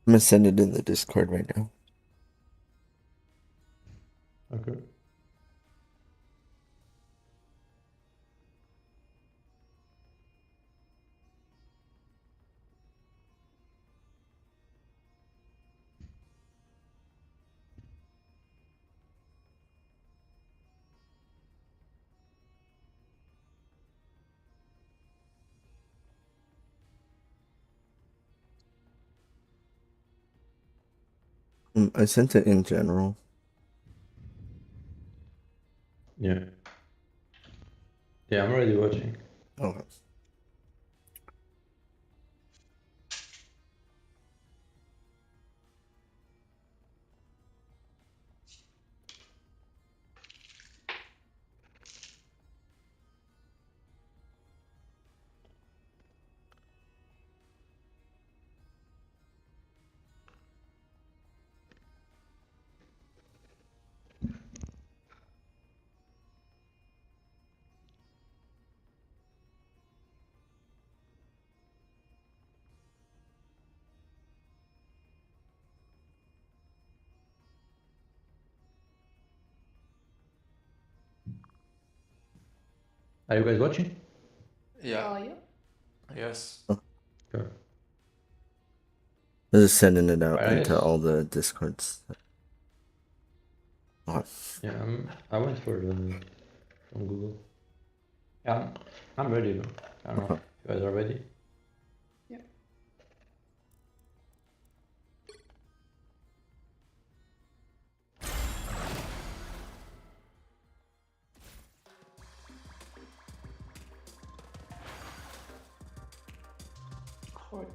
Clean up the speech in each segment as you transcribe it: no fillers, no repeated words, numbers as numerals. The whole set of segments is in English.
I'm gonna send it in the Discord right now. Okay. I sent it in general. Yeah. Yeah, I'm already watching. Okay. Are you guys watching? Yeah. Are you? Yes. Sure. I'm just sending it out Right, into all the Discords. Okay. Yeah, I went for the from Google. Yeah, I'm ready, bro. I don't know Okay. if you guys are ready. Yeah. Court.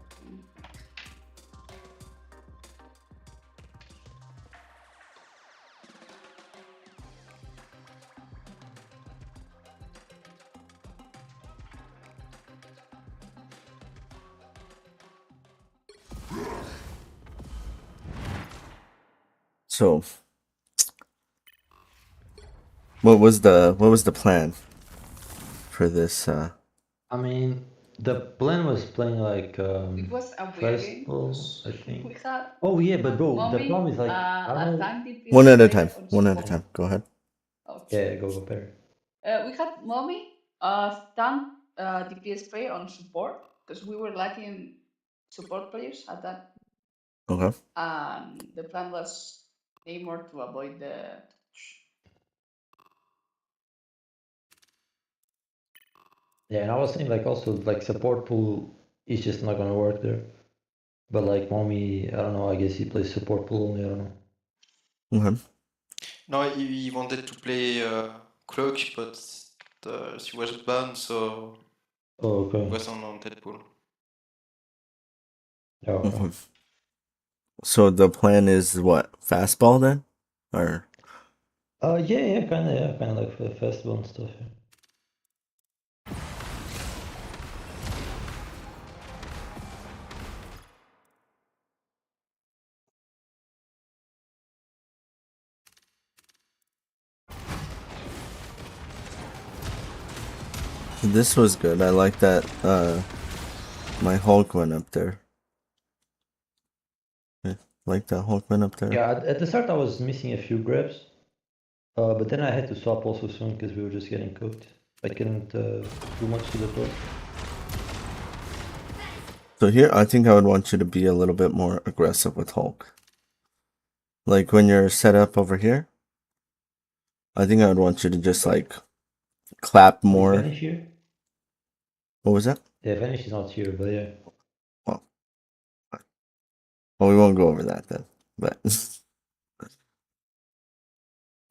So, what was the plan for this? I mean, the plan was playing like It was a weird game festival, I because we think. had Oh yeah, but bro, the mommy, problem is like I don't a know. tank DPS One at a player time. on One at a support. time. Go ahead. Okay. Yeah, go better. We had mommy, tank DPS player on support because we were lacking support players at that. Okay. And the plan was Namor to avoid the touch. Yeah, and I was saying like also like support pool is just not gonna work there. But like mommy, I don't know. I guess he plays support pool only. I don't know. Okay. No, he wanted to play Cloak, but she was banned, so Oh, he okay. wasn't on Deadpool. Yeah, okay. Okay. So the plan is what? Fastball then, or Yeah, kind of like for the festival and stuff. Yeah. this was good. I like that. My Hulk went up there. Yeah, like that Hulk went up there. Yeah, at the start I was missing a few grabs, but then I had to swap also soon because we were just getting cooked. I couldn't do much to the pro. So here, I think I would want you to be a little bit more aggressive with Hulk. Like when you're set up over here, I think I would want you to just like clap Oh, is more. Vanish here? What was that? Yeah, Vanish is not here, but yeah. Well, well, we won't go over that then. But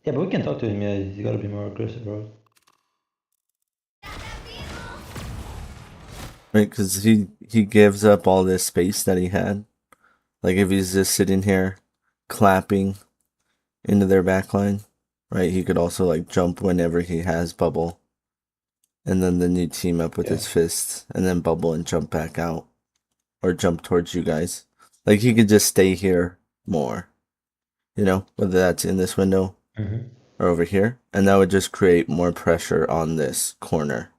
Yeah, but we can talk to him. Yeah, he's gotta be more aggressive, bro. right, because he gives up all this space that he had. Like if he's just sitting here clapping into their backline, right? He could also like jump whenever he has bubble, and then you team up with Yeah. his fists, and then bubble and jump back out, or jump towards you guys. Like he could just stay here more, you know, whether that's in this window Mm-hmm. or over here, and that would just create more pressure on this corner.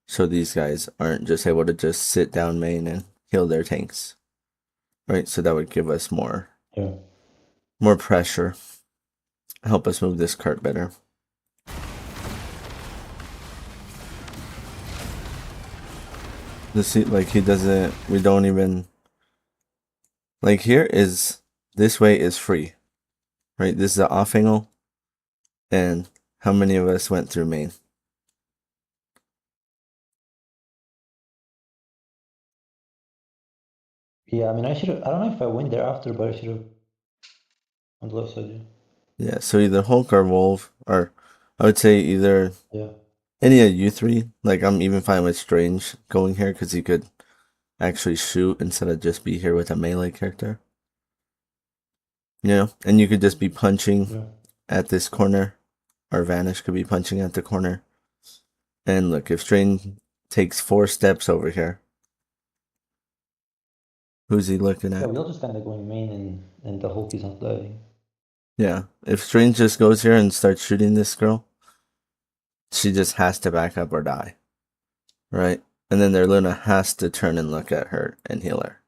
So these guys aren't just able to just sit down main and heal their tanks. right? So that would give us more Yeah. pressure, help us move this cart better. This like he doesn't. We don't even like here is this way is free, right? This is the off angle, and how many of us went through main? Yeah, I mean, I should have. I don't know if I went there after, but I should have. On the left side, yeah. Yeah, so either Hulk or Wolf, or I would say either Yeah. any of you three. Like I'm even fine with Strange going here because he could actually shoot instead of just be here with a melee character. You know, and you could just be punching Yeah. at this corner, or Vanish could be punching at the corner. And look, if Strange takes 4 steps over here, who's he looking Yeah, at? we all just kind of going main, and the Hulk is not diving. Yeah, if Strange just goes here and starts shooting this girl, she just has to back up or die, right? And then their Luna has to turn and look at her and heal her.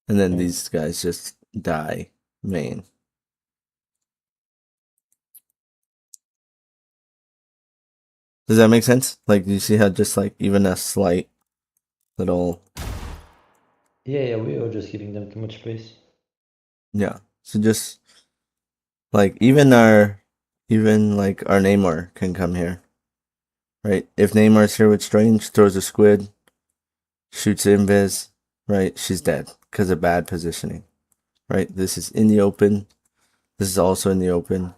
And then Yeah. these guys just die main. Does that make sense? Like, do you see how just like even a slight little, Yeah, we are just giving them too much space. yeah. So just like even like our Namor can come here, right? If Neymar's here with Strange, throws a squid, shoots invis, right? She's dead because of bad positioning, right? This is in the open. This is also in the open,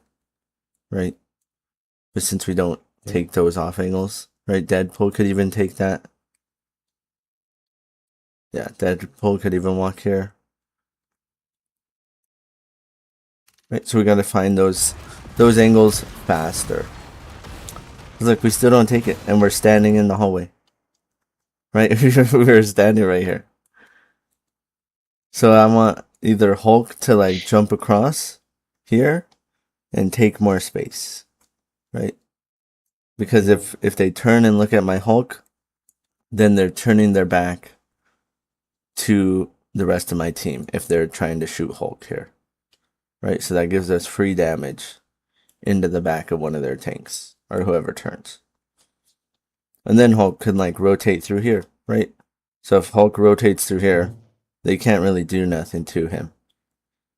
right? But since we don't take those off angles, right? Deadpool could even take that. Yeah, Deadpool could even walk here. Right, so we gotta find those angles faster. Look, we still don't take it, and we're standing in the hallway. Right, we're standing right here. So I want either Hulk to like jump across here and take more space, right? Because if they turn and look at my Hulk, then they're turning their back to the rest of my team if they're trying to shoot Hulk here. Right? So that gives us free damage into the back of one of their tanks or whoever turns. And then Hulk can like rotate through here, right? So if Hulk rotates through here, they can't really do nothing to him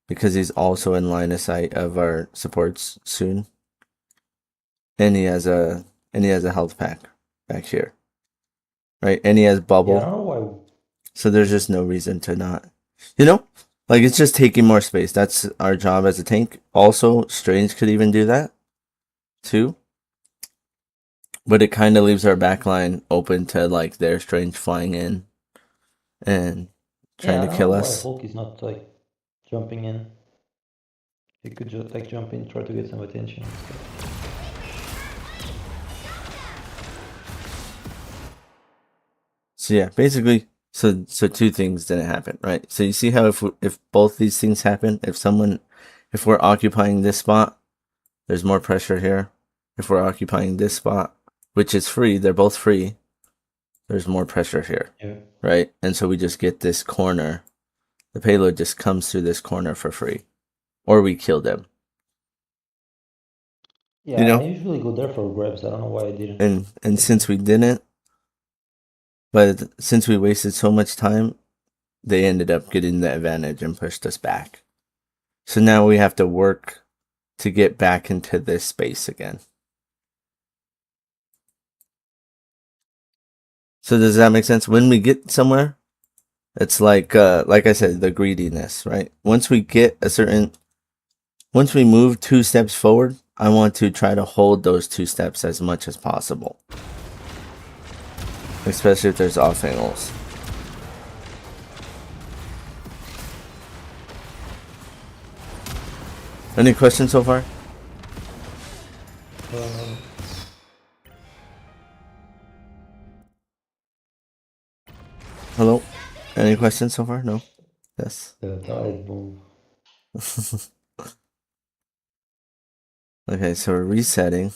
because he's also in line of sight of our supports soon. And he has a health pack back here. Right? And he has bubble. Yeah, I don't know why. So there's just no reason to not. You know? Like it's just taking more space. That's our job as a tank. Also, Strange could even do that too. But it kind of leaves our backline open to like their Strange flying in and trying Yeah, I to don't kill know why us. Hulk is not like jumping in. He could just like jump in, try to get some attention. So yeah, basically, so two things didn't happen, right? So you see how if both these things happen, if we're occupying this spot, there's more pressure here. If we're occupying this spot, which is free, they're both free, there's more pressure here, Yeah. right? And so we just get this corner. The payload just comes through this corner for free, or we kill them. Yeah, You know? I usually go there for grabs. I don't know why I didn't. And since we didn't, but since we wasted so much time, they ended up getting the advantage and pushed us back. So now we have to work to get back into this space again. So does that make sense? When we get somewhere, it's like I said, the greediness, right? Once we move 2 steps forward, I want to try to hold those 2 steps as much as possible. Especially if there's off angles. Any questions so far? Hello? Any questions so far? No? Yes. The tide move. Okay, so we're resetting.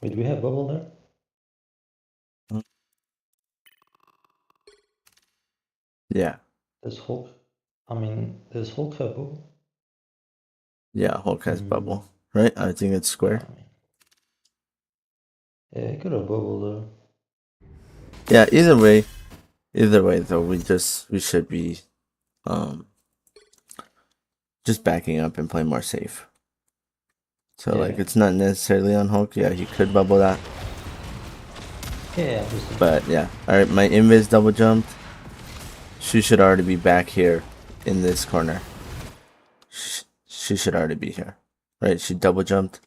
Wait, do we have bubble there? Yeah. Does Hulk? I mean, does Hulk have bubble? Yeah, Hulk has Hmm. bubble. Right? I think it's I square. mean, yeah, it could have bubble though. Yeah, either way though, we should be just backing up and playing more safe. So like Yeah. it's not necessarily on Hulk. Yeah, he could bubble that. Yeah, just But yeah. Alright, my invis double jumped. She should already be back here in this corner. She should already be here. Right? She double jumped.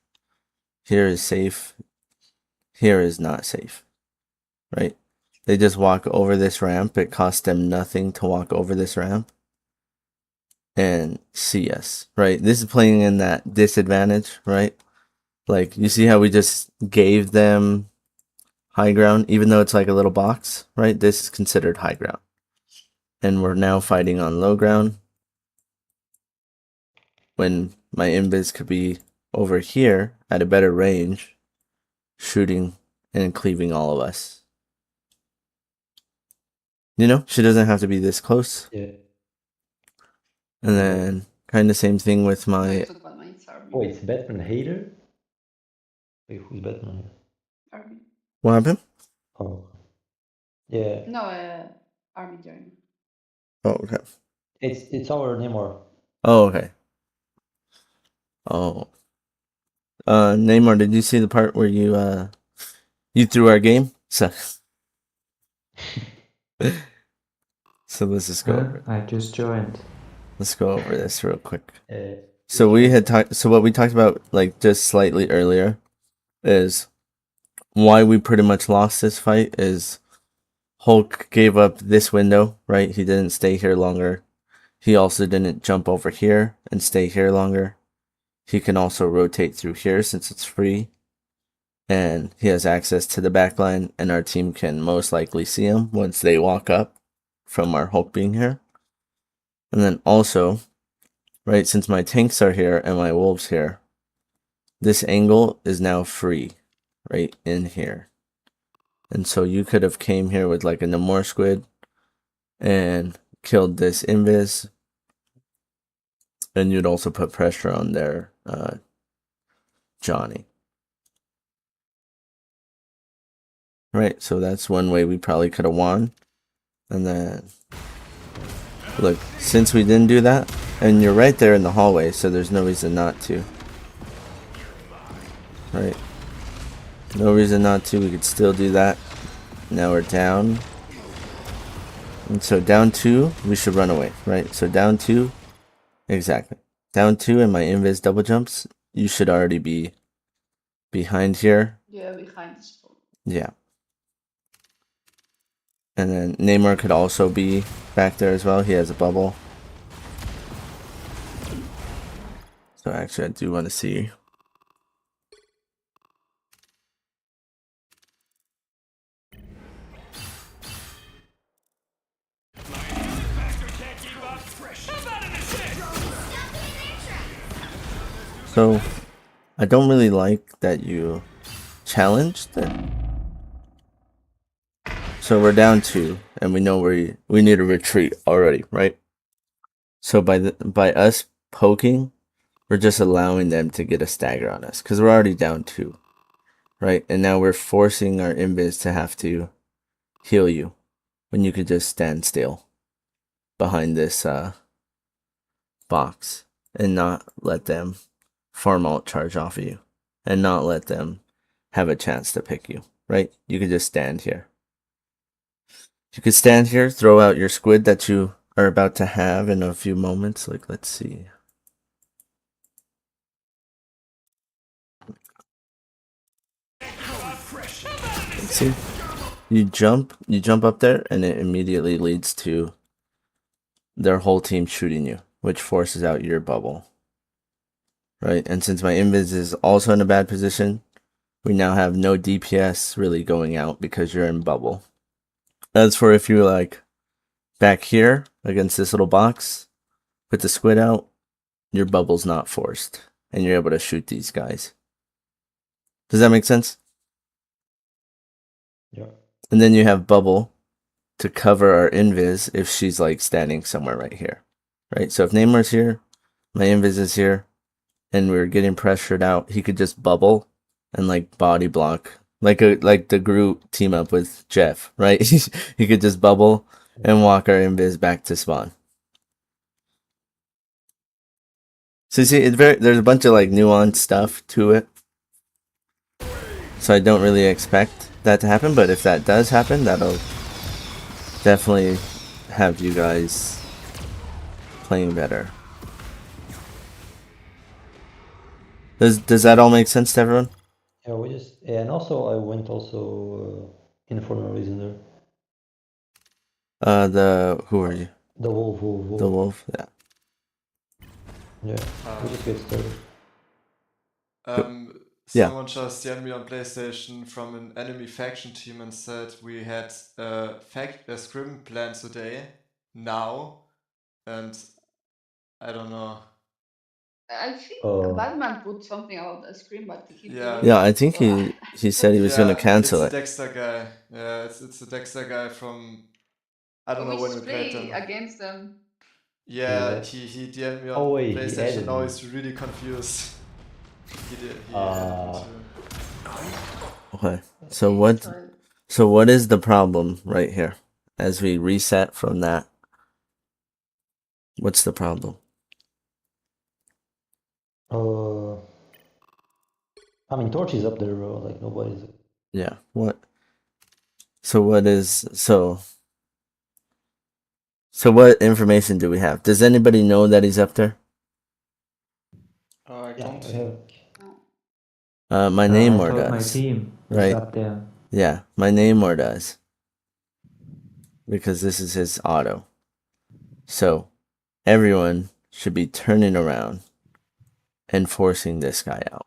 Here is safe. Here is not safe. Right? They just walk over this ramp. It costs them nothing to walk over this ramp and see us. Right? This is playing in that disadvantage, right? Like, you see how we just gave them high ground, even though it's like a little box, right? This is considered high ground. And we're now fighting on low ground when my invis could be over here at a better range, shooting and cleaving all of us. You know, she doesn't have to be this close. yeah. And then kind of same thing with No, my. you took Batman, it's Armin. Wait, it's Batman hater? Wait, who's Batman here? Armin. What happened? Oh. Yeah. No, Armin Jeremy. Oh, okay. It's our Namor. Oh, okay. Oh. Namor, did you see the part where you threw our game? So let's just go over it. I just joined. Let's go over this real quick. Uh, So we had talked. So what we talked about, like just slightly earlier, is why we pretty much lost this fight. Is Hulk gave up this window, right? He didn't stay here longer. He also didn't jump over here and stay here longer. He can also rotate through here since it's free, and he has access to the back line, and our team can most likely see him once they walk up from our Hulk being here. And then also, right, since my tanks are here and my wolves here, this angle is now free, right in here. And so you could have came here with like a Namor squid and killed this invis, and you'd also put pressure on their Johnny. Right, so that's one way we probably could have won. And then, look, since we didn't do that, and you're right there in the hallway, so there's no reason not to. Right? No reason not to, we could still do that. Now we're down. And so down 2, we should run away, right? So down 2, exactly. Down 2 and my invis double jumps, you should already be behind here. Yeah, behind the spot. Yeah. And then Namor could also be back there as well. He has a bubble. So actually, I do want to see. So, I don't really like that you challenged it. So we're down 2, and we know we need to retreat already, right? So by us poking, we're just allowing them to get a stagger on us because we're already down 2, right? And now we're forcing our invis to have to heal you when you could just stand still behind this box and not let them farm alt charge off of you and not let them have a chance to pick you, right? You could just stand here. You could stand here, throw out your squid that you are about to have in a few moments. Like, let's see. Let's see. You jump up there, and it immediately leads to their whole team shooting you, which forces out your bubble. Right? And since my invis is also in a bad position, we now have no DPS really going out because you're in bubble. As for if you're like back here against this little box with the squid out, your bubble's not forced and you're able to shoot these guys. Does that make sense? Yeah. And then you have bubble to cover our invis if she's like standing somewhere right here. Right? So if Neymar's here, my invis is here, and we're getting pressured out, he could just bubble and like body block. Like the Groot team up with Jeff, right? He could just bubble and walk our invis back to spawn. So you see, there's a bunch of like nuanced stuff to it. So I don't really expect that to happen, but if that does happen, that'll definitely have you guys playing better. Does that all make sense to everyone? Yeah, we just and also I went also in for no reason there. Who are you? The wolf. The wolf? Yeah. Yeah, we just get started. Yeah. Someone just DM'd me on PlayStation from an enemy faction team and said we had a scrim plan today, now, and I don't know. I think Oh. Batman put something about the screen, but he Yeah. deleted Yeah, I it, think so he said he was gonna cancel it's it. a Dexter guy. Yeah, it's a Dexter guy from I don't know we when just we played play them. against them. Yeah, Yeah. he DM'd me on Oh, wait, he PlayStation. added Now me. he's really confused. He added me too. Okay. Okay, So what is the problem right here? As we reset from that, what's the problem? I mean, Torch is up there, bro. Like nobody's. Yeah. What? So what is so what information do we have? Does anybody know that he's up there? I Yeah, don't. I have. My I Namor thought my does. team was Right. up there. Yeah, my Namor does. Because this is his auto. So everyone should be turning around and forcing this guy out.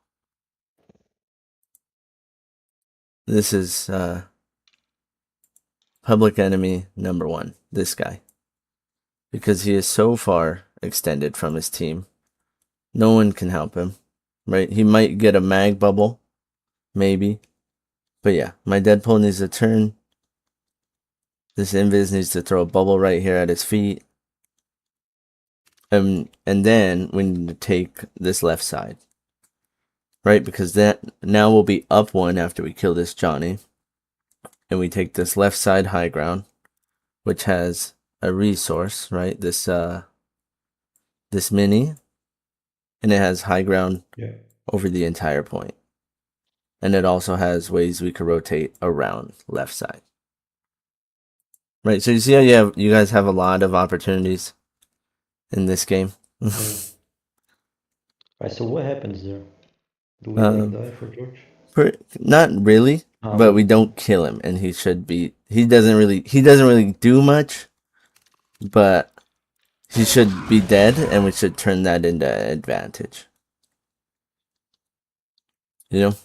This is public enemy number 1, this guy. Because he is so far extended from his team. No one can help him. Right? He might get a mag bubble. Maybe. But yeah, my Deadpool needs to turn. This Invis needs to throw a bubble right here at his feet. And then we need to take this left side. Right? Because that now we'll be up 1 after we kill this Johnny. And we take this left side high ground, which has a resource, right? This mini. And it has high ground over the entire point. And it also has ways we could rotate around left side. Right, so you see how you guys have a lot of opportunities in this game. Right. So what happens there? Do we like die for George? Not really, but we don't kill him, and he should be. He doesn't really do much, but he should be dead, and we should turn that into advantage. You know,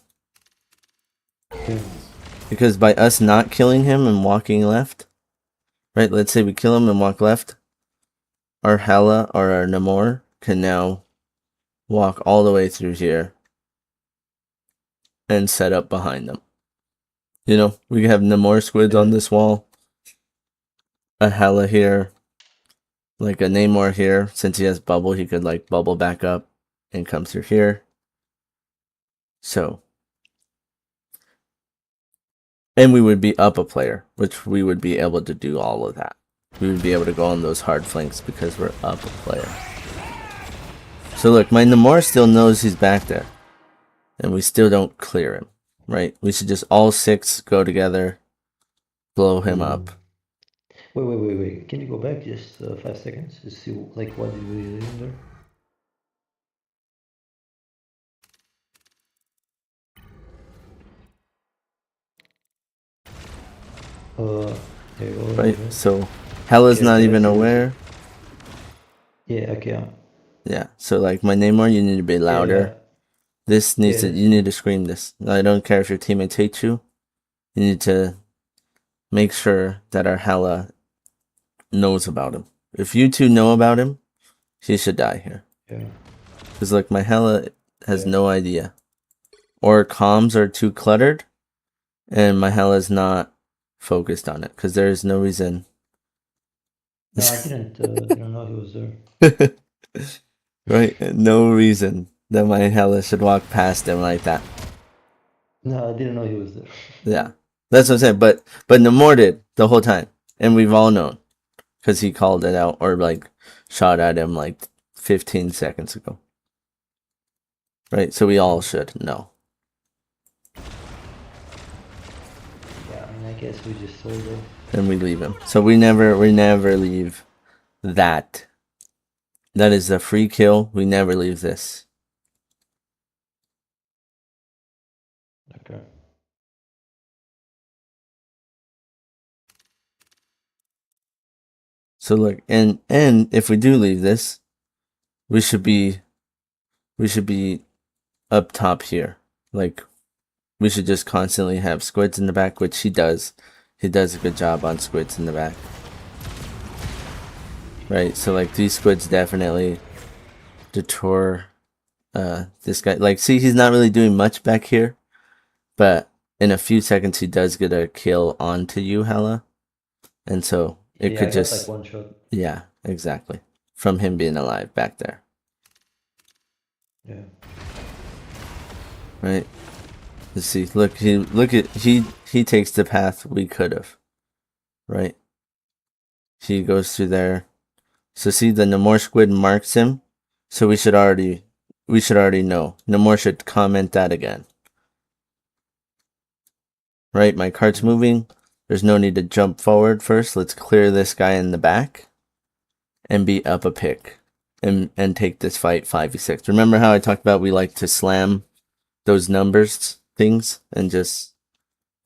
because by us not killing him and walking left, right? Let's say we kill him and walk left. Our Hela or our Namor can now walk all the way through here and set up behind them. You know, we can have Namor squids on this wall, a Hela here, like a Namor here. Since he has bubble, he could like bubble back up and come through here. So, and we would be up a player, which we would be able to do all of that. We would be able to go on those hard flanks because we're up a player. So look, my Namor still knows he's back there. And we still don't clear him, right? We should just all 6 go together, blow him up. Wait. Can you go back just 5 seconds to see like what did we leave in there? There you go. Right, so Hela's Okay, not okay, even I see. aware. Yeah, okay. Yeah, so like my Namor, you need to be louder. This needs to, you need to scream this. I don't care if your teammates hate you. You need to make sure that our Hela knows about him. If you 2 know about him, she should die here. Yeah. Because like my Hela has no idea. Or comms are too cluttered, and my Hela's not focused on it, because there is no reason. No, I didn't know he was there. Right? No reason that my Hella should walk past him like that. No, I didn't know he was there. Yeah, that's what I'm saying. But Namor did the whole time, and we've all known because he called it out or like shot at him like 15 seconds ago. Right? So we all should know. Yeah, I mean, I guess we just sold it. And we leave him. So we never leave that. That is a free kill. We never leave this. Okay. So look, and if we do leave this, we should be up top here. Like we should just constantly have squids in the back, which he does. He does a good job on squids in the back. Right, so like these squids definitely deter this guy. Like, see, he's not really doing much back here, but in a few seconds he does get a kill onto you, Hella. And so it Yeah, could I got, just like, one shot. Yeah, exactly. From him being alive back there. Yeah. Right? Let's see. Look, he takes the path we could have. Right? He goes through there. So see, the Namor squid marks him. So we should already know. Namor should comment that again. Right? My cart's moving. There's no need to jump forward first. Let's clear this guy in the back and be up a pick and take this fight 5v6. Remember how I talked about we like to slam those numbers things and just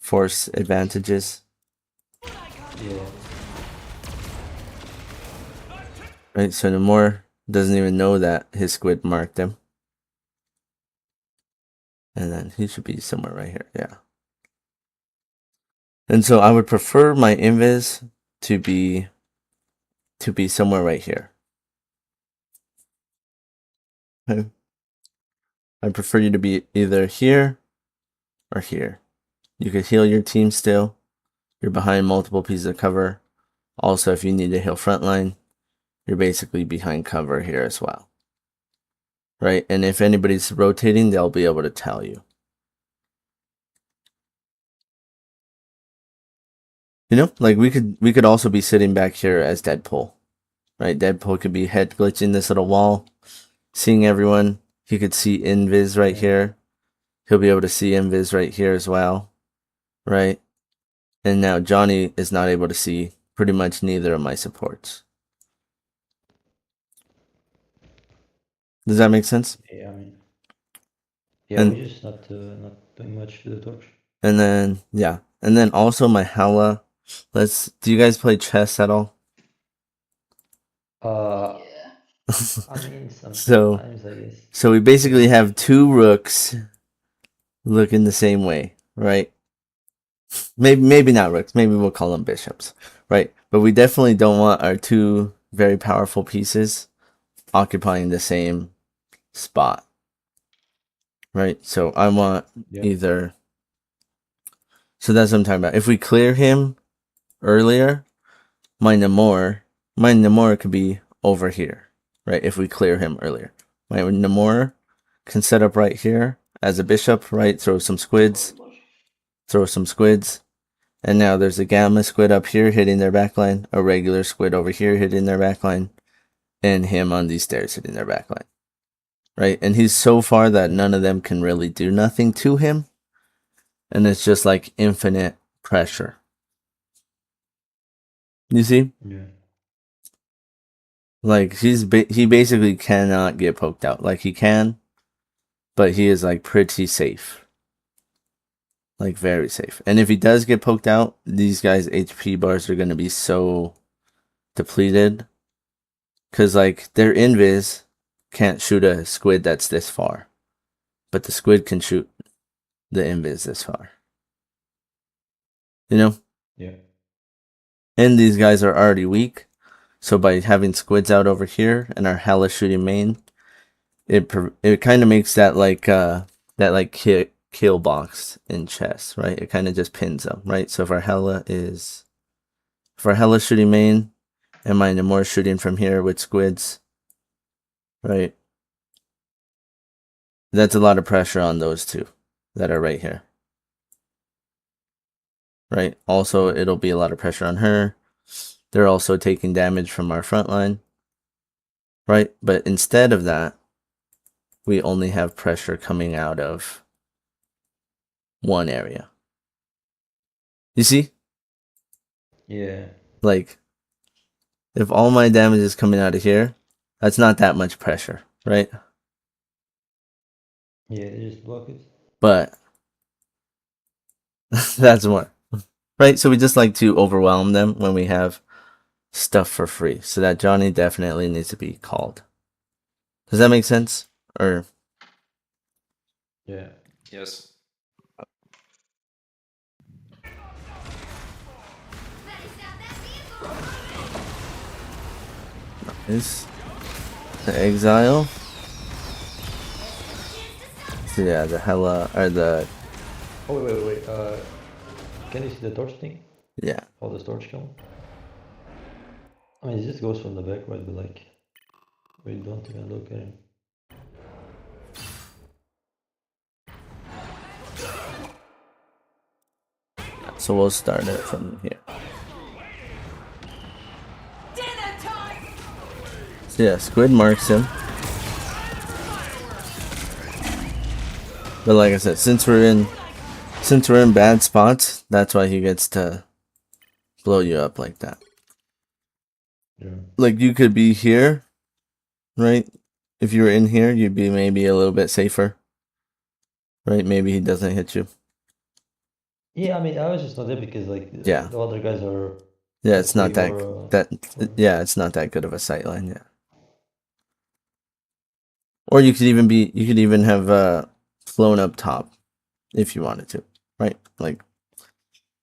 force advantages? Yeah. Right, so Namor doesn't even know that his squid marked him. And then he should be somewhere right here, yeah. And so I would prefer my invis to be somewhere right here. Okay. I prefer you to be either here or here. You could heal your team still. You're behind multiple pieces of cover. Also, if you need to heal frontline, you're basically behind cover here as well. Right? And if anybody's rotating, they'll be able to tell you. You know, like we could also be sitting back here as Deadpool. Right? Deadpool could be head glitching this little wall, seeing everyone. He could see Invis right here. He'll be able to see Invis right here as well. Right? And now Johnny is not able to see pretty much neither of my supports. Does that make sense? Yeah, I mean. Yeah, And- we're just not doing much with the torch. And then, yeah. And then also my Hela. Do you guys play chess at all? Yeah. I mean, So- sometimes, I guess. So we basically have two rooks looking the same way, right? Maybe not rooks. Maybe we'll call them bishops, right? But we definitely don't want our two very powerful pieces occupying the same spot, right? So I want Yeah. either. So that's what I'm talking about. If we clear him earlier, my Namor could be over here, right? If we clear him earlier, my Namor can set up right here as a bishop, right? Throw some squids. And now there's a gamma squid up here hitting their backline, a regular squid over here hitting their backline, and him on these stairs hitting their backline. Right? And he's so far that none of them can really do nothing to him. And it's just like infinite pressure. You see? Yeah. Like he basically cannot get poked out. Like he can, but he is like pretty safe. Like very safe. And if he does get poked out, these guys' HP bars are going to be so depleted. Because like their invis can't shoot a squid that's this far. But the squid can shoot the invis this far. You know? Yeah. And these guys are already weak. So by having squids out over here and our Hela shooting main, it kind of makes that kill box in chess, right? It kind of just pins them, right? So if our Hela shooting main and my Namor shooting from here with squids, right? That's a lot of pressure on those two that are right here. Right? Also, it'll be a lot of pressure on her. They're also taking damage from our front line. Right? But instead of that, we only have pressure coming out of one area. You see? Yeah. Like, if all my damage is coming out of here, that's not that much pressure, right? Yeah, they just block it. But that's more. Right? So we just like to overwhelm them when we have stuff for free. So that Johnny definitely needs to be called. Does that make sense? Or Yeah. Yes. is the exile? So yeah, the Hela or the Oh wait. Can you see the torch thing? yeah. Oh, the torch kill. I mean, it just goes from the back, right? But like, we don't even look at him. So we'll start it from here. So yeah, Squid marks him. But like I said, since we're in bad spots, that's why he gets to blow you up like that. Yeah. Like you could be here, right? If you were in here, you'd be maybe a little bit safer. Right? Maybe he doesn't hit you. Yeah, I mean, I was just not there because like Yeah. the other guys are Yeah, like it's way not that more. it's not that good of a sight line, yeah. Or you could even have flown up top if you wanted to, right? Like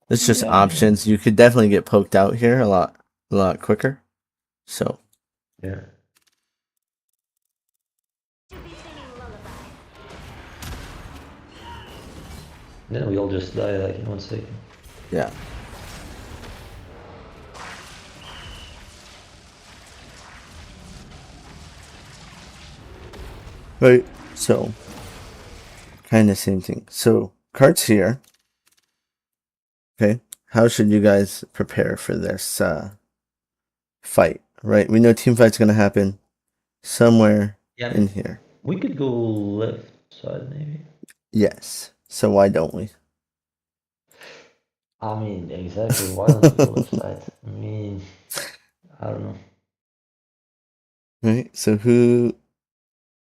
it's just Yeah. options. You could definitely get poked out here a lot quicker. So Yeah. Then we all just die like in 1 second. yeah. Right. So kind of same thing. So cards here. Okay. How should you guys prepare for this fight? Right? We know team fight's gonna happen somewhere Yeah, I in mean, here. we could go left side maybe. Yes. So why don't we? I mean, exactly. Why don't we go left side? I mean, I don't know. Right? So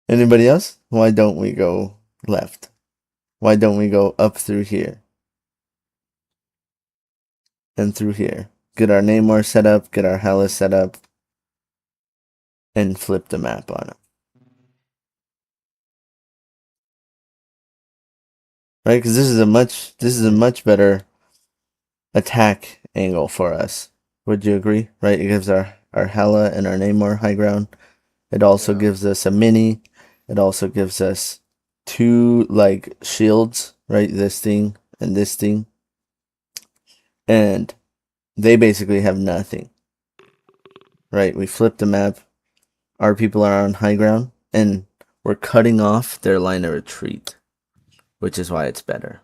anybody else? Why don't we go left? Why don't we go up through here? And through here. Get our Namor set up, get our Hela set up, and flip the map on it. Right? Because this is a much better attack angle for us. Would you agree? Right? It gives our Hela and our Namor high ground. It also Yeah. gives us a mini. It also gives us two like shields, right? This thing and this thing. And they basically have nothing. Right? We flip the map. Our people are on high ground and we're cutting off their line of retreat, which is why it's better.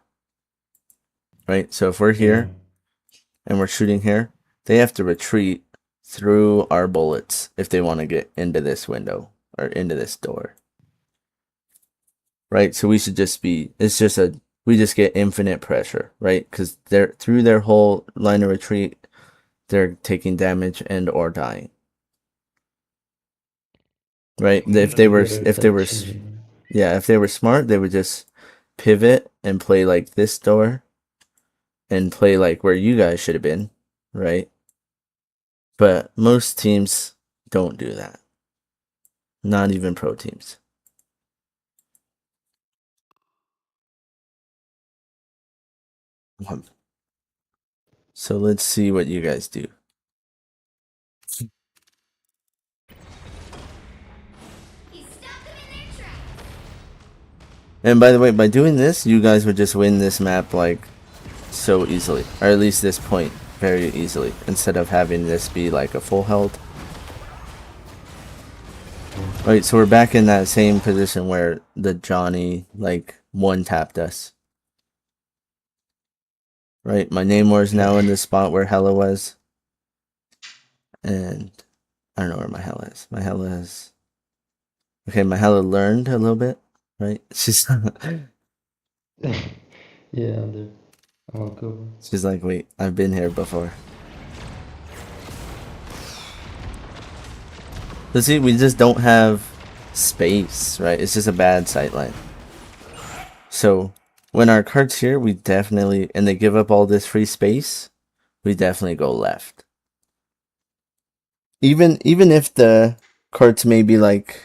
Right? So if we're here and we're shooting here, they have to retreat through our bullets if they want to get into this window or into this door. Right? So we should just be, we just get infinite pressure, right? Because they're through their whole line of retreat, they're taking damage and or dying. Right? If they were smart, they would just pivot and play like this door and play like where you guys should have been, right? But most teams don't do that. Not even pro teams. So let's see what you guys do. And by the way, by doing this, you guys would just win this map like so easily, or at least this point very easily, instead of having this be like a full health. Alright, so we're back in that same position where the Johnny like one tapped us. Right, my Namor is now in the spot where Hela was. And I don't know where my Hela is. My Hela is... Okay, my Hela learned a little bit, right? She's Yeah, I'm there. I'm on cover. she's like, wait, I've been here before. So see, we just don't have space, right? It's just a bad sightline. So when our cart's here, we definitely, and they give up all this free space, we definitely go left. Even if the cart's maybe like,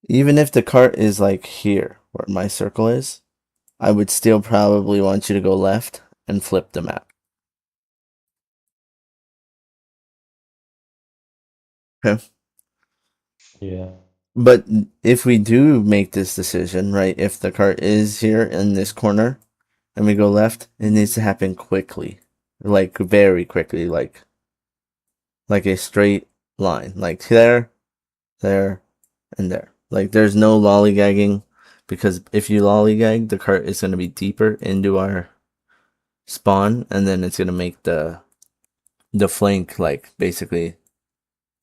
even if the cart is like here, where my circle is, I would still probably want you to go left and flip the map. Okay. Yeah. But if we do make this decision, right, if the cart is here in this corner and we go left, it needs to happen quickly. Like very quickly, like a straight line. Like there, there, and there. Like there's no lollygagging, because if you lollygag, the cart is gonna be deeper into our spawn, and then it's gonna make the flank like basically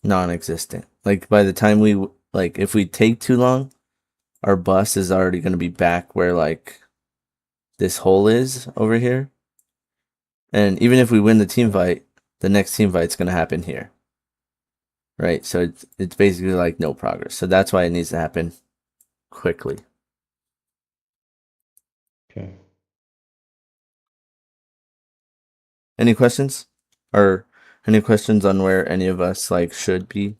non-existent. Like by the time we like, if we take too long, our bus is already gonna be back where like this hole is over here. And even if we win the team fight, the next team fight's gonna happen here. Right? So it's basically like no progress. So that's why it needs to happen quickly. Okay. Any questions? Or any questions on where any of us like should be?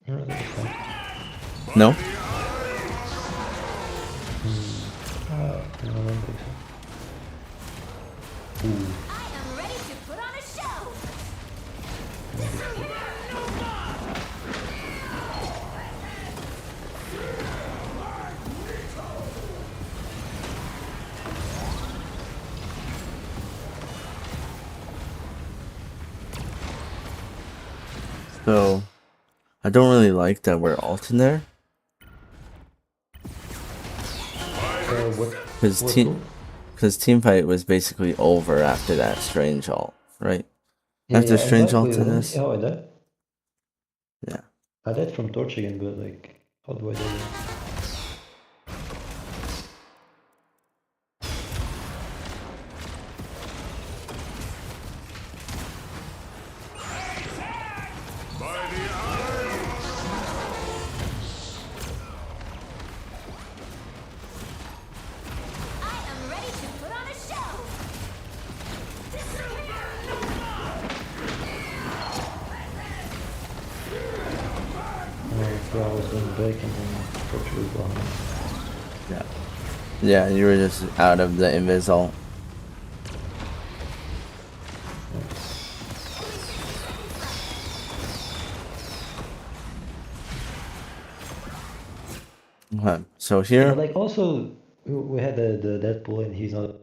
No, that's fine. No? No, I don't think so. Ooh. I am ready to put on a show. So I don't really like that we're alt in there. What? Because What team goal? because team fight was basically over after that strange alt, right? Yeah, After yeah, I strange died. alt Wait, in let me see this. how I died. Yeah. I died from torch again, but like, how do I die again? I am ready to put on a show. Oh, yeah, I was going back and then torch was behind. Yeah. Yeah, you were just out of the invis alt. Okay. So Yeah, here. but like also, we had the Deadpool and he's not a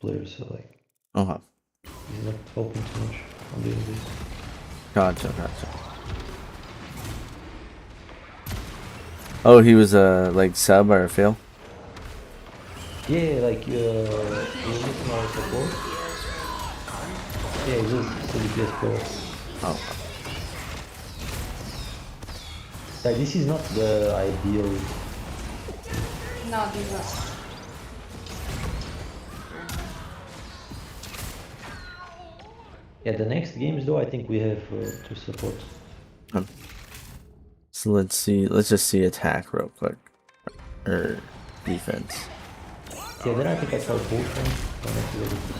player, so like, Okay. he's not helping too much on doing this. Gotcha. Oh, he was a like sub or a fail? Yeah, like, he was missing our support. Yeah, he's just a DPS pro. Oh. Like, this is not the ideal. No, this was. Yeah, the next games though, I think we have two supports. So let's see. Let's just see attack real quick, or defense. Yeah, then I think I try both ones. Don't have to go to the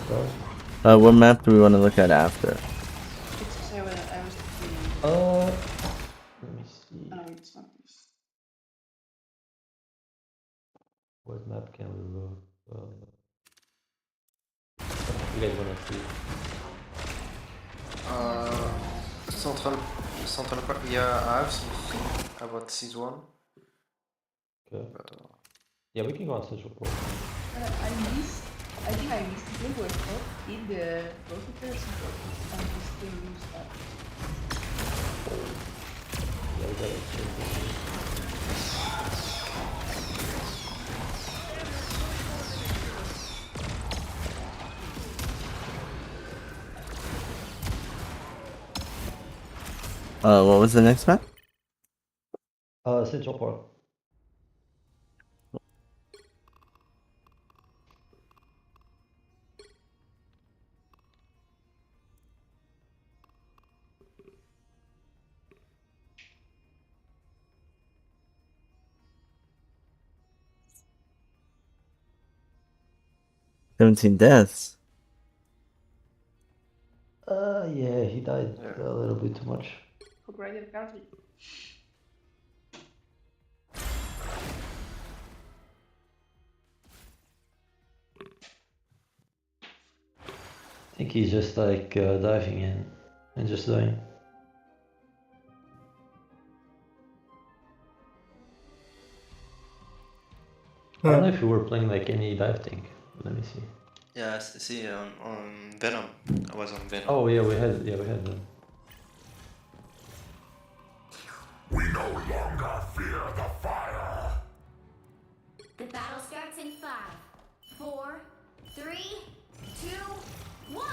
start. What map do we want to look at after? It's I was thinking. Let me see. Oh, no, it's not this. What map can we look? You guys wanna see? Central, yeah, I have something about this one. Okay. But, Yeah, we can go on central port. I think I missed it. We were caught in the processor support and we still lose that. Yeah, we gotta check this. What was the next map? Central port. $17 deaths. Yeah, he died Yeah. a little bit too much. Upgraded cartridge. I think he's just like diving in and just dying. I don't know if we were playing like any dive tank. Let me see. Yeah, see, on Venom. I was on Venom. Oh yeah, we had them. We no longer fear the fire. The battle starts in 5, 4, 3, 2, 1.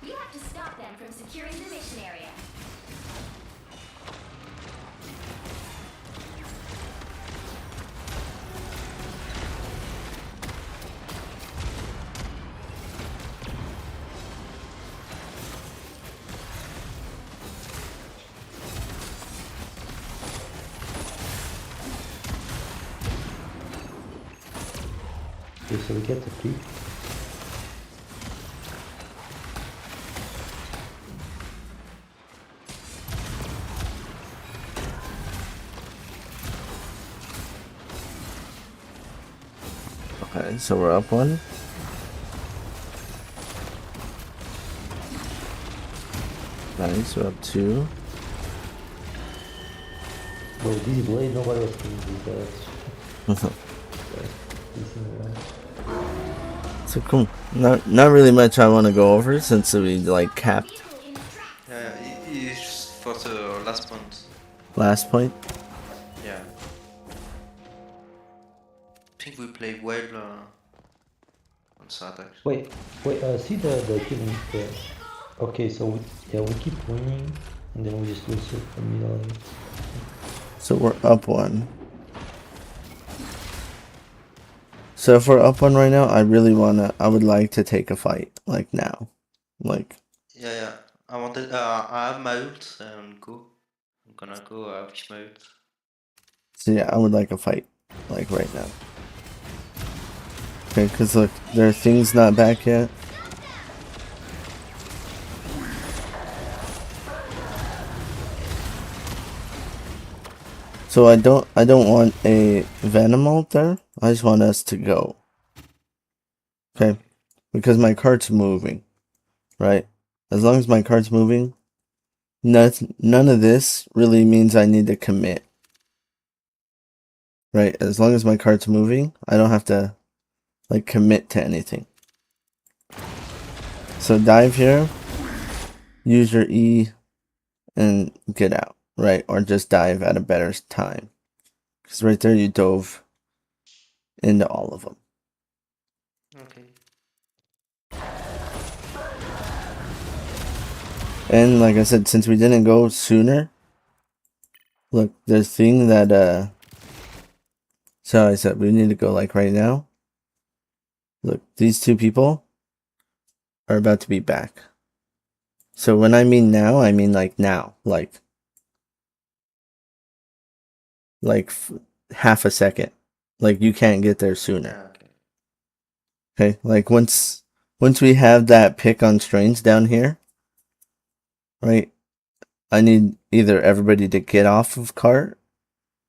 You have to stop them from securing the mission area. Okay, so we get the peak. Okay, so we're up one. Nice, we're up two. Bro, these blade, nobody was killing these guys. So cool. Not really much I want to go over since we like capped Vehicle in track. Yeah, it's for the last point. last point. Yeah. I think we play well on Saturday. Wait, see the killing. Okay, so we keep winning, and then we just lose it immediately. So we're up one. So if we're up one right now, I would like to take a fight like now, like Yeah. I wanted. I have my ult and go. I'm gonna go with my ult. so yeah, I would like a fight like right now. Okay, because look, there are things not back yet. So I don't want a Venom ult there. I just want us to go. Okay, because my cart's moving, right? As long as my cart's moving, none of this really means I need to commit. Right? As long as my cart's moving, I don't have to like commit to anything. So dive here, use your E, and get out, right? Or just dive at a better time. Because right there you dove into all of them. Okay. And like I said, since we didn't go sooner, look, the thing that, so I said we need to go like right now. Look, these two people are about to be back. So when I mean now, I mean like now, like half a second. Like you can't get there sooner. Yeah, okay. Okay, like once we have that pick on strains down here, right? I need either everybody to get off of cart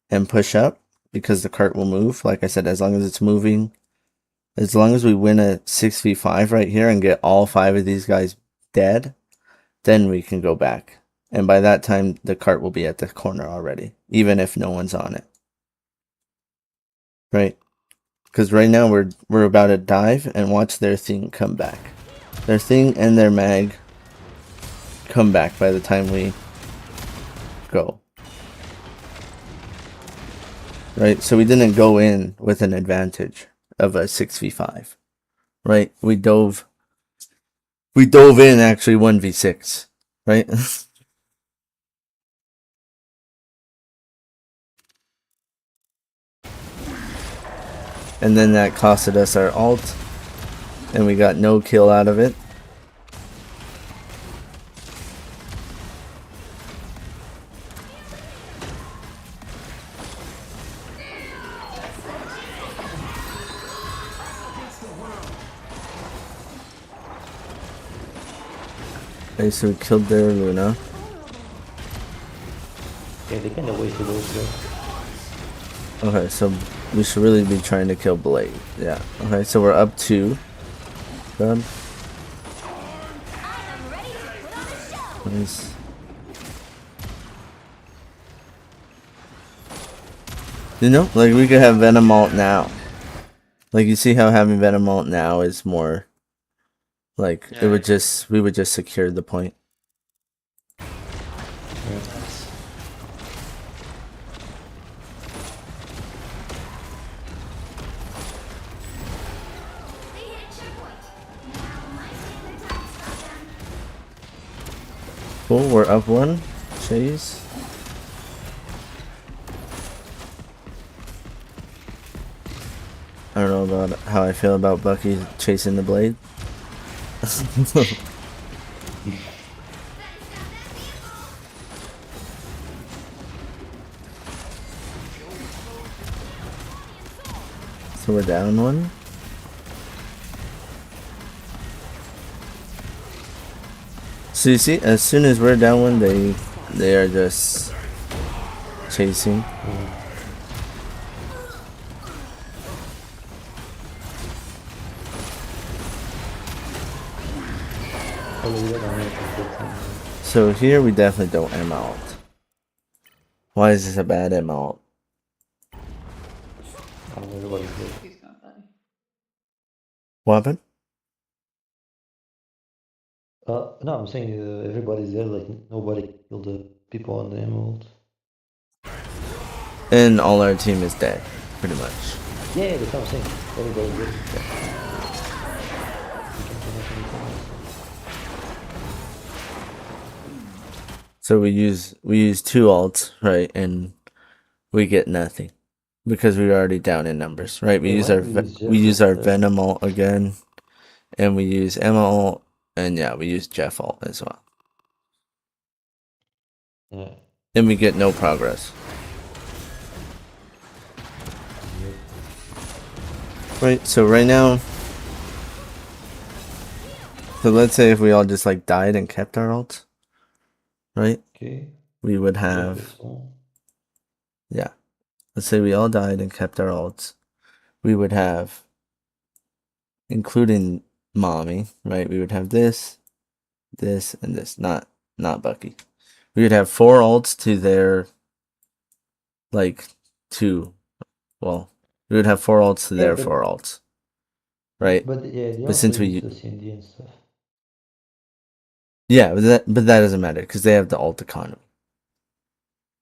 and push up because the cart will move. Like I said, as long as it's moving, as long as we win a 6v5 right here and get all 5 of these guys dead, then we can go back. And by that time, the cart will be at the corner already, even if no one's on it. Right? Because right now we're about to dive and watch their thing come back. Their thing and their mag come back by the time we go. Right? So we didn't go in with an advantage of a 6v5. Right? We dove in actually 1v6. Right? And then that costed us our ult. And we got no kill out of it. Okay, so we killed their Luna. Yeah, they kind of wasted those guys. Okay, so we should really be trying to kill Blade. Yeah. Okay, so we're up 2. Good. Nice. You know, like we could have Venom ult now. Like you see how having Venom ult now is more like Yeah. we would just secure the point. They hit checkpoint. Now might take their time to stop them. Cool, we're up 1. Chase. I don't know about how I feel about Bucky chasing the Blade. So we're down 1. So you see, as soon as we're down 1, they are just chasing. So here we definitely don't M out. Why is this a bad M out? Everybody's dead. He's gonna die. What happened? No, I'm saying everybody's there, like nobody killed the people on the emerald. And all our team is dead, pretty much. Yeah, that's what I'm saying. Everybody's there. We can't do nothing. So we use 2 ults, right, and we get nothing because we were already down in numbers, right? We Yeah, use why our do we use we Jeff use our ult? Venom ult again, and we use Emma ult, and yeah, we use Jeff ult as well, Yeah. and we get no progress. Right, so right now, so let's say if we all just like died and kept our ults, right? Okay. We would Jeff have, is on. yeah, let's say we all died and kept our ults. We would have, including Mommy, right? We would have this, and this, not Bucky. We would have 4 ults to their, like, 2, well, we would have 4 ults to Yeah, their but- 4 ults, right? But yeah, they But since also we- use the CND and stuff. Yeah, but that doesn't matter because they have the ult economy,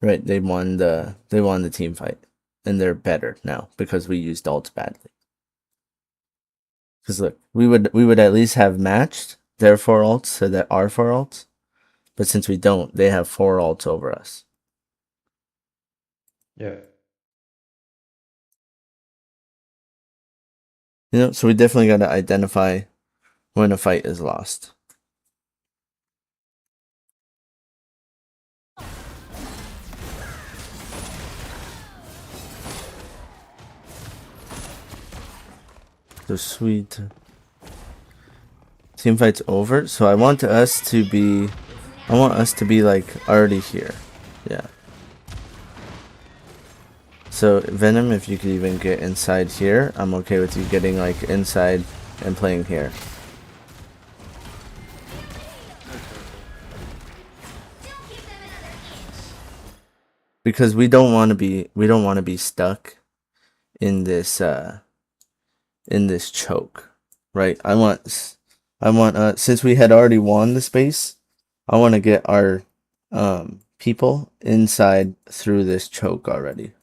right? They won the team fight, and they're better now because we used ults badly. Because look, we would at least have matched their 4 ults so that our 4 ults, but since we don't, they have 4 ults over us. Yeah. You know, so we definitely got to identify when a fight is lost. So sweet. Team fight's over. So I want us to be like already here. Yeah. So Venom, if you could even get inside here, I'm okay with you getting like inside and playing here. because we don't want to be stuck in this choke, right? I want since we had already won the space, I want to get our people inside through this choke already,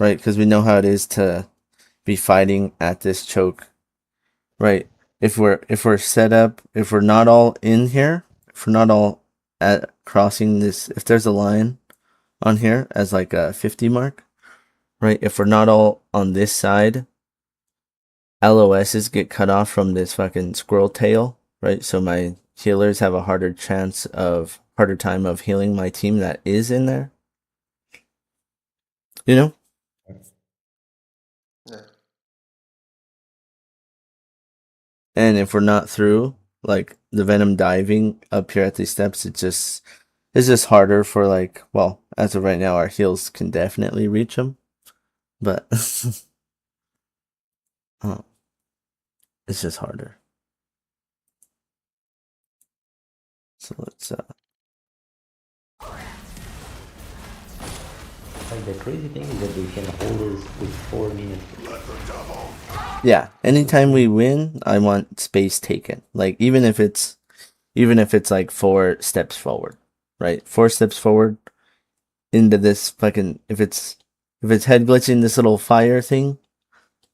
right? Because we know how it is to be fighting at this choke, right? If we're set up, if we're not all in here, if we're not all at crossing this, if there's a line on here as like a 50 mark, right? If we're not all on this side, LOSs get cut off from this fucking squirrel tail, right? So my healers have a harder time of healing my team that is in there. You know? Yeah. And if we're not through, like the venom diving up here at these steps, it's just harder for like, well, as of right now, our heals can definitely reach them, but it's just harder. So let's Like the crazy thing is that they can hold us with 4 minutes. yeah, anytime we win, I want space taken. Like even if it's like 4 steps forward, right? 4 steps forward into this fucking if it's head glitching this little fire thing,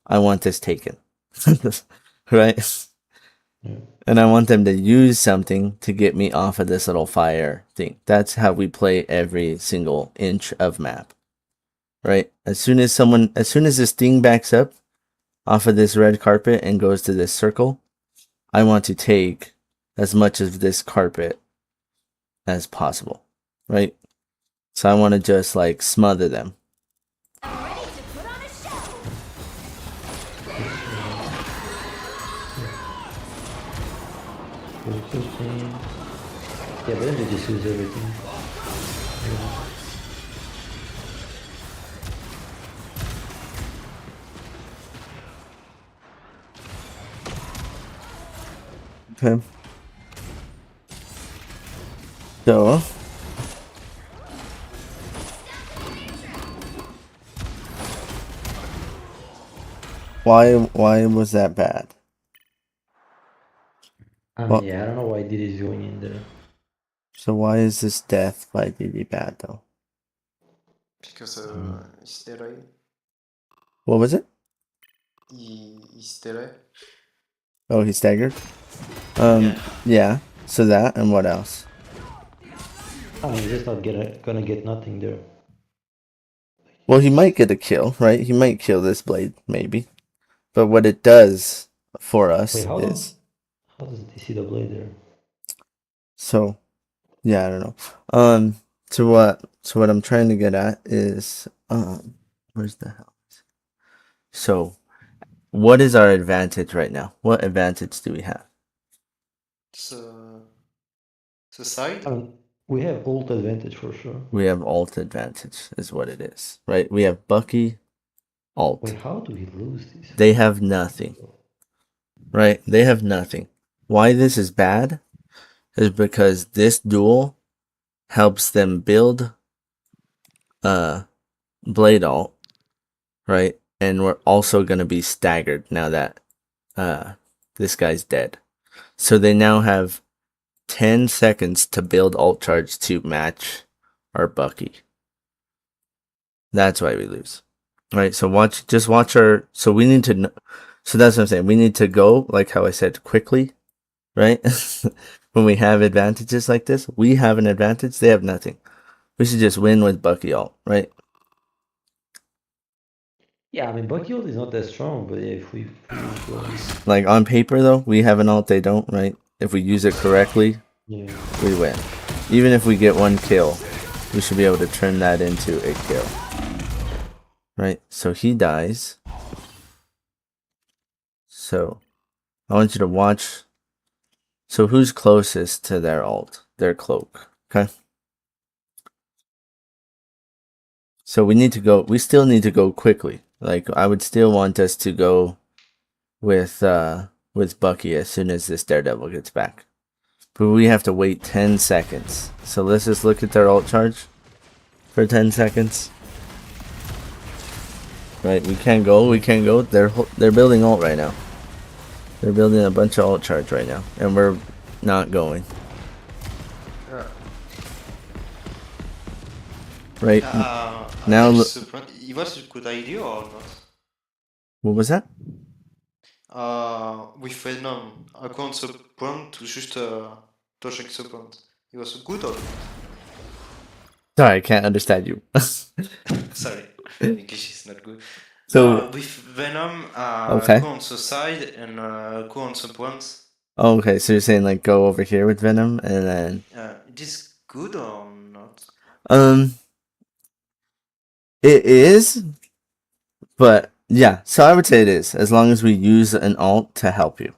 I want this taken. Right? Yeah. And I want them to use something to get me off of this little fire thing. That's how we play every single inch of map. Right? As soon as this thing backs up off of this red carpet and goes to this circle, I want to take as much of this carpet as possible. Right? So I want to just like smother them. I'm ready to put on a show. Yeah, but then they just use everything. Okay. So why was that bad? I mean, Well- yeah, I don't know why Diddy's going in there. So why is this death by DD bad though? Because it's there, right? What was it? It's there. Oh, he staggered? Yeah. Yeah. So that and what else? I mean, he's just not gonna get nothing there. Well, he might get a kill, right? He might kill this blade, maybe. But what it does for us Wait, how is does he see the blade there? so yeah, I don't know. So what I'm trying to get at is where's the hell? So what is our advantage right now? What advantage do we have? So side. I mean, we have ult advantage for sure. We have alt advantage is what it is, right? We have Bucky, alt. Wait, how do we lose this? They have nothing. Right? They have nothing. Why this is bad is because this duel helps them build blade alt, right? And we're also gonna be staggered now that this guy's dead. So they now have 10 seconds to build alt charge to match our Bucky. That's why we lose. Right? So watch our so we need to so that's what I'm saying. We need to go, like how I said, quickly, right? When we have advantages like this, we have an advantage, they have nothing. We should just win with Bucky alt, right? Yeah, I mean, Bucky ult is not that strong, but yeah, if we go, Like on paper though, we have an alt, they don't, right? If we use it correctly, yeah. we win. Even if we get 1 kill, we should be able to turn that into a kill. Right? So he dies. So I want you to watch. So who's closest to their alt? Their cloak. Okay? So we still need to go quickly. Like I would still want us to go with Bucky as soon as this Daredevil gets back. But we have to wait 10 seconds. So let's just look at their alt charge. for 10 seconds. Right, we can't go. They're building ult right now. They're building a bunch of ult charge right now, and we're not going. Right now, It was a good idea or not? what was that? With Venom, account ce point to just touching ce point. It was good or not? Sorry, I can't understand you. Sorry, English is not good. So, With Venom, okay. go on the side and go on the point. Oh, okay, so you're saying like go over here with Venom and then It is good or not? it is, but yeah, so I would say it is as long as we use an alt to help you.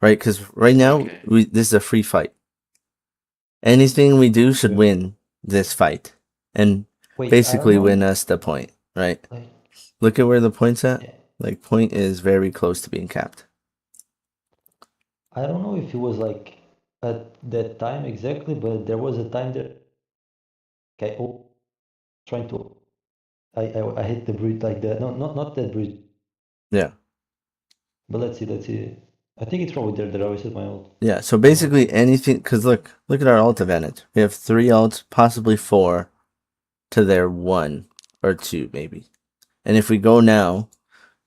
Right? Cuz right now Okay. this is a free fight. Anything we do should win this fight and Wait, basically I don't win know. us the point, right? Like, Look at where the point's at. yeah, Like point is very close to being capped. I don't know if it was like at that time exactly, but there was a time that I trying to I hit the bridge like that. No, not that bridge. Yeah. But let's see. I think it's probably there that I always hit my ult. Yeah, so basically anything, because look at our ult advantage. We have 3 ults, possibly 4, to their 1 or 2 maybe. And if we go now,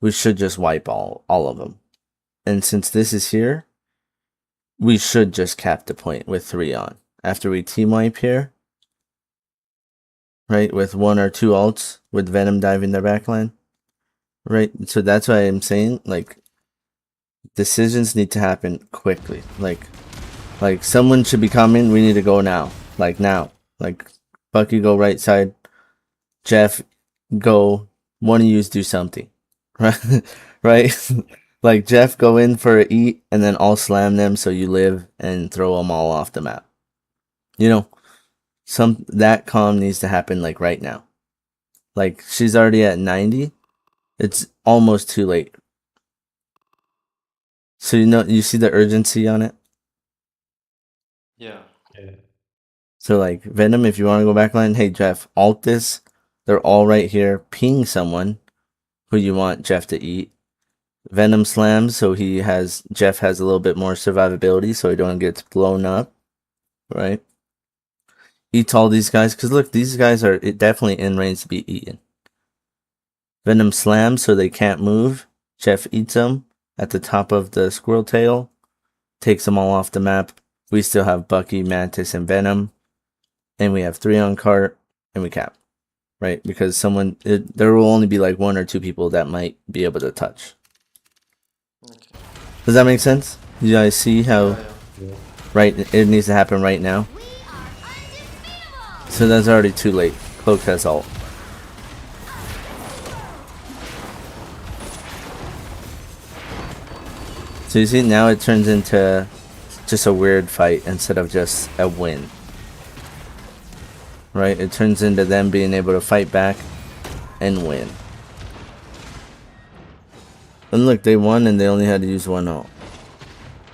we should just wipe all of them. And since this is here, we should just cap the point with 3 on. After we team wipe here, right, with 1 or 2 ults, with Venom diving their backline, right? So that's why I'm saying, like, decisions need to happen quickly. Like someone should be coming, we need to go now. Like now. Like Bucky go right side. Jeff go, one of yous do something. Right? Right? Like Jeff go in for a eat and then I'll slam them so you live and throw them all off the map. You know, that calm needs to happen like right now. Like she's already at 90. It's almost too late. So you see the urgency on it? Yeah. So like Venom, if you want to go backline, hey Jeff, alt this. They're all right here. Ping someone who you want Jeff to eat. Venom slams, so Jeff has a little bit more survivability, so he don't get blown up, right? Eats all these guys, because look, these guys are definitely in range to be eaten. Venom slams, so they can't move. Jeff eats them at the top of the squirrel tail, takes them all off the map. We still have Bucky, Mantis, and Venom. And we have 3 on cart, and we cap. Right? Because there will only be like 1 or 2 people that might be able to touch. Okay. Does that make sense? You guys see how Yeah. right it needs to happen right now? We are undefeatable! So that's already too late. Cloak has ult. So you see now it turns into just a weird fight instead of just a win. Right? It turns into them being able to fight back and win. And look, they won and they only had to use 1 ult.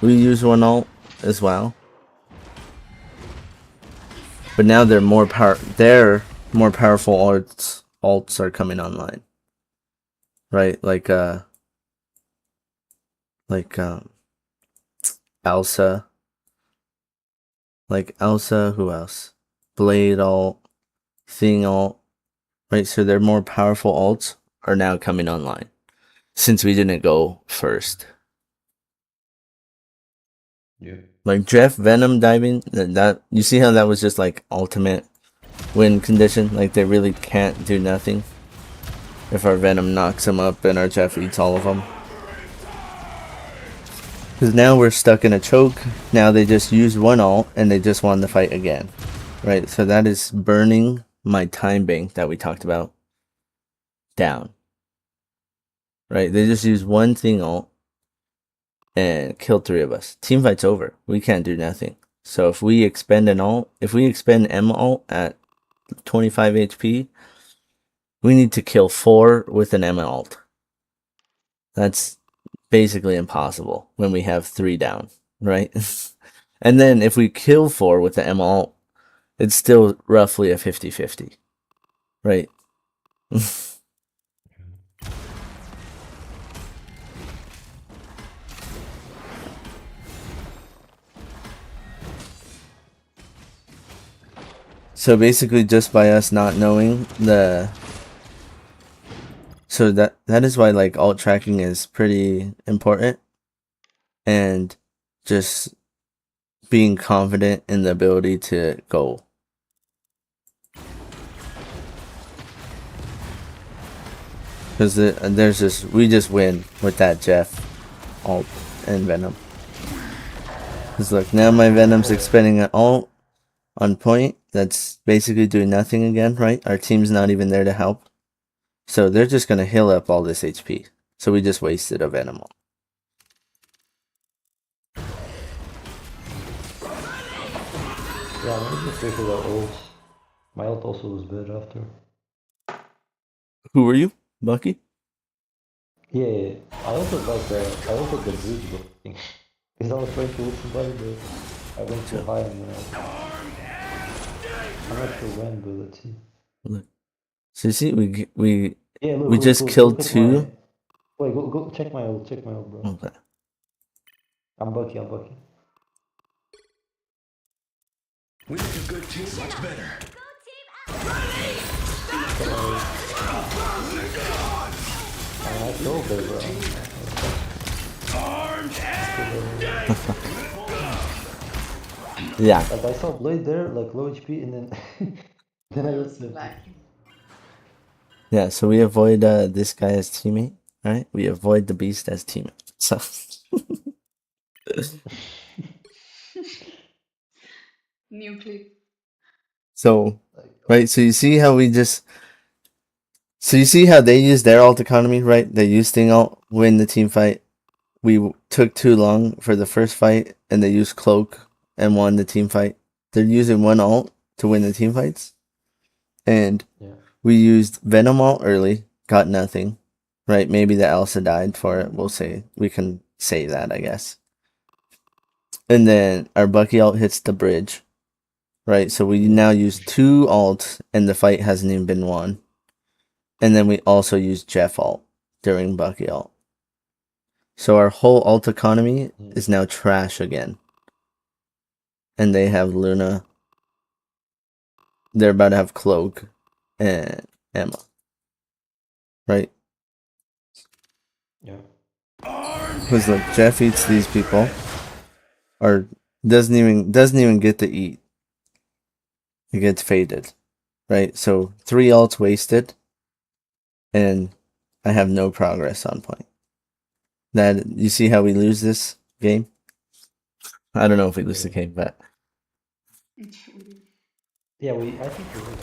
We use 1 ult as well. But now they're more powerful alts are coming online. Right? Like Elsa. Like Elsa, who else? Blade ult, Thing ult. Right, so their more powerful alts are now coming online. Since we didn't go first. Yeah. Like Jeff Venom diving, that you see how that was just like ultimate win condition? Like they really can't do nothing if our Venom knocks them up and our Jeff eats all of them. Because now we're stuck in a choke. Now they just use 1 ult and they just won the fight again. Right, so that is burning my time bank that we talked about down. Right, they just use 1 thing ult and killed 3 of us. Team fight's over. We can't do nothing. So if we expend an ult, if we expend M ult at 25 HP, we need to kill 4 with an M ult. That's basically impossible when we have 3 down, right? And then if we kill 4 with the M ult, it's still roughly a 50-50. right? So basically, just by us not knowing so that is why like alt tracking is pretty important, and just being confident in the ability to go. Because there's this, we just win with that Jeff, alt, and Venom. Because look, now my Venom's expending an alt on point that's basically doing nothing again, right? Our team's not even there to help. So they're just going to heal up all this HP. So we just wasted a Venom ult. Yeah, I need to figure out ults. My ult also was bad after. Who were you, Bucky? Yeah, I also I also the bridge blocking. Because I was trying to ult somebody, but I went too high and I'm not sure when, but let's see. Look. So you see, Yeah, we just killed look at two. my... Wait, go check my ult, bro. Okay. I'm Bucky. We make a good team much better. I killed her, bro. Yeah. Like I saw Blade there, like low HP, and then then I Feels looked like Yeah, so we avoid this guy as teammate, right? We avoid the beast as teammate. So new clip. so like, right, so you see how they use their alt economy, right? They use Sting alt, win the team fight. We took too long for the first fight, and they used Cloak and won the team fight. They're using one alt to win the team fights, and yeah. we used Venom alt early, got nothing, right? Maybe the Elsa died for it. We'll say we can say that, I guess. And then our Bucky alt hits the bridge, right? So we now use two alts, and the fight hasn't even been won. And then we also use Jeff alt during Bucky alt. So our whole alt economy is now trash again. And they have Luna. They're about to have Cloak and Emma. Right? Yeah. Because look, Jeff eats these people. Or doesn't even get to eat. It gets faded. Right? So 3 alts wasted. And I have no progress on point. That you see how we lose this game? I don't know if we lose the game, but Yeah, I think we will.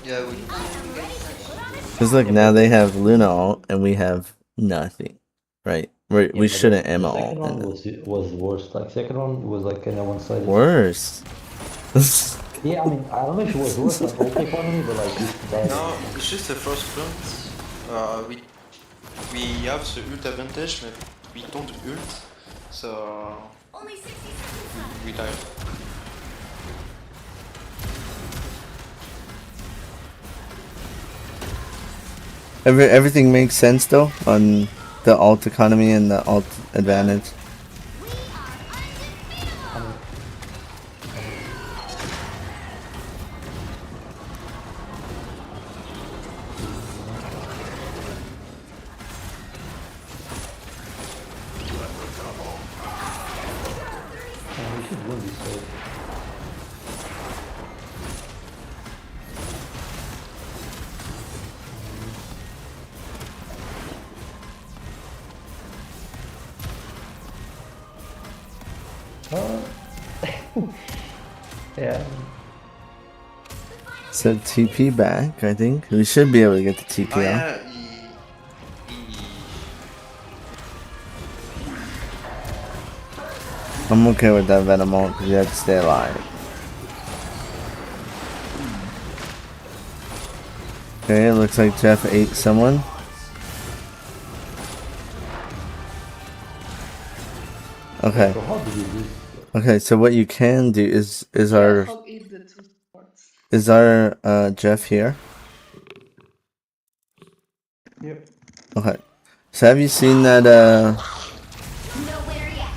Yeah, we because look, now they have Luna alt and we have nothing, right? We Yeah, shouldn't the Emma second alt. round was worse. Like second round was like kind of one-sided. Worse. Yeah, I mean, I don't know if it was worse on ult economy, but like it's bad. No, it's just the first round. We have the ult advantage, but we don't ult, so Only 60 seconds left. we die. Everything makes sense though on the alt economy and the alt advantage. We are undefeatable. We should win this fight. Yeah. So TP back, I think. We should be able to get the TP Oh off. yeah, I'm okay with that Venom ult because you have to stay alive. Okay, it looks like Jeff ate someone. Okay. So how do we lose? Okay, so what you can do is Yeah, our Hog eat the 2 supports. Is our Jeff here? Yep. Okay. So have you seen that Nowhere yet.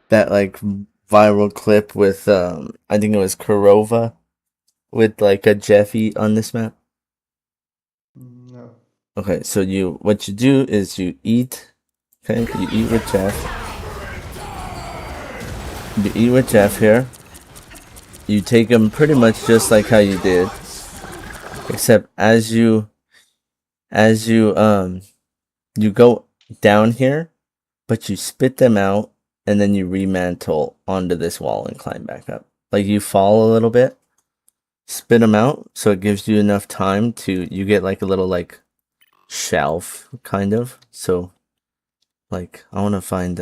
that like viral clip with I think it was Kurova with like a Jeffy on this map? No. Okay, so what you do is you eat. Okay, you eat with Jeff. You eat with Jeff here. You take him pretty much just like how you did, except you go down here, but you spit them out and then you remantle onto this wall and climb back up. Like you fall a little bit, spit them out, so it gives you enough time you get like a little like shelf kind of. So like I want to find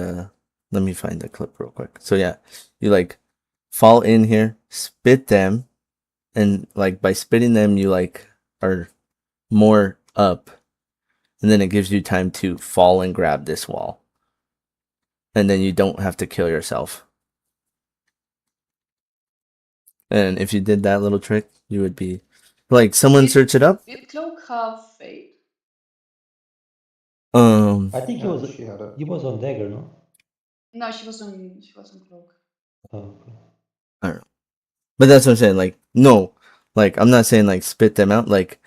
let me find the clip real quick. So yeah, you like fall in here, spit them, and like by spitting them you like are more up, and then it gives you time to fall and grab this wall. And then you don't have to kill yourself. And if you did that little trick, you would be like someone search it up. Did Cloak have fate? I think No, she had a. he was on dagger, no? No, she was on Cloak. Oh, okay. I don't know. But that's what I'm saying. Like, no. Like, I'm not saying like spit them out. Like,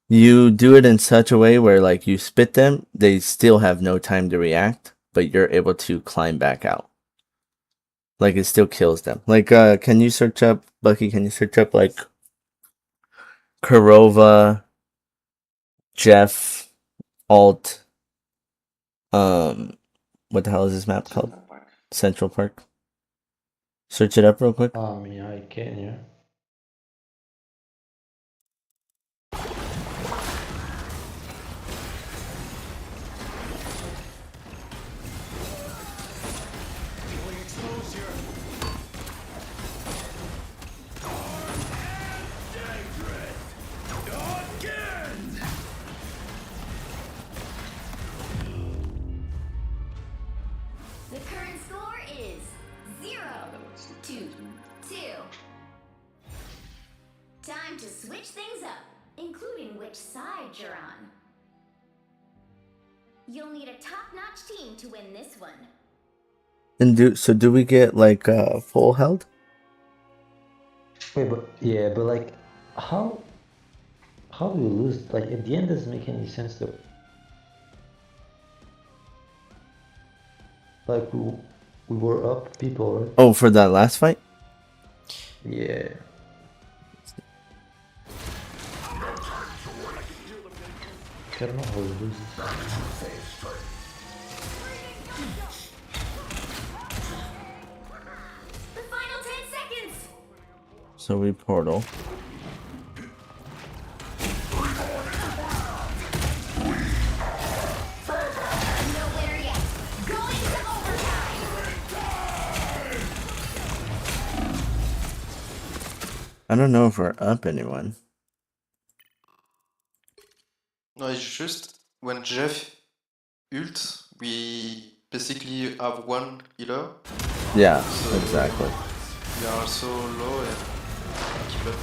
you do it in such a way where like you spit them, they still have no time to react, but you're able to climb back out. Like it still kills them. Like, can you search up Bucky? Can you search up like Kurova, Jeff, Alt, what the hell is this map called? Central Park. Central Park. Search it up real quick. I mean, I can, yeah. The current score is 0 to 2. Time to switch things up, including which side you're on. You'll need a top-notch team to win this one. And do we get like full health? Wait, but like, how do we lose? Like, at the end, doesn't make any sense though. Like, we were up people, right? Oh, for that last fight? Yeah. I don't know how we lose this. The final 10 seconds! So we portal. Nowhere yet. Going to overtime. I don't know if we're up anyone. No, it's just when Jeff ult, we basically have one healer. Yeah, So exactly. we are so low and keep up.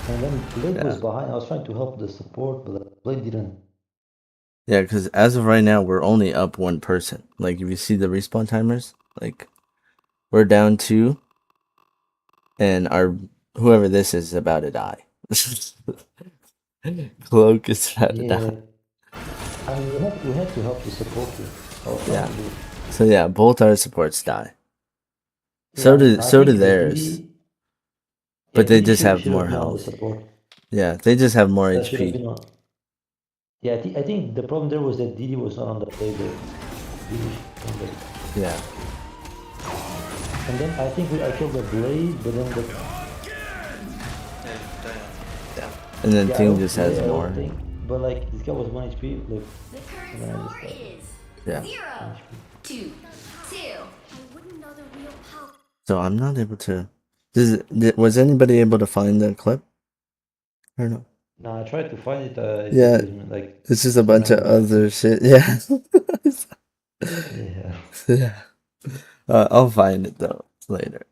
And then Blade was Yeah. behind. I was trying to help the support, but Blade didn't. Yeah, because as of right now, we're only up one person. Like, if you see the respawn timers, like, we're down 2, and whoever this is about to die. Cloak is about to Yeah. die. I mean, we had to help the support here. I was trying Yeah. to do it. So yeah, both our supports die. Yeah, So I mean, do I so do think the theirs, DD but they DD just have should more have been on the health. support. Yeah, they just have more That should have HP. been on. Yeah, I think the problem there was that DD was not on the Blade there. DD should be on the- Yeah. And then I think I killed the Blade, but then the And then yeah, I Thing don't- just yeah, has I don't more. think, but like this guy was 1 HP. Like, The current and then I score just is Yeah. 0 to 2. I wouldn't know the real power. So I'm not able to. Was anybody able to find the clip? I don't know. nah, I tried to find it. It Yeah, just was like it's just a bunch of random. other shit. Yeah. Yeah. Yeah. I'll find it though later.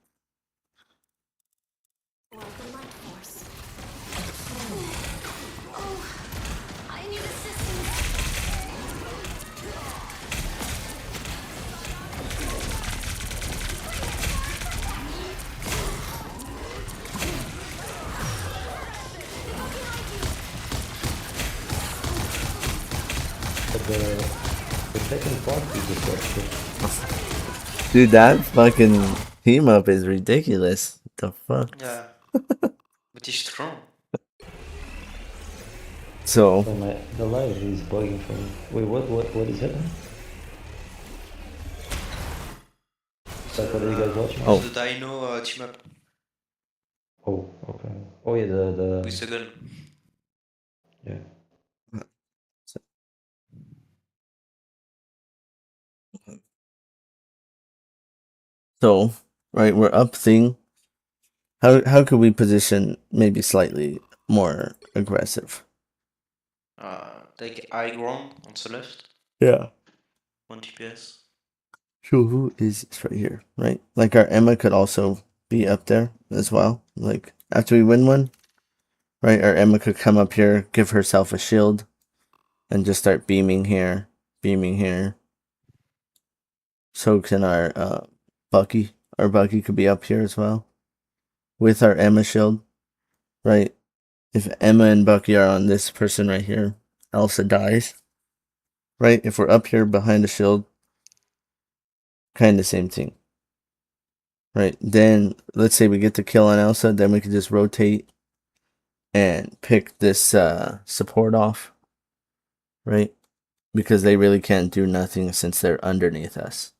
support is the question. Dude, that fucking team up is ridiculous. What the fuck? Yeah. But he's strong. So, Oh, the live is bugging for me. Wait, what is happening? Like, what are you guys watching? Oh. The Dino team up Oh, okay. Oh yeah, with the gun. yeah. So, right, we're up thing. How could we position maybe slightly more aggressive? Take high ground on the left. Yeah. 1 DPS. So who is this right here, right? Like our Emma could also be up there as well. Like after we win one, right? Our Emma could come up here, give herself a shield, and just start beaming here, beaming here. So can our Bucky. Our Bucky could be up here as well, with our Emma shield, right? If Emma and Bucky are on this person right here, Elsa dies, right? If we're up here behind the shield, kind of same thing. Right, then let's say we get the kill on Elsa, then we can just rotate and pick this support off, right? Because they really can't do nothing since they're underneath us.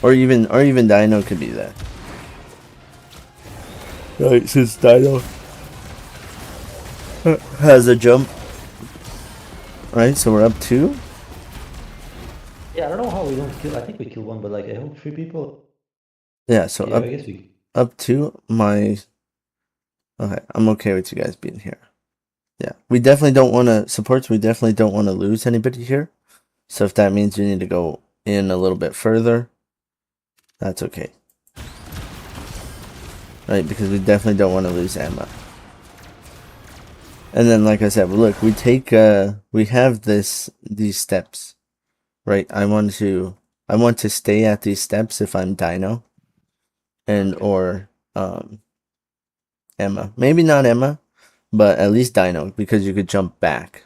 Or even Dino could be there. Right, since Dino has a jump. Right, so we're up 2. Yeah, I don't know how we don't kill. I think we killed one, but like I hope 3 people. Yeah, so Yeah, I guess we. up 2. Okay, I'm okay with you guys being here. Yeah, we definitely don't want to supports. We definitely don't want to lose anybody here. So if that means you need to go in a little bit further, that's okay. Right, because we definitely don't want to lose Emma. And then, like I said, look, we have these steps, right? I want to stay at these steps if I'm Dino, and or Emma. Maybe not Emma, but at least Dino, because you could jump back,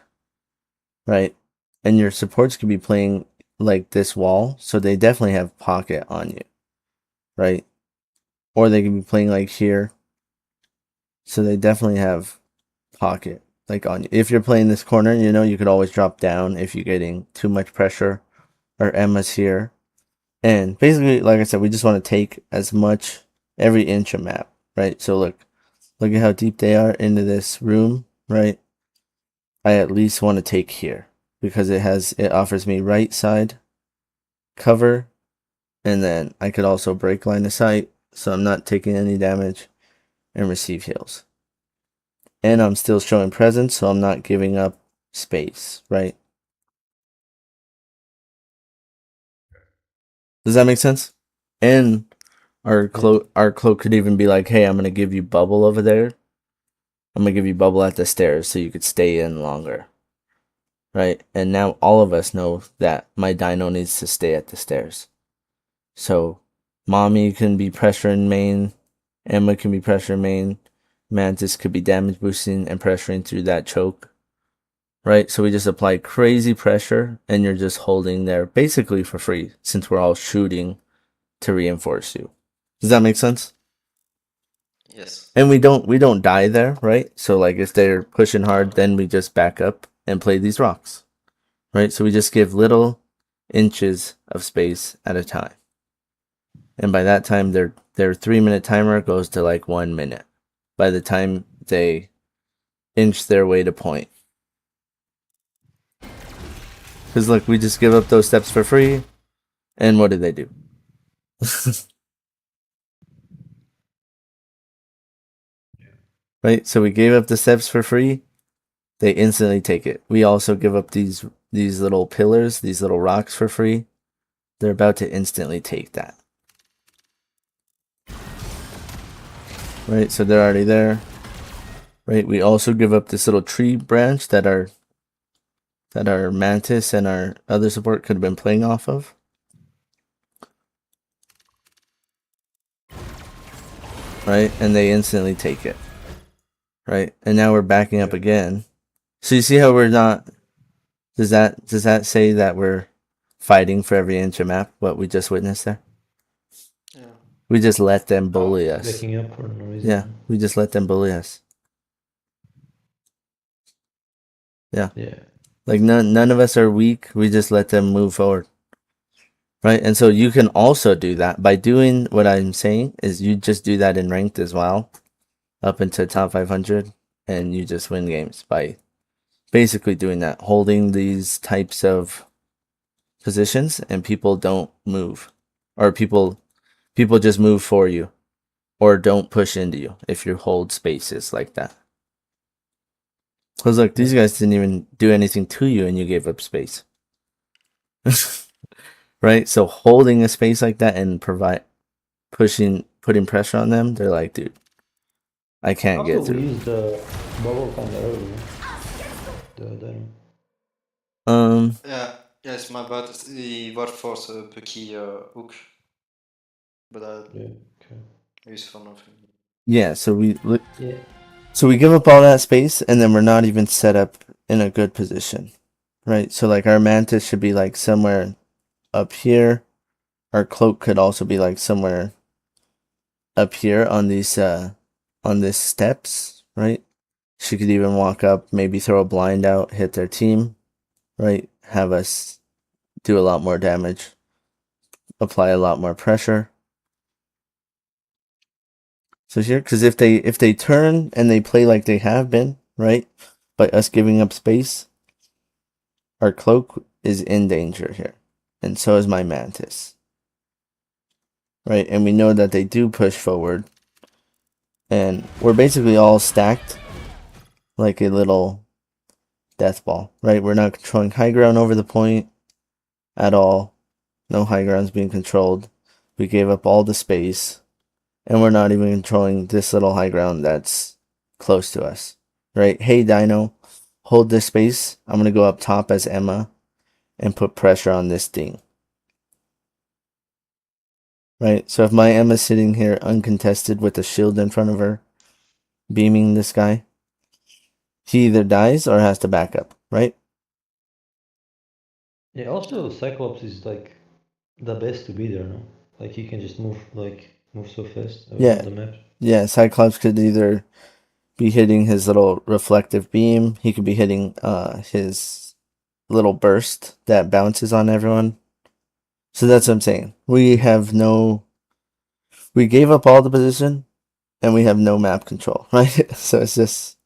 right? And your supports could be playing like this wall, so they definitely have pocket on you, right? Or they could be playing like here, so they definitely have pocket like on you. If you're playing this corner, you could always drop down if you're getting too much pressure. Or Emma's here, and basically, like I said, we just want to take as much every inch of map, right? So look at how deep they are into this room, right? I at least want to take here because it offers me right side cover, and then I could also break line of sight, so I'm not taking any damage, and receive heals. And I'm still showing presence, so I'm not giving up space, right? Does that make sense? And our cloak could even be like, hey, I'm gonna give you bubble over there. I'm gonna give you bubble at the stairs so you could stay in longer. Right? And now all of us know that my Dino needs to stay at the stairs. So Mommy can be pressuring main, Emma can be pressuring main, Mantis could be damage boosting and pressuring through that choke. Right? So we just apply crazy pressure and you're just holding there basically for free since we're all shooting to reinforce you. Does that make sense? Yes. And we don't die there, right? So like if they're pushing hard, then we just back up and play these rocks. Right? So we just give little inches of space at a time. And by that time their 3-minute timer goes to like 1 minute by the time they inch their way to point. Because look, we just give up those steps for free, and what did they do? Right? So we gave up the steps for free, they instantly take it. We also give up these little pillars, these little rocks for free. They're about to instantly take that. Right? So they're already there. Right? We also give up this little tree branch that our Mantis and our other support could have been playing off of. Right? And they instantly take it. right? And now we're backing up Yeah. again. So you see how we're not. Does that say that we're fighting for every inch of map? What we just witnessed there. Yeah. We just let them bully us. Backing up for no reason. Yeah, we just let them bully us. Yeah. Yeah. Like none of us are weak. We just let them move forward. Right? And so you can also do that by doing what I'm saying is you just do that in ranked as well, up into top 500, and you just win games by basically doing that, holding these types of positions, and people don't move, or people just move for you, or don't push into you if you hold spaces like that. Because look, these guys didn't even do anything to you, and you gave up space. Right? So holding a space like that and putting pressure on them, they're like, dude, I can't Also, get we through. used the bubble kind of earlier. The dynamo. Yeah, yes, my bad. He wordt voor een Bucky hook. But Yeah. Okay. use for nothing. Yeah, so Yeah. we give up all that space, and then we're not even set up in a good position, right? So like our mantis should be like somewhere up here. Our cloak could also be like somewhere up here on these steps, right? She could even walk up, maybe throw a blind out, hit their team, right? Have us do a lot more damage, apply a lot more pressure. So here, because if they turn and they play like they have been, right, by us giving up space, our cloak is in danger here, and so is my mantis, right? And we know that they do push forward, and we're basically all stacked like a little death ball, right? We're not controlling high ground over the point at all. No high ground's being controlled. We gave up all the space, and we're not even controlling this little high ground that's close to us, right? Hey, Dino, hold this space. I'm going to go up top as Emma and put pressure on this thing. Right? So if my Emma's sitting here uncontested with a shield in front of her, beaming this guy, he either dies or has to back up, right? Yeah. Also, Cyclops is like the best to be there, no? Like he can just move so fast Yeah. around the map. Yeah, Cyclops could either be hitting his little reflective beam, he could be hitting his little burst that bounces on everyone. So that's what I'm saying. We gave up all the position, and we have no map control, right? So it's just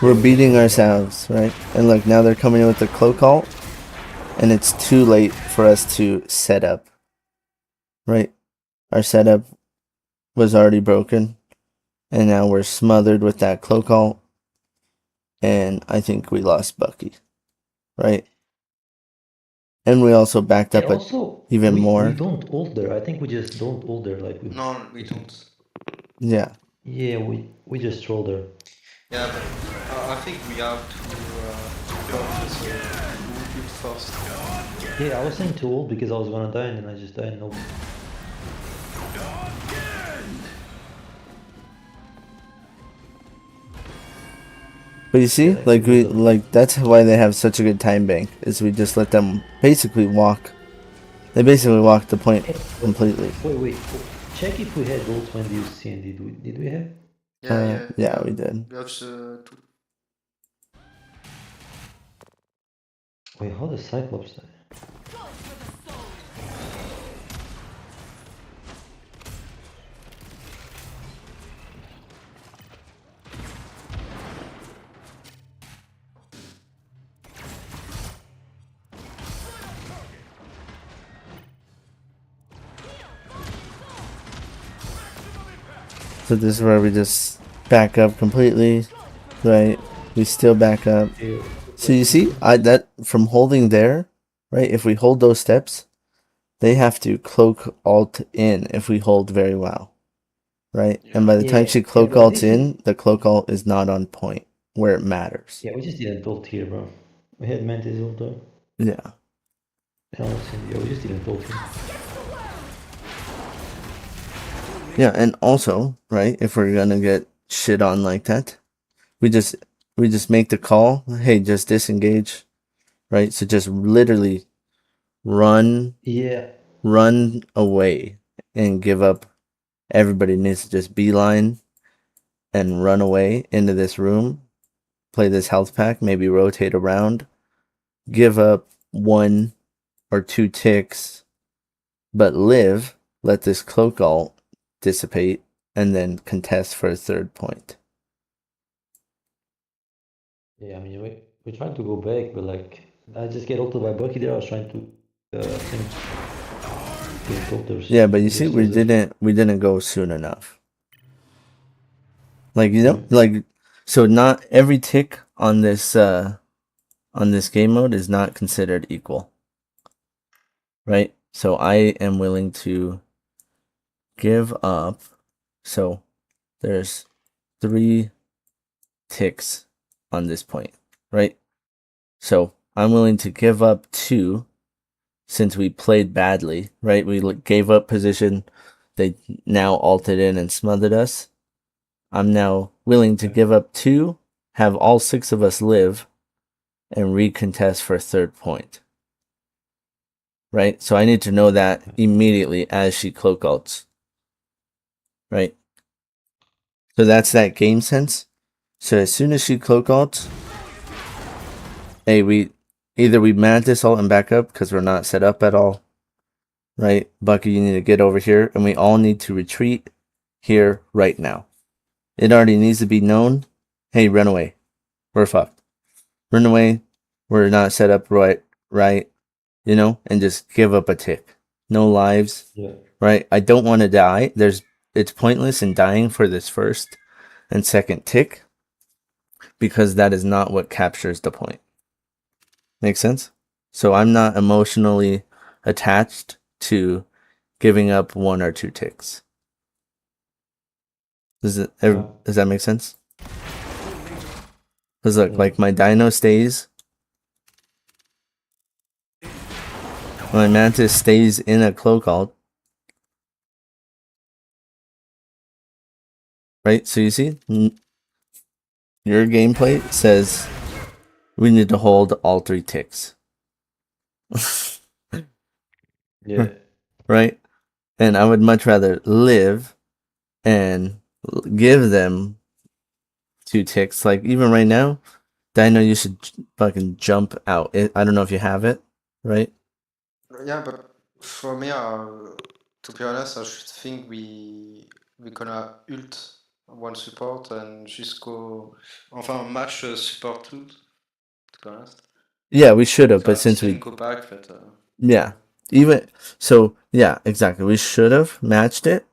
we're beating ourselves, right? And look, now they're coming in with the cloak ult, and it's too late for us to set up, right? Our setup was already broken, and now we're smothered with that cloak ult, and I think we lost Bucky, right? And we also backed up Also, even more. we don't ult there. I think we just don't ult there. Like No, we don't. Yeah. Yeah, we just troll there. Yeah, but I think we have to purchase a build first. Yeah, I was saying to ult because I was gonna die and then I just died. No. But you see, Yeah, like that's why they have such a good time bank, is we just let them basically walk. They basically walk the point completely. Wait. Check if we had ult when you see and did we have? Yeah, we did. We have two. Wait, how does Cyclops die? So this is where we just back up completely, right? We still back up. So you see, that from holding there, right? If we hold those steps, they have to cloak alt in if we hold very well, right? And by the time she cloak alts in, the cloak alt is not on point where it matters. Yeah, we just didn't ult here, bro. We had Mantis ult though. Yeah. Yeah, we just didn't ult here. Yeah, and also, right, if we're gonna get shit on like that. We just make the call. Hey, just disengage, right? So just literally run Yeah. away and give up. Everybody needs to just beeline and run away into this room. Play this health pack. Maybe rotate around. Give up 1 or 2 ticks, but live. Let this cloak ult dissipate, and then contest for a 3rd point. Yeah, I mean, we're trying to go back, but like, I just get ulted by Bucky there. I was trying to finish top. There's Yeah, but you big see, we explosive. didn't go soon enough. Like, you know, Mm. like, so not every tick on this game mode is not considered equal, right? So I am willing to give up. So there's 3 ticks on this point, right? So I'm willing to give up 2 since we played badly, right? We gave up position. They now ulted in and smothered us. I'm now willing to give up 2, have all 6 of us live, and recontest for a 3rd point. Right? So I need to know that immediately as she cloak ults. Right? So that's that game sense. So as soon as she cloak ults, hey, we mantis ult and back up because we're not set up at all. Right? Bucky, you need to get over here, and we all need to retreat here right now. It already needs to be known. Hey, run away. We're fucked. Run away. We're not set up right, you know, and just give up a tick. No lives, Yeah. right? I don't want to die. It's pointless in dying for this 1st and 2nd tick because that is not what captures the point. Make sense? So I'm not emotionally attached to giving up 1 or 2 ticks. Does that make sense? Because look, Yeah. like my dino stays, my mantis stays in a cloak ult, right? So you see, your gameplay says we need to hold all 3 ticks. Yeah. Right? And I would much rather live and give them 2 ticks. Like, even right now, Dino, you should fucking jump out. I don't know if you have it, right? Yeah, but for me, to be honest, I should think we gonna ult one support and just go. Enfin, match support ult, to be honest. Yeah, we should have, So but I since still we. go back, but. Yeah. Even. So, yeah, exactly. We should have matched it,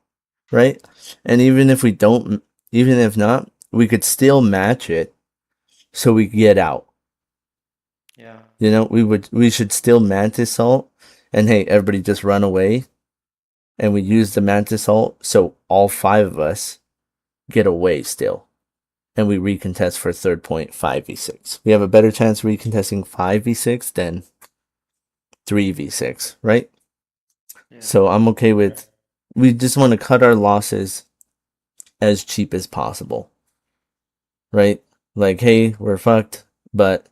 right? And even if we don't, even if not, we could still match it so we get out. Yeah. You know, we should still mantis ult, and hey, everybody just run away, and we use the mantis ult, so all 5 of us get away still, and we recontest for 3rd point 5v6. We have a better chance recontesting 5v6 than 3v6, right? Yeah. So I'm okay with. We just want to cut our losses as cheap as possible, right? Like, hey, we're fucked, but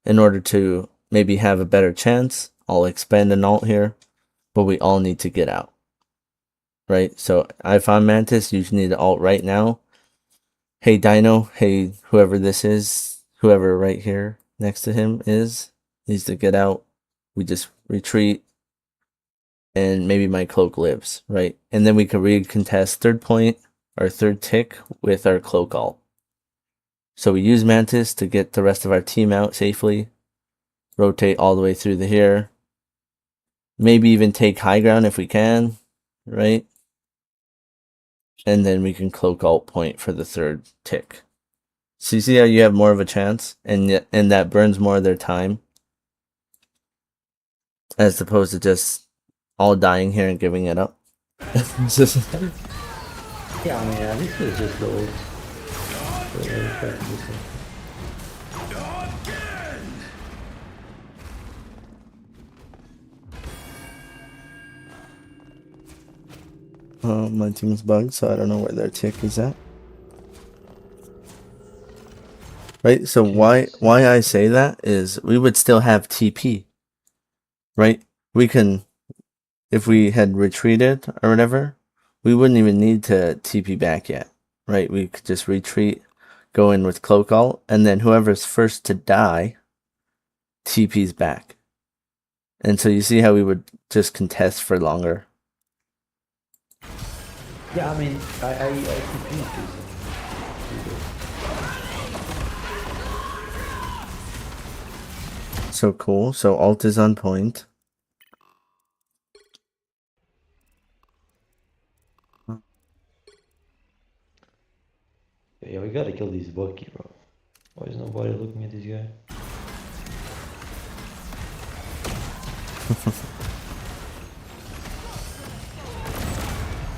in order to maybe have a better chance, I'll expend an ult here, but we all need to get out. Right? So if I'm Mantis, you need to ult right now. Hey Dino, hey whoever this is, whoever right here next to him is, needs to get out. We just retreat, and maybe my cloak lives, right? And then we can recontest 3rd point or 3rd tick with our cloak ult. So we use Mantis to get the rest of our team out safely, rotate all the way through the here, maybe even take high ground if we can, right? And then we can cloak ult point for the 3rd tick. So you see how you have more of a chance, and that burns more of their time, as opposed to just all dying here and giving it up. Just, Yeah, I mean, this is just the ult. So I respect this one. my team's bugged, so I don't know where their tick is at. right? So why I say that is we would still have TP, right? We can, if we had retreated or whatever, we wouldn't even need to TP back yet, right? We could just retreat, go in with cloak ult, and then whoever's first to die TP's back. And so you see how we would just contest for longer. Yeah, I mean, I completely. So cool. So ult is on point. Yeah, we gotta kill this Bucky, bro. Why is nobody looking at this guy?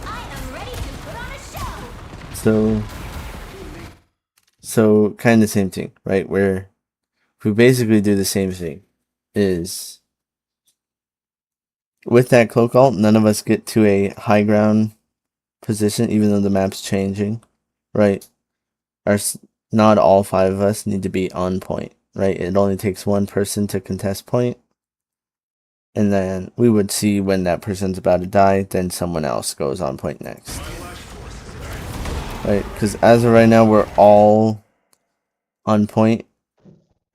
I am ready to put on a show. So kind of same thing, right? Where we basically do the same thing is with that cloak ult, none of us get to a high ground position, even though the map's changing, right? Not all 5 of us need to be on point, right? It only takes one person to contest point, and then we would see when that person's about to die, then someone else goes on point next, right? Because as of right now, we're all on point,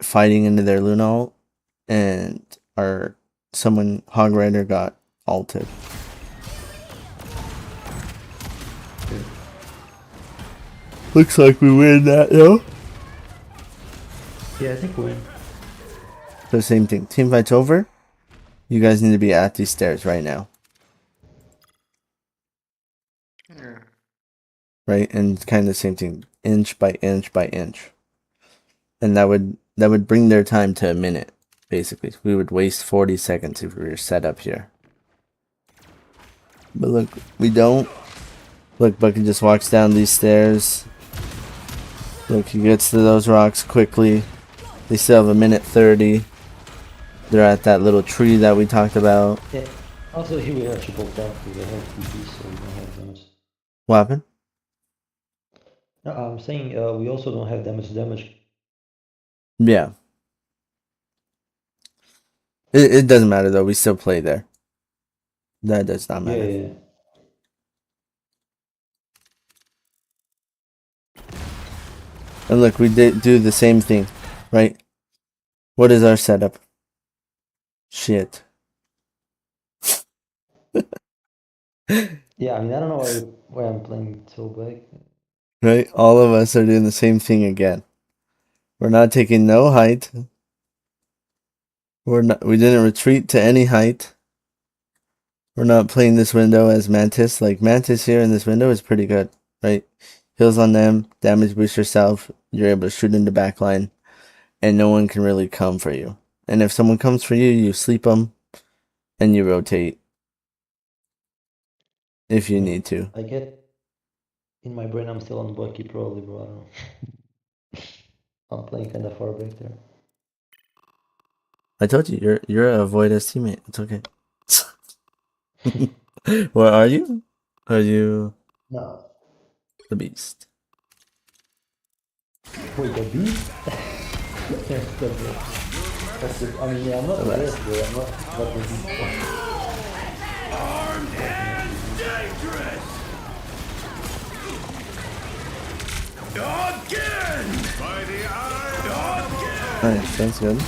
fighting into their Luna ult, and someone Hog Rider got ulted. Looks like we win that, though. Yeah, I think we win. So same thing. Team fight's over. You guys need to be at these stairs right now. Yeah. Right? And kind of the same thing. Inch by inch by inch. And that would bring their time to a minute, basically. We would waste 40 seconds if we were set up here. But look, we don't. Look, Bucky just walks down these stairs. Look, he gets to those rocks quickly. They still have a minute 30. They're at that little tree that we talked about. Yeah. Also, here we have triple tap because I have TP, so we don't have damage. What happened? No, I'm saying we also don't have damage. Yeah. It doesn't matter though. We still play there. That does not Yeah, matter. yeah, yeah. And look, we did do the same thing, right? What is our setup? Shit. Yeah, I mean, I don't know why I'm playing so back. Right? All of us are doing the same thing again. We're not taking no height. We didn't retreat to any height. We're not playing this window as Mantis. Like Mantis here in this window is pretty good, right? Heals on them, damage boost yourself, you're able to shoot into backline, and no one can really come for you. And if someone comes for you, you sleep them, and you rotate if you need to. I get in my brain I'm still on Bucky probably, bro. I don't know. I'm playing kind of far back there. I told you, you're a Void S teammate. It's okay. What are you? Are you No. the beast? Wait, the beast? That's the, I mean, yeah, I'm not the best, but I'm not the beast. Alright, sounds good.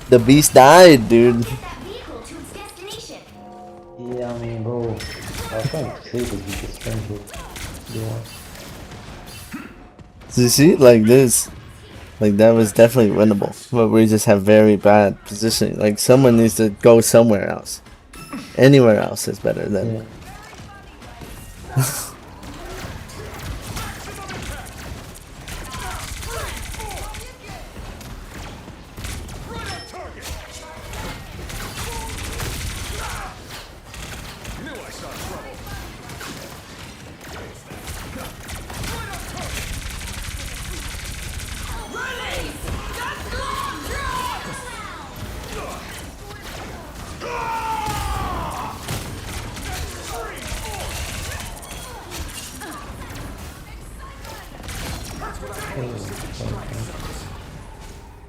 The beast died, dude. Get that vehicle to its destination. Yeah, I mean, bro, I was trying to save it with the strength of the one. So you see, like this, like that was definitely winnable, but we just have very bad positioning. Like someone needs to go somewhere else. Anywhere else is better than. Yeah.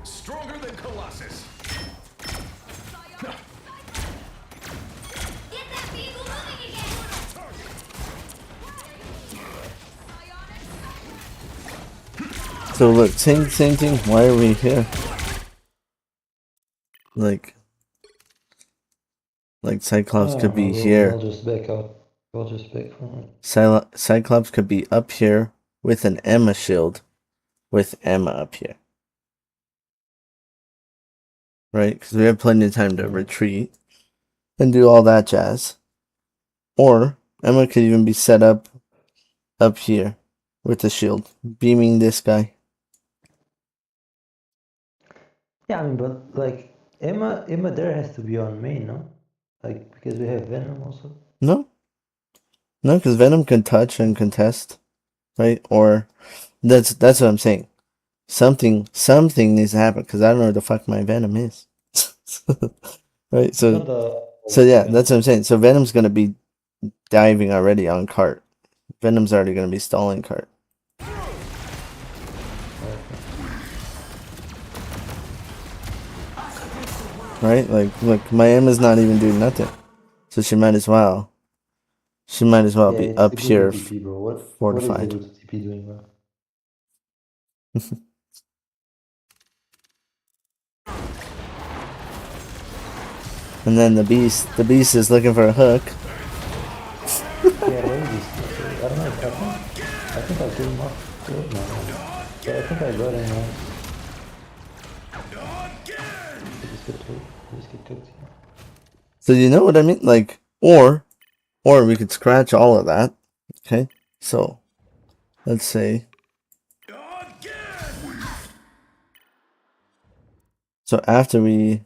Stronger than Colossus. Get that vehicle moving again! So look, same thing. Why are we here? Like Cyclops could be here. I'll just back out. I'll just back from it. Cyclops could be up here with an Emma shield, with Emma up here. Right? Because we have plenty of time to retreat and do all that jazz. Or Emma could even be set up here with the shield, beaming this guy. Yeah, I mean, but like Emma there has to be on main, no? Like because we have Venom also. No, because Venom can touch and contest, right? Or that's what I'm saying. Something needs to happen because I don't know where the fuck my Venom is. Right? So yeah, that's what I'm saying. So Venom's gonna be diving already on cart. Venom's already gonna be stalling cart. Right? Like, look, my Emma's not even doing nothing, so she might as well. She might as well Yeah, be it's up a good here, TP, bro. What is fortified. the root TP doing, bro? And then the beast is looking for a hook. Yeah, where is this? I don't know. I think I killed him off. Good, man. Yeah, I think I got him. He just get cooked. He just get cooked. Yeah. So you know what I mean? Like, or we could scratch all of that. Okay, so let's say. So after we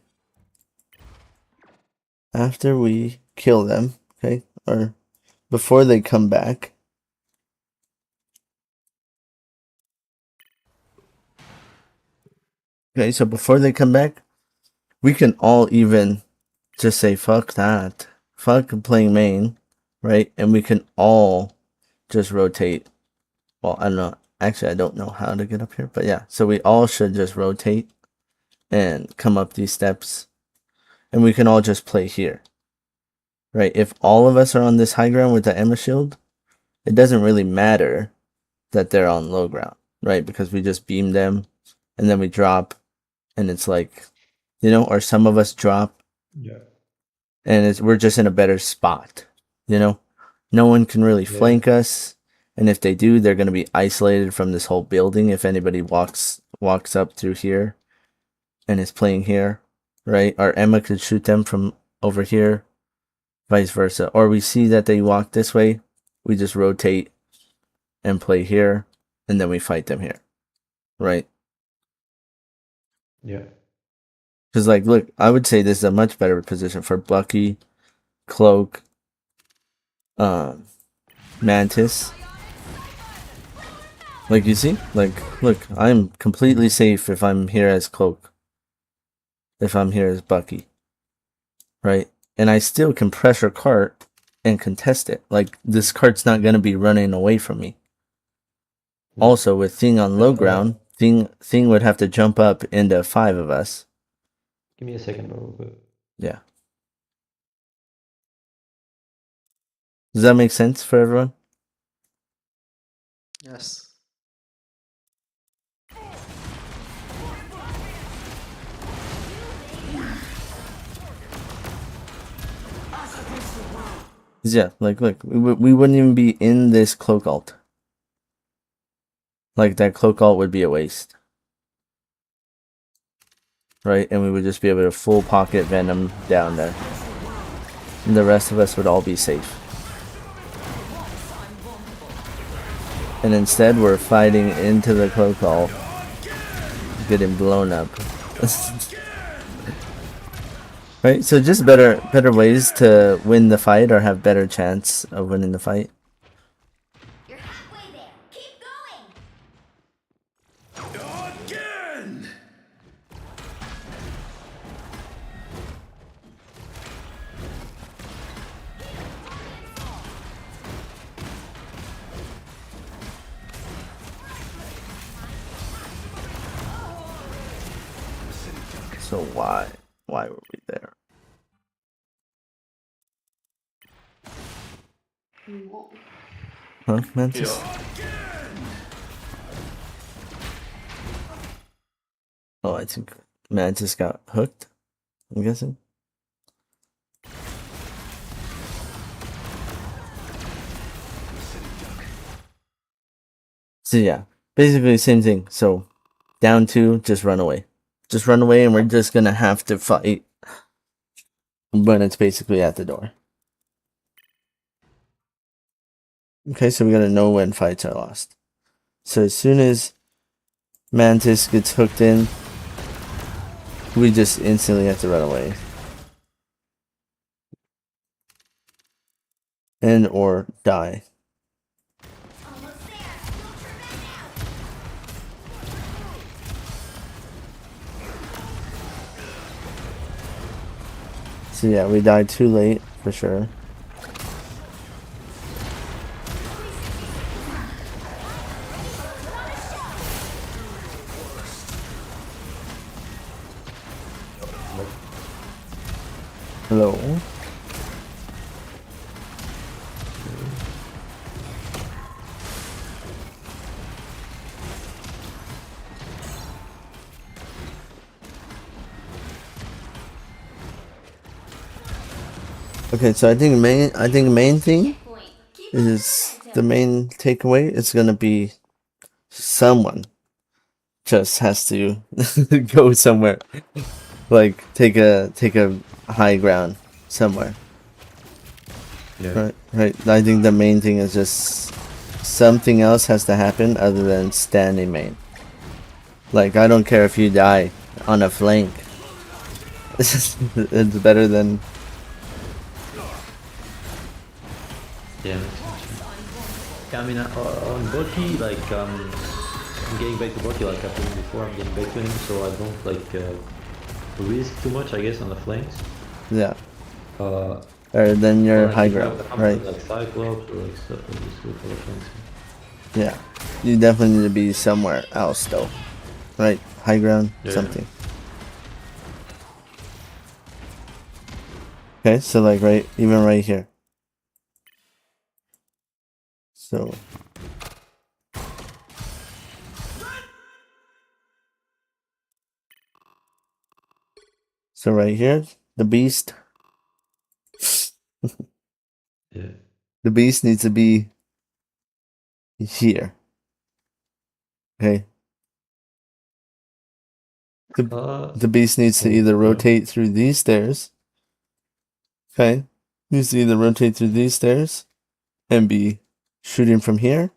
kill them, okay, or before they come back. Okay, so before they come back, we can all even just say fuck that. Fuck playing main, right? And we can all just rotate. Well, I don't know. Actually, I don't know how to get up here, but yeah. So we all should just rotate and come up these steps. And we can all just play here. Right? If all of us are on this high ground with the Emma shield, it doesn't really matter that they're on low ground, right? Because we just beam them and then we drop and it's like, you know, or some of us drop. Yeah. And we're just in a better spot, you know? No one can really flank us. And if they do, they're going to be isolated from this whole building if anybody walks up through here and is playing here, right? Or Emma could shoot them from over here, vice versa. Or we see that they walk this way, we just rotate and play here, and then we fight them here, right? Yeah. Because, like, look, I would say this is a much better position for Bucky, Cloak, Mantis. Like, you see? Like, look, I'm completely safe if I'm here as Cloak. If I'm here as Bucky. Right? And I still can pressure cart and contest it. Like, this cart's not going to be running away from me. Also, with Thing on low ground, Thing would have to jump up into 5 of us. Give me a second, bro. Real quick. Yeah. Does that make sense for everyone? Yes. Yeah, like, look, we wouldn't even be in this Cloak ult. Like, that Cloak ult would be a waste. Right? And we would just be able to full pocket Venom down there. And the rest of us would all be safe. And instead, we're fighting into the Cloak ult. Getting blown up. Right? So just better ways to win the fight or have better chance of winning the fight. You're halfway there. Keep going. Again! So why were we there? No. Huh, Mantis? Oh, I think Mantis got hooked. I'm guessing. So yeah, basically same thing. So down 2, just run away. Just run away, and we're just gonna have to fight when it's basically at the door. Okay, so we gotta know when fights are lost. So as soon as Mantis gets hooked in, we just instantly have to run away. And or die. Almost there. Don't turn back now. So yeah, we died too late, for sure. Hello? Okay, so I think main thing Checkpoint. Keep up is the the momentum. main takeaway is gonna be someone just has to go somewhere. Like take a high ground somewhere. Yeah. Right. I think the main thing is just something else has to happen other than standing main. Like I don't care if you die on a flank. It's better than Yeah, makes sense. Yeah, I mean, on Bucky, like, I'm getting back to Bucky like I've been before. I'm getting back to him, so I don't like risk too much, I guess, on the flanks. yeah. Uh, Or then or your like high if I ground, would have right? like Cyclops or like stuff like this for the flanks. Yeah. You definitely need to be somewhere else though. Right? High ground, Yeah. something. Okay, so like even right here. So right here, the beast. Yeah. The beast needs to be here. Okay. The beast needs to either rotate through these stairs. Okay. Needs to either rotate through these stairs and be shooting from here.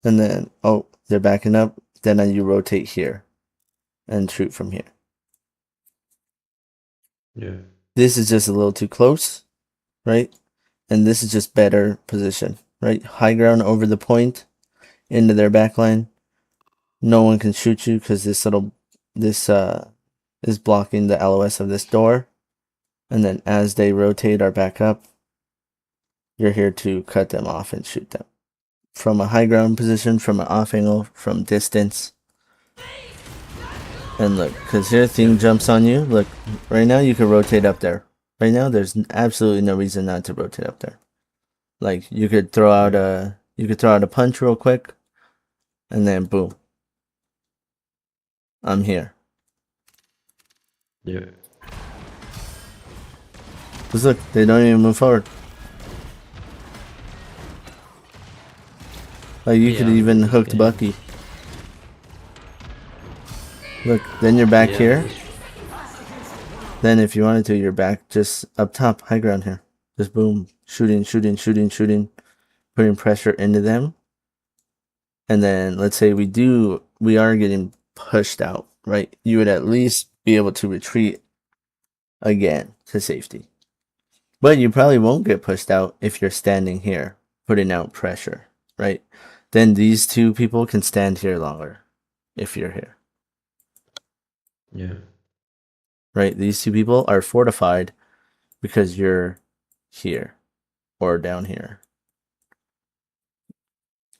And then oh, they're backing up. Then you rotate here and shoot from here. Yeah. This is just a little too close, right? And this is just better position, right? High ground over the point into their backline. No one can shoot you because this is blocking the LOS of this door. And then as they rotate or back up, you're here to cut them off and shoot them. From a high ground position, from an off angle, from distance. And look, because here thing jumps on you. Look, right now you can rotate up there. Right now there's absolutely no reason not to rotate up there. Like you could throw out a punch real quick, and then boom, I'm here. Yeah. Cause look, they don't even move forward. Like you could even hooked Bucky. Look, then you're back here. Then if you wanted to, you're back just up top, high ground here. Just boom, shooting, putting pressure into them. And then let's say we are getting pushed out, right? You would at least be able to retreat again to safety. But you probably won't get pushed out if you're standing here, putting out pressure, right? Then these two people can stand here longer if you're here. Yeah. Right? These two people are fortified because you're here or down here.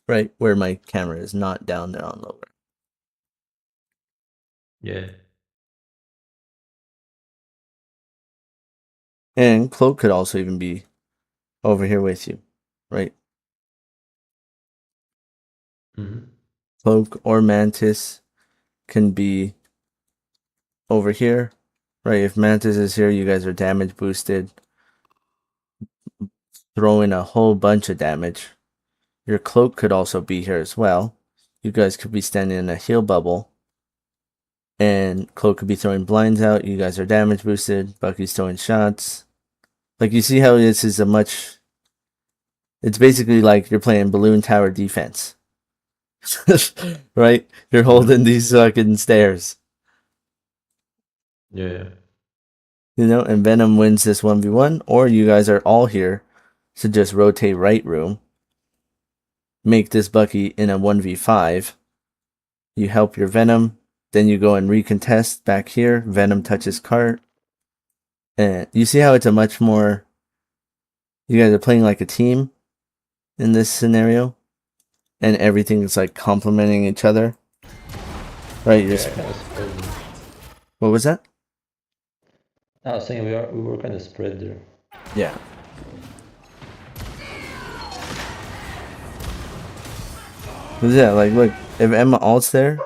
Right? Where my camera is not down there on lower. Yeah. And Cloak could also even be over here with you, right? Mm-hmm. Cloak or Mantis can be over here, right? If Mantis is here, you guys are damage boosted. Throw in a whole bunch of damage. Your Cloak could also be here as well. You guys could be standing in a heal bubble. And Cloak could be throwing blinds out. You guys are damage boosted. Bucky's throwing shots. Like, you see how this is a much... It's basically like you're playing balloon tower defense. Right? You're holding these fucking stairs. Yeah. You know, and Venom wins this 1v1, or you guys are all here to just rotate right room, make this Bucky in a 1v5. You help your Venom, then you go and recontest back here. Venom touches cart. And you see how it's a much more... You guys are playing like a team in this scenario, and everything is like complementing each other. Right? You're Kind of spread. What was that? I was saying we were kind of spread there. Yeah. Yeah, like, look, if Emma ults there,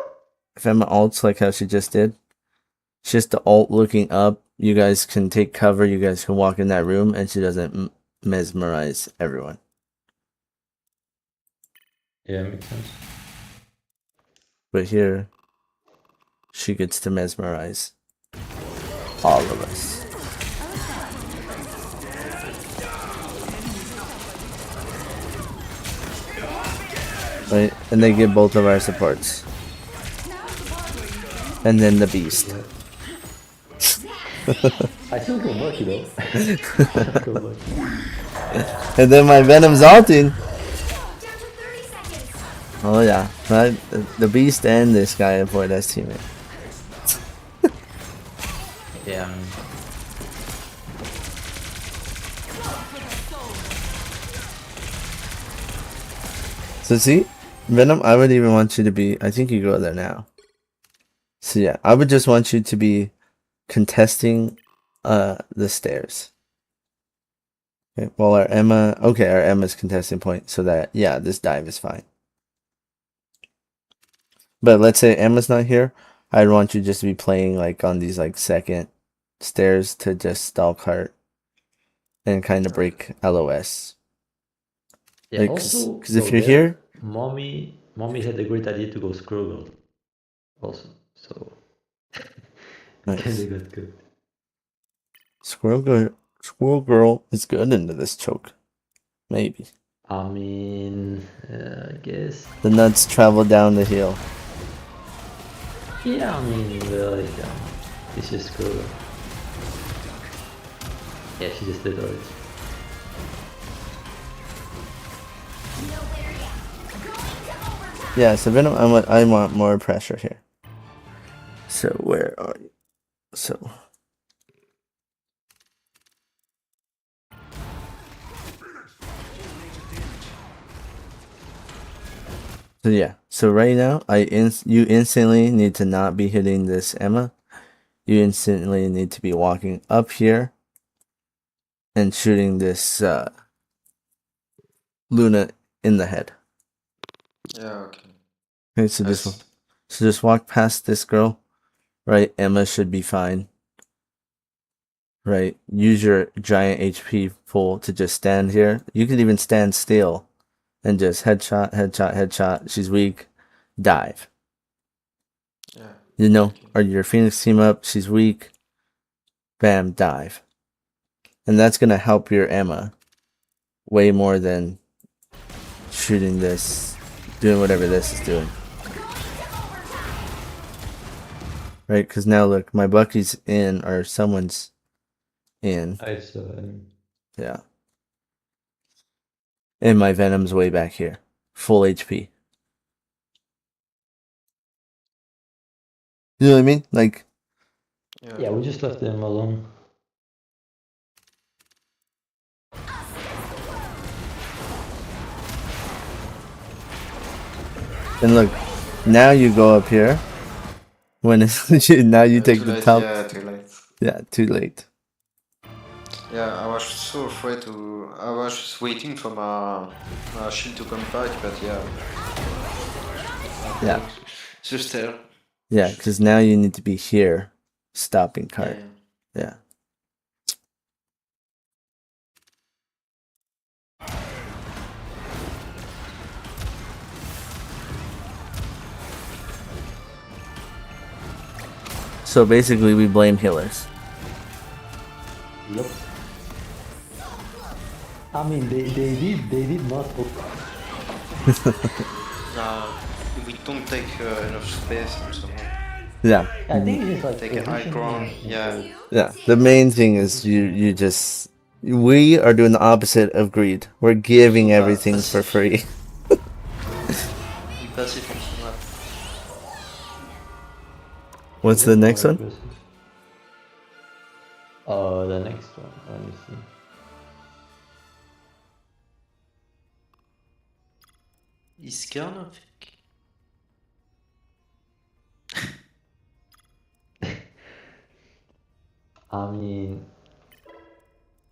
if Emma ults like how she just did, it's just the ult looking up. You guys can take cover, you guys can walk in that room, and she doesn't mesmerize everyone. Yeah, makes sense. But here, she gets to mesmerize all of us. Right? And they get both of our supports. And then the beast. I still go lucky though. I go lucky. And then my Venom's ulting. Oh yeah, right? The beast and this guy avoid as teammate. Yeah, I mean, So see, Venom, I would even want you to be, I think you go there now. So yeah, I would just want you to be contesting the stairs. Okay, well our Emma's contesting point, so that, yeah, this dive is fine. But let's say Emma's not here, I'd want you just to be playing like on these like second stairs to just stall cart and kind of break LOS. yeah. Like, Also, because if well, you're there, here, mommy had a great idea to go Squirrel Girl. Also, so nice. kind of got good. Squirrel Girl is good into this choke. Maybe. I mean, I guess. The nuts travel down the hill. Yeah, I mean, well, like, it's just Squirrel Girl. Yeah, she just did already. Yeah, so Venom, I want more pressure here. So where are you? So yeah. So right now, you instantly need to not be hitting this Emma. You instantly need to be walking up here and shooting this Luna in the head. Yeah, okay. Okay, so just walk past this girl. Right, Emma should be fine. Right, use your giant HP pool to just stand here. You could even stand still and just headshot, headshot, headshot. She's weak. Dive. Yeah. You know, Okay. or your Phoenix team up. She's weak. Bam, dive. And that's going to help your Emma way more than shooting this, doing whatever this is doing. Right, because now look, my Bucky's in, or someone's in. I saw. Yeah. And my Venom's way back here. Full HP. You know what I mean? Like, Yeah, we just left them alone. and look, now you go up here. When it's now you take Too the late, top. Yeah, too late. Yeah, too late. Yeah, I was so afraid to. I was just waiting for my shield to come back, but yeah. Yeah. Okay. Just there. Yeah, because now you need to be here, stopping Yeah, card. Yeah. So basically, we blame healers. Yep. I mean, they did not. We don't take enough space on someone. Yeah. I think it's just like Take a high ground. positioning. Yeah. Yeah. The main thing is you just we are doing the opposite of greed. We're giving everything for free. We pass it on the map. What's the next one? The next one. Let me see. Iskern, I think. I mean,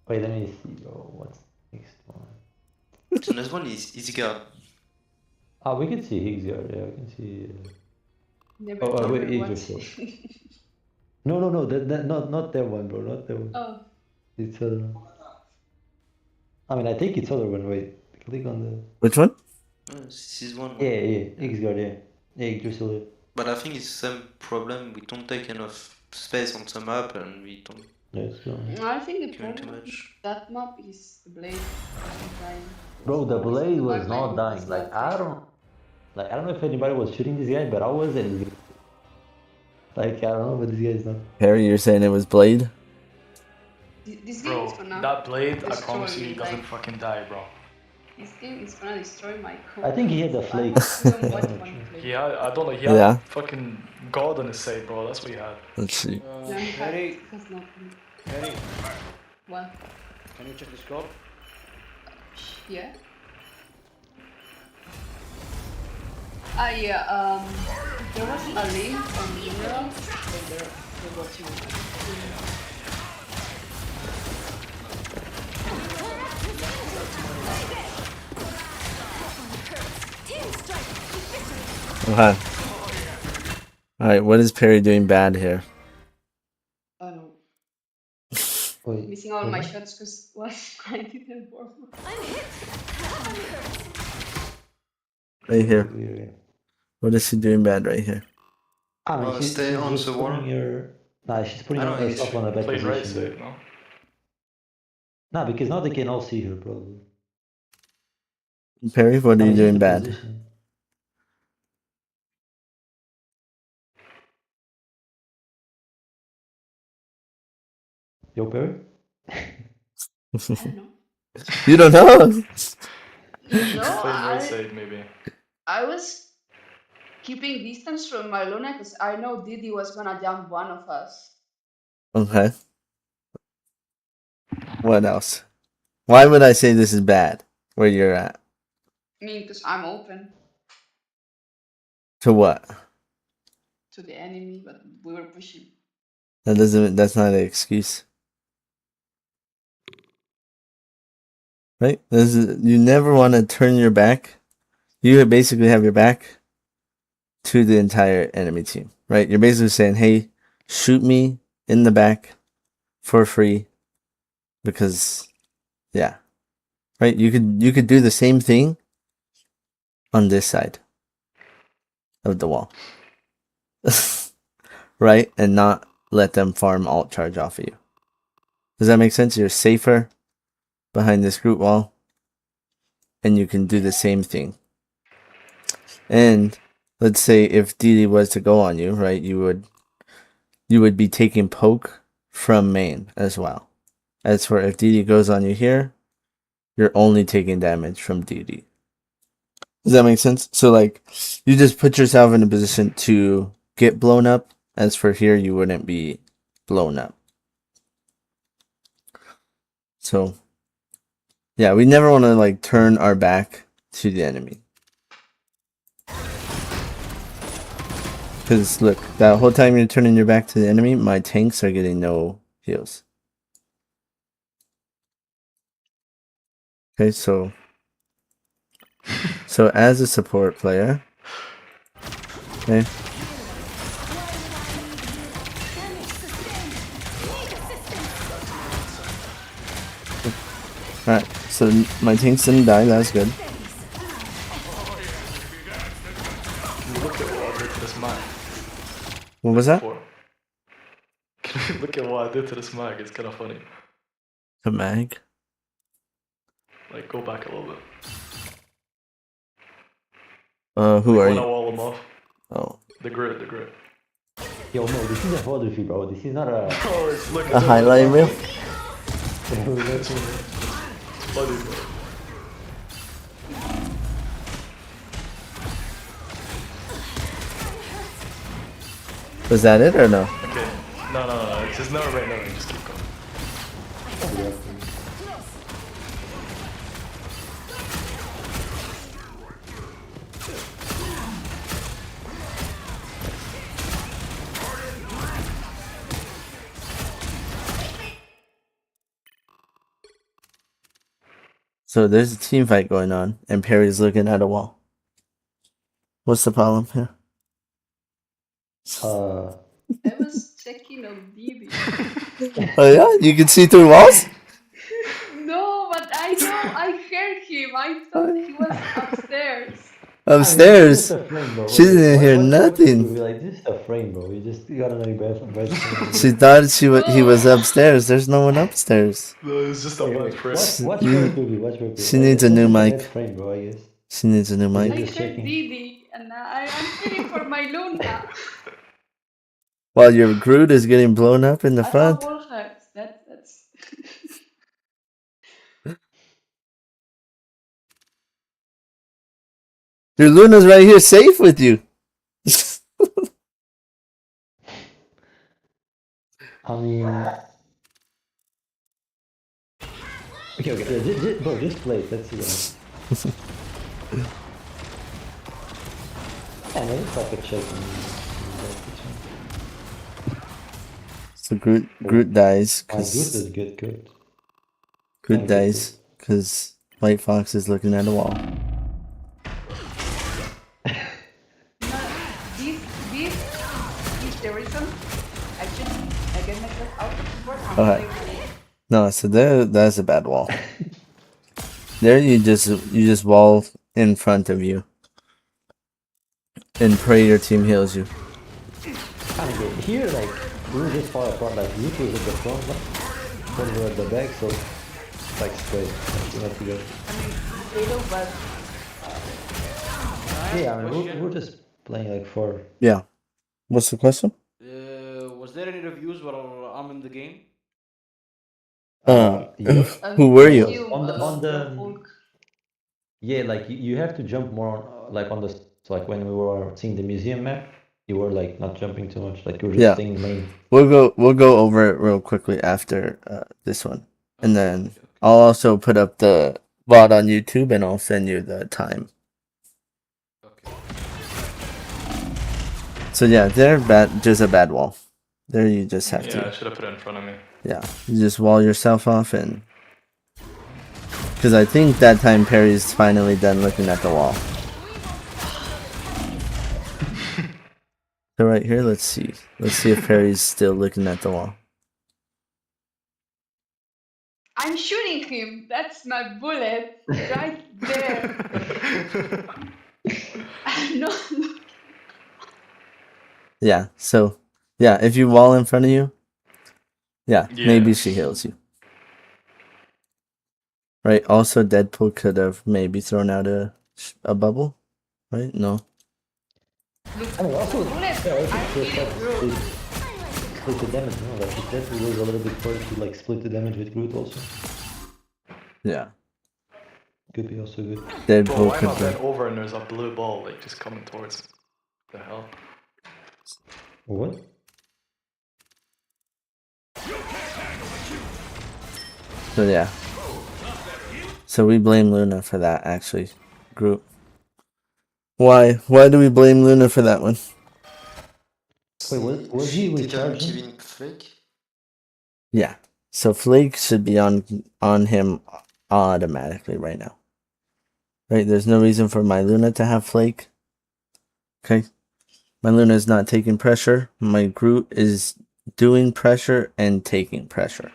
wait, let me see. Oh, what's the next one? The next one is Isgard. Ah, we can see Higgsguard. Yeah, we can see. Never, Oh, never wait, watch. No, not that one, bro. Not that one. Oh. It's other one. I mean, I think it's other one. Wait, click on the. Which one? This is one. Yeah, Higgsguard. Yeah, Yggdrasil. But I think it's the same problem. We don't take enough space on the map, and we don't. Let's go. I think the Kill too problem with much. that map is the blade dying. Bro, the blade was backline not dying. was Like not I don't know if anybody was shooting this guy, but I wasn't. Like I don't know, but this guy is not. Harry, you're saying it was Blade? This game is Bro, gonna that blade, I destroy promise you, me, he doesn't like, fucking die, bro. this game is gonna destroy my code. I think he had the so flake. I have to even watch one play. He had, I don't know, he Yeah. had fucking God on his side, bro. That's what he had. Let's see. No, he Harry, has not. Harry, What? can you check the scope? Yeah. Yeah. There was a link on general. So they're watching. Okay. Alright, what is Perry doing bad here? Oh no. Wait, Missing all my what? shots because I didn't warm up. Right here. Yeah. What is she doing bad right here? I mean, she's Stay on just the wall. putting her. Nah, she's putting I don't think herself it's on a bad Played right position. side, no? Nah, because now they can all see her, probably. Perry, what I are mean, you just doing the bad? position. Yo, Perry? I don't know. You don't know? No, Played right side, maybe. I was keeping distance from my Luna because I know Didi was gonna jump one of us. Okay. What else? Why would I say this is bad where you're at? I mean, because I'm open To what? to the enemy, but we were pushing. That's not an excuse. Right? You never want to turn your back. You basically have your back to the entire enemy team, right? You're basically saying, hey, shoot me in the back for free because, yeah. Right? You could do the same thing on this side of the wall. Right? And not let them farm alt charge off of you. Does that make sense? You're safer behind this group wall. And you can do the same thing. And let's say if DD was to go on you, right, you would be taking poke from main as well. As for if DD goes on you here, you're only taking damage from DD. Does that make sense? So like you just put yourself in a position to get blown up. As for here, you wouldn't be blown up. So yeah, we never want to like turn our back to the enemy. Because look, that whole time you're turning your back to the enemy, my tanks are getting no heals. Okay, so as a support player, okay, alright, so my tanks didn't die, that's good. Look at what I did to this mag. What was that? Before. Can we look at what I did to this mag? It's kind of funny. The mag? Like, go back a little bit. Who are When I you? wall him off. Oh. The grid, the grid. Yo, no, this is a photography, bro. This is not a. Oh, look, A highlight reel? It's bloody, bro. Was that it or no? Okay. No. It's just not right now. Just keep going. So there's a team fight going on, and Perry's looking at a wall. What's the problem here? I was checking on Didi. Oh yeah, you can see through walls. No, but I know I heard him. I thought he was upstairs. Upstairs. I mean, frame, bro. She didn't hear nothing. Like, this is a frame, bro. You gotta know your best. She thought he was upstairs. There's no one upstairs. No, it's just a bad frame. Watch movie. Watch movie. She needs a new mic. Frame, bro, I guess. She needs a new I mic. heard Didi, and I'm feeling for my Luna. While your Groot is getting blown up in the I front. wall hacks. That's. Your Luna's right here, safe with you. I mean, okay. Bro, just play it. Let's see. And then if I could check. So Groot dies My Groot is because good. Groot dies because White Fox is looking at a wall. This is the reason I get myself out of support. Okay. No, so that's a bad wall. There you just wall in front of you. And pray your team heals you. I mean, here, like, we were just far apart. Like, Luke was at the front, like, when we were at the back, so it's like straight. Like, we have to go. I mean, little, but. Yeah, I mean, we're just playing like for. Yeah. What's the question? Was there any reviews while I'm in the game? Who were you? On the yeah, like you have to jump more on, like on the, so like when we were seeing the museum map, you were like not jumping too much, like you were just staying lane. We'll go over it real quickly after this one, and then I'll also put up the VOD on YouTube, and I'll send you the time. Okay. So yeah, they're bad, just a bad wall. There you just have Yeah, I to. should have put it in front of me. Yeah, you just wall yourself off, and because I think that time Perry's finally done looking at the wall. So right here, let's see if Perry's still looking at the wall. I'm shooting him. That's my bullet right there. I'm not looking. Yeah. So yeah, if you wall in front of you, yeah, maybe she heals you. Right. Also, Deadpool could have maybe thrown out a bubble. Right? No. I mean, also, split the damage, no? Like, if Deadpool was a little bit first to like split the damage with Groot also. Yeah. Could be also good. Deadpool Bro, why could not be. bend over and there's a blue ball like just coming towards me? The hell? What? So yeah. So we blame Luna for that, actually. Group. Why? Why do we blame Luna for that one? Wait, was he recharging? Kevin Flake? Yeah. So Flake should be on him automatically right now. Right? There's no reason for my Luna to have Flake. Okay? My Luna is not taking pressure. My Groot is doing pressure and taking pressure.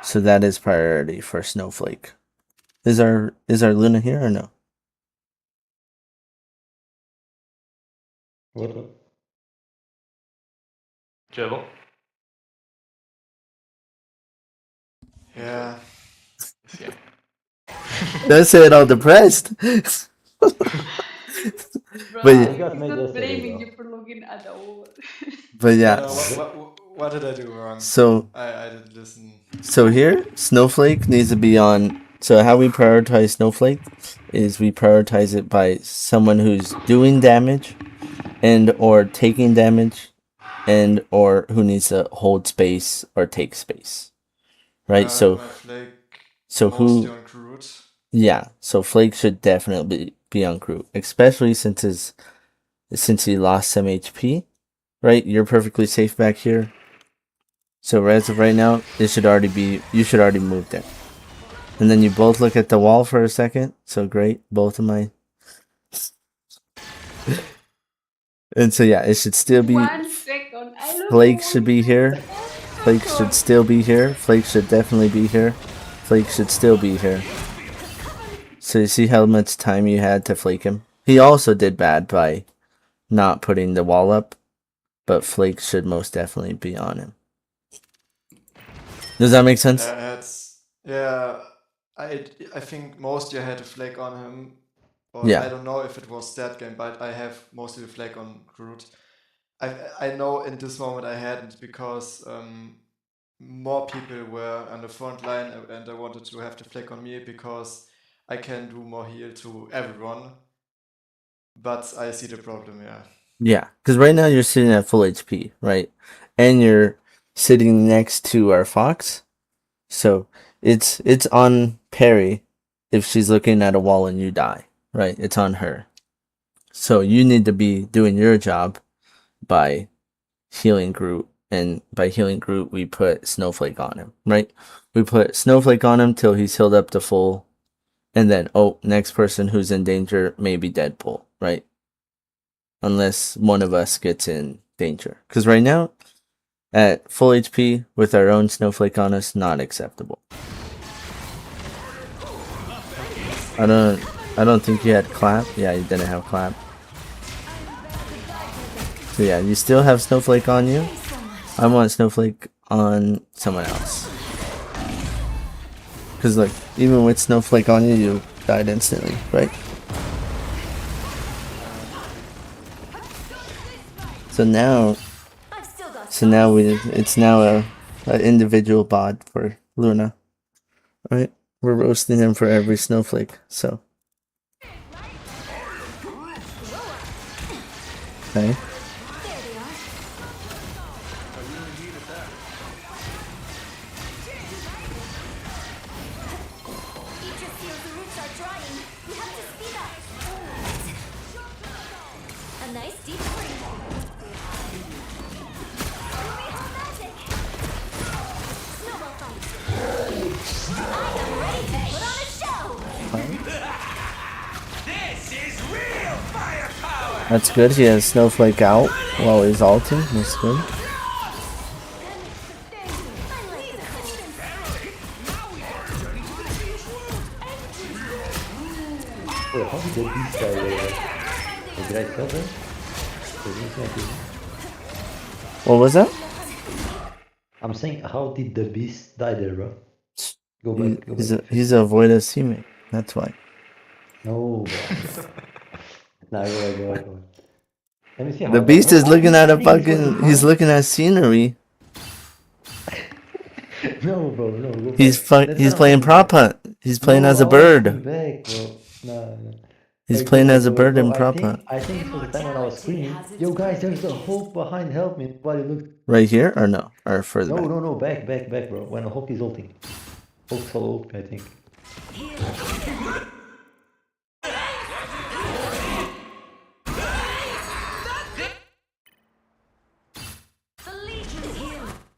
So that is priority for Snowflake. Is our Luna here or no? What? Jibble. Yeah. Yeah. Don't say it all depressed. Bro, But He yeah, got he's made not yesterday, blaming you bro. for looking at the wall. but No, yeah. no, what did I do wrong? So I didn't listen. So here, Snowflake needs to be on. So how we prioritize Snowflake is we prioritize it by someone who's doing damage and or taking damage and or who needs to hold space or take space. Right? I have So my Flake so mostly who on Groot. yeah, so Flake should definitely be on Groot, especially since he lost some HP, right? You're perfectly safe back here. So as of right now, you should already move there. And then you both look at the wall for a second. So great, both of my. And so yeah, it should still be. 1 second. I look Flake for should 1 be here. Flake should second. still be here. Flake should definitely be here. Flake should still be here. So you see how much time you had to flake him? He also did bad by not putting the wall up, but Flake should most definitely be on him. Does that make sense? Yeah, I think mostly I had a Flake on him. Or Yeah. I don't know if it was that game, but I have mostly the Flake on Groot. I know in this moment I hadn't because more people were on the front line and I wanted to have the Flake on me because I can do more heal to everyone. But I see the problem, yeah. Yeah, because right now you're sitting at full HP, right? And you're sitting next to our Fox. So it's on Perry if she's looking at a wall and you die, right? It's on her. So you need to be doing your job by healing Groot. And by healing Groot, we put Snowflake on him, right? We put Snowflake on him till he's healed up to full. And then, next person who's in danger may be Deadpool, right? Unless one of us gets in danger. Because right now, at full HP with our own Snowflake on us, not acceptable. I don't think you had clap. Yeah, you didn't have clap. So yeah, you still have Snowflake on you. I want Snowflake on someone else. Because look, even with Snowflake on you, you died instantly, right? So now it's now a individual bot for Luna, right? We're roasting him for every Snowflake, so. Okay. A nice deep breath. Snowball fight. I am ready to put on a show. This is real firepower. That's good. He has Snowflake out while he's ulting. That's good. Wait, how did the beast die there? Did I kill them? What was that? I'm saying, how did the beast die there, bro? Go back, go back. He's a avoid us teammate. That's why. No, bro. Nah, go back. Let me see how. The beast is looking at a fucking. He's looking. looking at scenery. No, bro, no. Go back. He's That's playing not prop hunt. He's playing No, as a I was coming bird. back, bro. No. He's Hey, playing go as a back, bird bro. in prop hunt. I think this was the time when I was screaming, yo guys, there's a Hulk behind, help me. Nobody looked. Right here or no? Or further back? No, back, bro. When Hulk is ulting. Hulk solo ult, I think.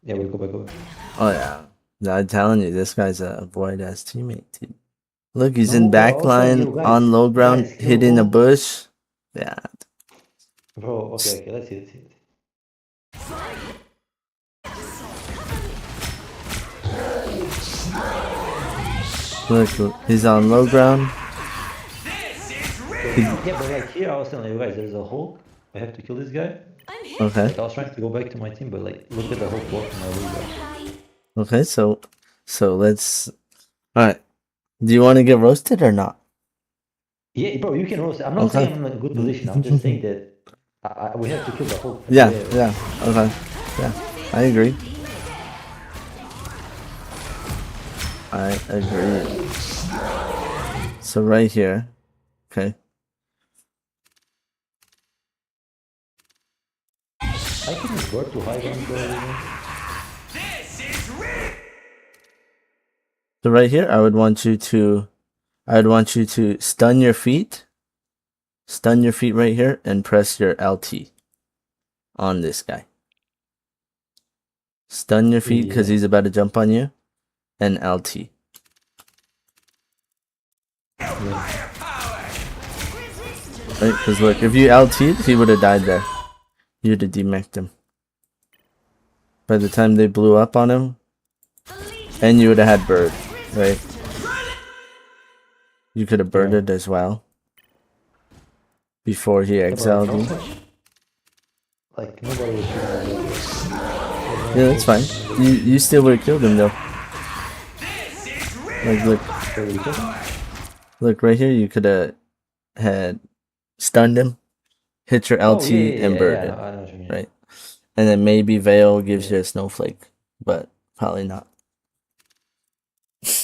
Yeah, we'll go back. Oh yeah. I'm telling you, this guy's a avoid as teammate, dude. Look, he's No, in but I was saying, backline yo, guys, on low ground, guys, kill hitting a all. bush. Yeah. Bro, okay, let's see, let's see. Look, he's on low ground. Yeah, but like here, I was telling you guys, there's a Hulk. I have to kill this guy. Okay. Like I was trying to go back to my team, but like, look at the Hulk blocking my loot, guys. Okay, so let's. All right. Do you want to get roasted or not? Yeah, bro, you can roast. I'm not saying I'm in a good position. I'm just saying that we have to kill the Hulk. Yeah, yeah. Okay. Yeah, I agree. I agree. So right here. Okay. I can revert to high ground, bro. So right here, I would want you to stun your feet. Stun your feet right here and press your LT on this guy. Stun your feet because Yeah. he's about to jump on you, and LT. Right, because look, if you LT'd, he would have died there. You'd have demeched him. By the time they blew up on him, and you would have had bird, right? You could have birded as well before he exiled you. Like nobody was shooting. Yeah, that's fine. You still would have killed him though. Like look right here. You could have had stunned him, hit your LT, and birded, I know what you mean. right? And then maybe Veil gives you a snowflake, but probably not.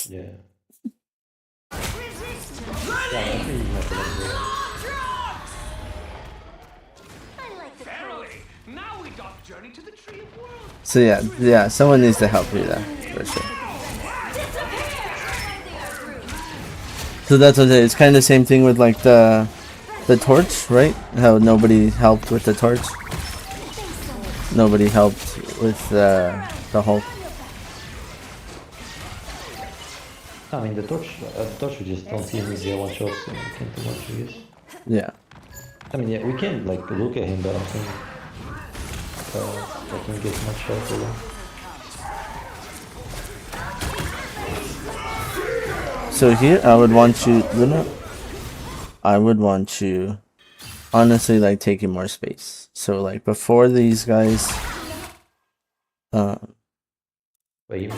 Yeah. So yeah, someone needs to help you there for sure. So that's what it's kind of the same thing with like the torch, right? How nobody helped with the torch. Nobody helped with the Hulk. I mean, the torch we just don't see him easy one shot, so we can't do much, I guess. Yeah. I mean, yeah, we can like look at him, but I'm saying I can get much help with him. So here, I would want you, Luna. I would want you, honestly, like taking more space. So like before these guys, Wait,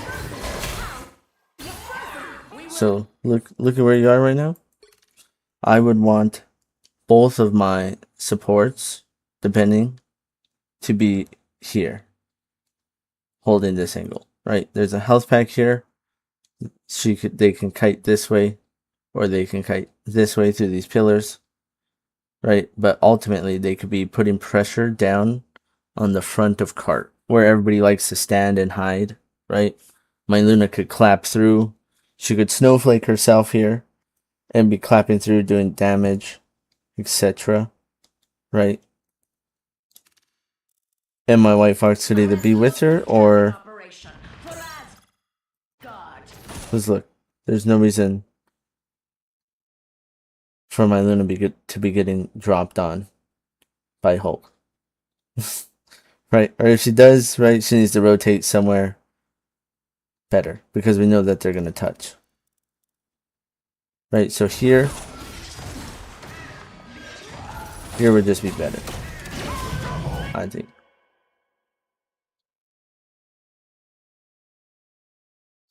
so look at where you are right now. I would want both of my supports, depending, to be here, holding this angle. Right? There's a health pack here. They can kite this way, or they can kite this way through these pillars. Right? But ultimately, they could be putting pressure down on the front of cart, where everybody likes to stand and hide. Right? My Luna could clap through. She could snowflake herself here and be clapping through, doing damage, etc. Right? And my White Fox could either be with her or... Because look, there's no reason for my Luna to be getting dropped on by Hulk. Right? Or if she does, right, she needs to rotate somewhere better. Because we know that they're going to touch. Right? So here would just be better, I think.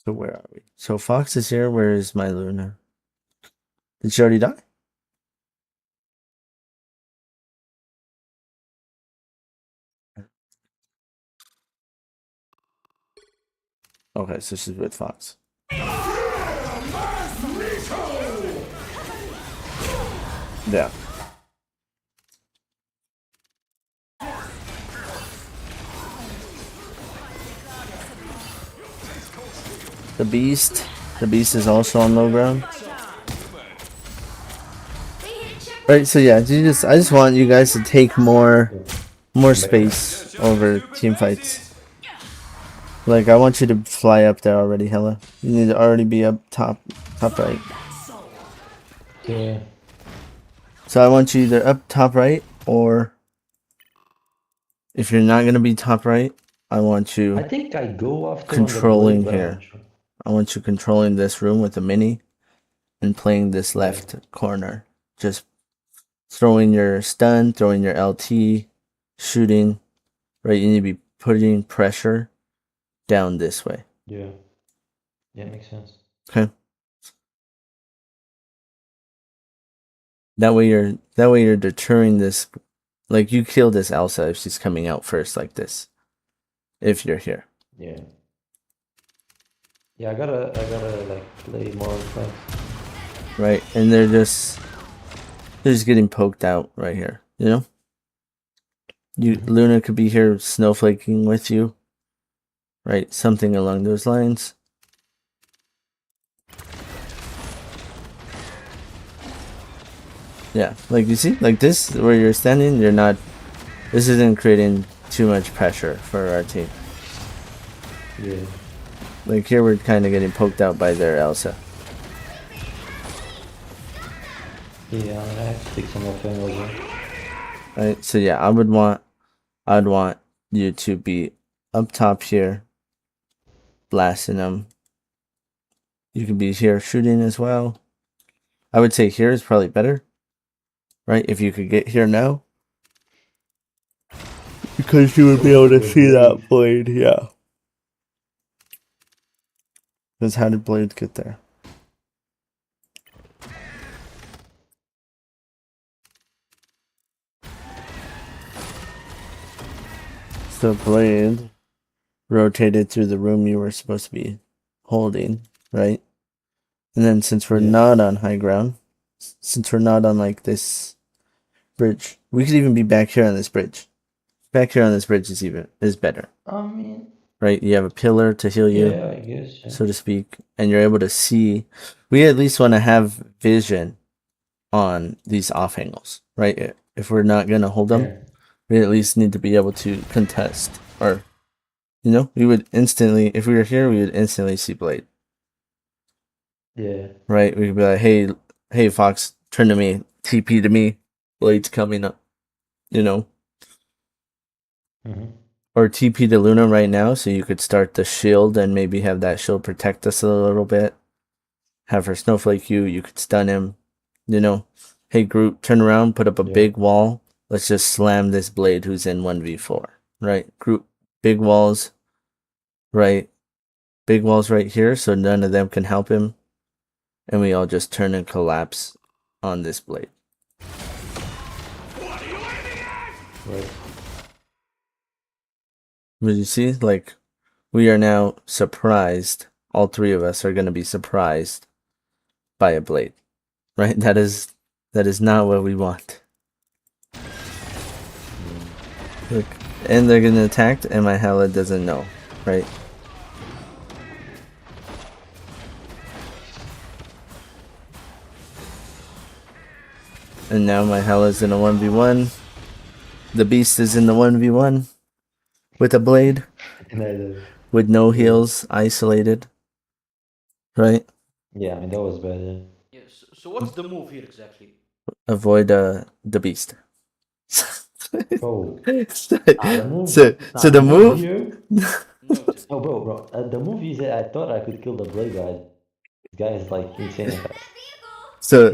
So where are we? So Fox is here. Where is my Luna? Did she already die? Okay, so she's with Fox. Yeah. The Beast is also on low ground. Right, so yeah, I just want you guys to take more space over team fights. Like I want you to fly up there already, Hella. You need to already be up top right. Yeah. So I want you either up top right, or if you're not gonna be top right, I want you I think I go after on the controlling blade, but I'm here. not sure. I want you controlling this room with the mini and playing this Yeah. left corner. Just throwing your stun, throwing your LT, shooting. Right, you need to be putting pressure down this way. Yeah. Yeah, makes sense. Okay. That way you're deterring this. Like, you kill this Elsa if she's coming out first like this. If you're here. Yeah. Yeah, I gotta like play more flanks. Right? And they're just getting poked out right here. You know? Luna could be here snowflaking with you. Right? Something along those lines. Yeah, like you see, like this, where you're standing, this isn't creating too much pressure for our team. Yeah. Like here, we're kind of getting poked out by their Elsa. Yeah, I have to take some more fan as well. Right, so yeah, I'd want you to be up top here, blasting them. You could be here shooting as well. I would say here is probably better, right? If you could get here now, because you would be able to see that blade, yeah. Because how did Blade get there? So Blade rotated through the room you were supposed to be holding, right? And then since we're not on high ground, since we're not on like this bridge, we could even be back here on this bridge. Back here on this bridge is better. I mean, right? You have a pillar to heal you, yeah, I guess. Yeah. so to speak, and you're able to see. We at least want to have vision on these off angles, right? If we're not gonna hold them, Yeah. we at least need to be able to contest, or we would instantly, if we were here, we would instantly see Blade, Yeah. right? We could be like, hey, Fox, turn to me, TP to me, Blade's coming up, or TP to Luna right now, so you could start the shield and maybe have that shield protect us a little bit. Have her snowflake you could stun him, Hey, Groot, turn around, put up a big wall. Let's just slam this Blade who's in 1v4, right? Groot, big walls, right? Big walls right here, so none of them can help him. And we all just turn and collapse on this Blade. Right. But you see, like, we are now surprised. All three of us are going to be surprised by a Blade, right? That is not what we want. Look, and they're getting attacked, and my Hela doesn't know, right? And now my Hela's in a 1v1. The Beast is in the 1v1 with a Blade. With no heals, isolated. Right? Yeah, I mean, that was bad, yeah. Yes. So what's the move here exactly? Avoid the Beast. Oh. So The the move... Here, oh, bro. The move is I thought I could kill the Blade guy. This guy is like insane. So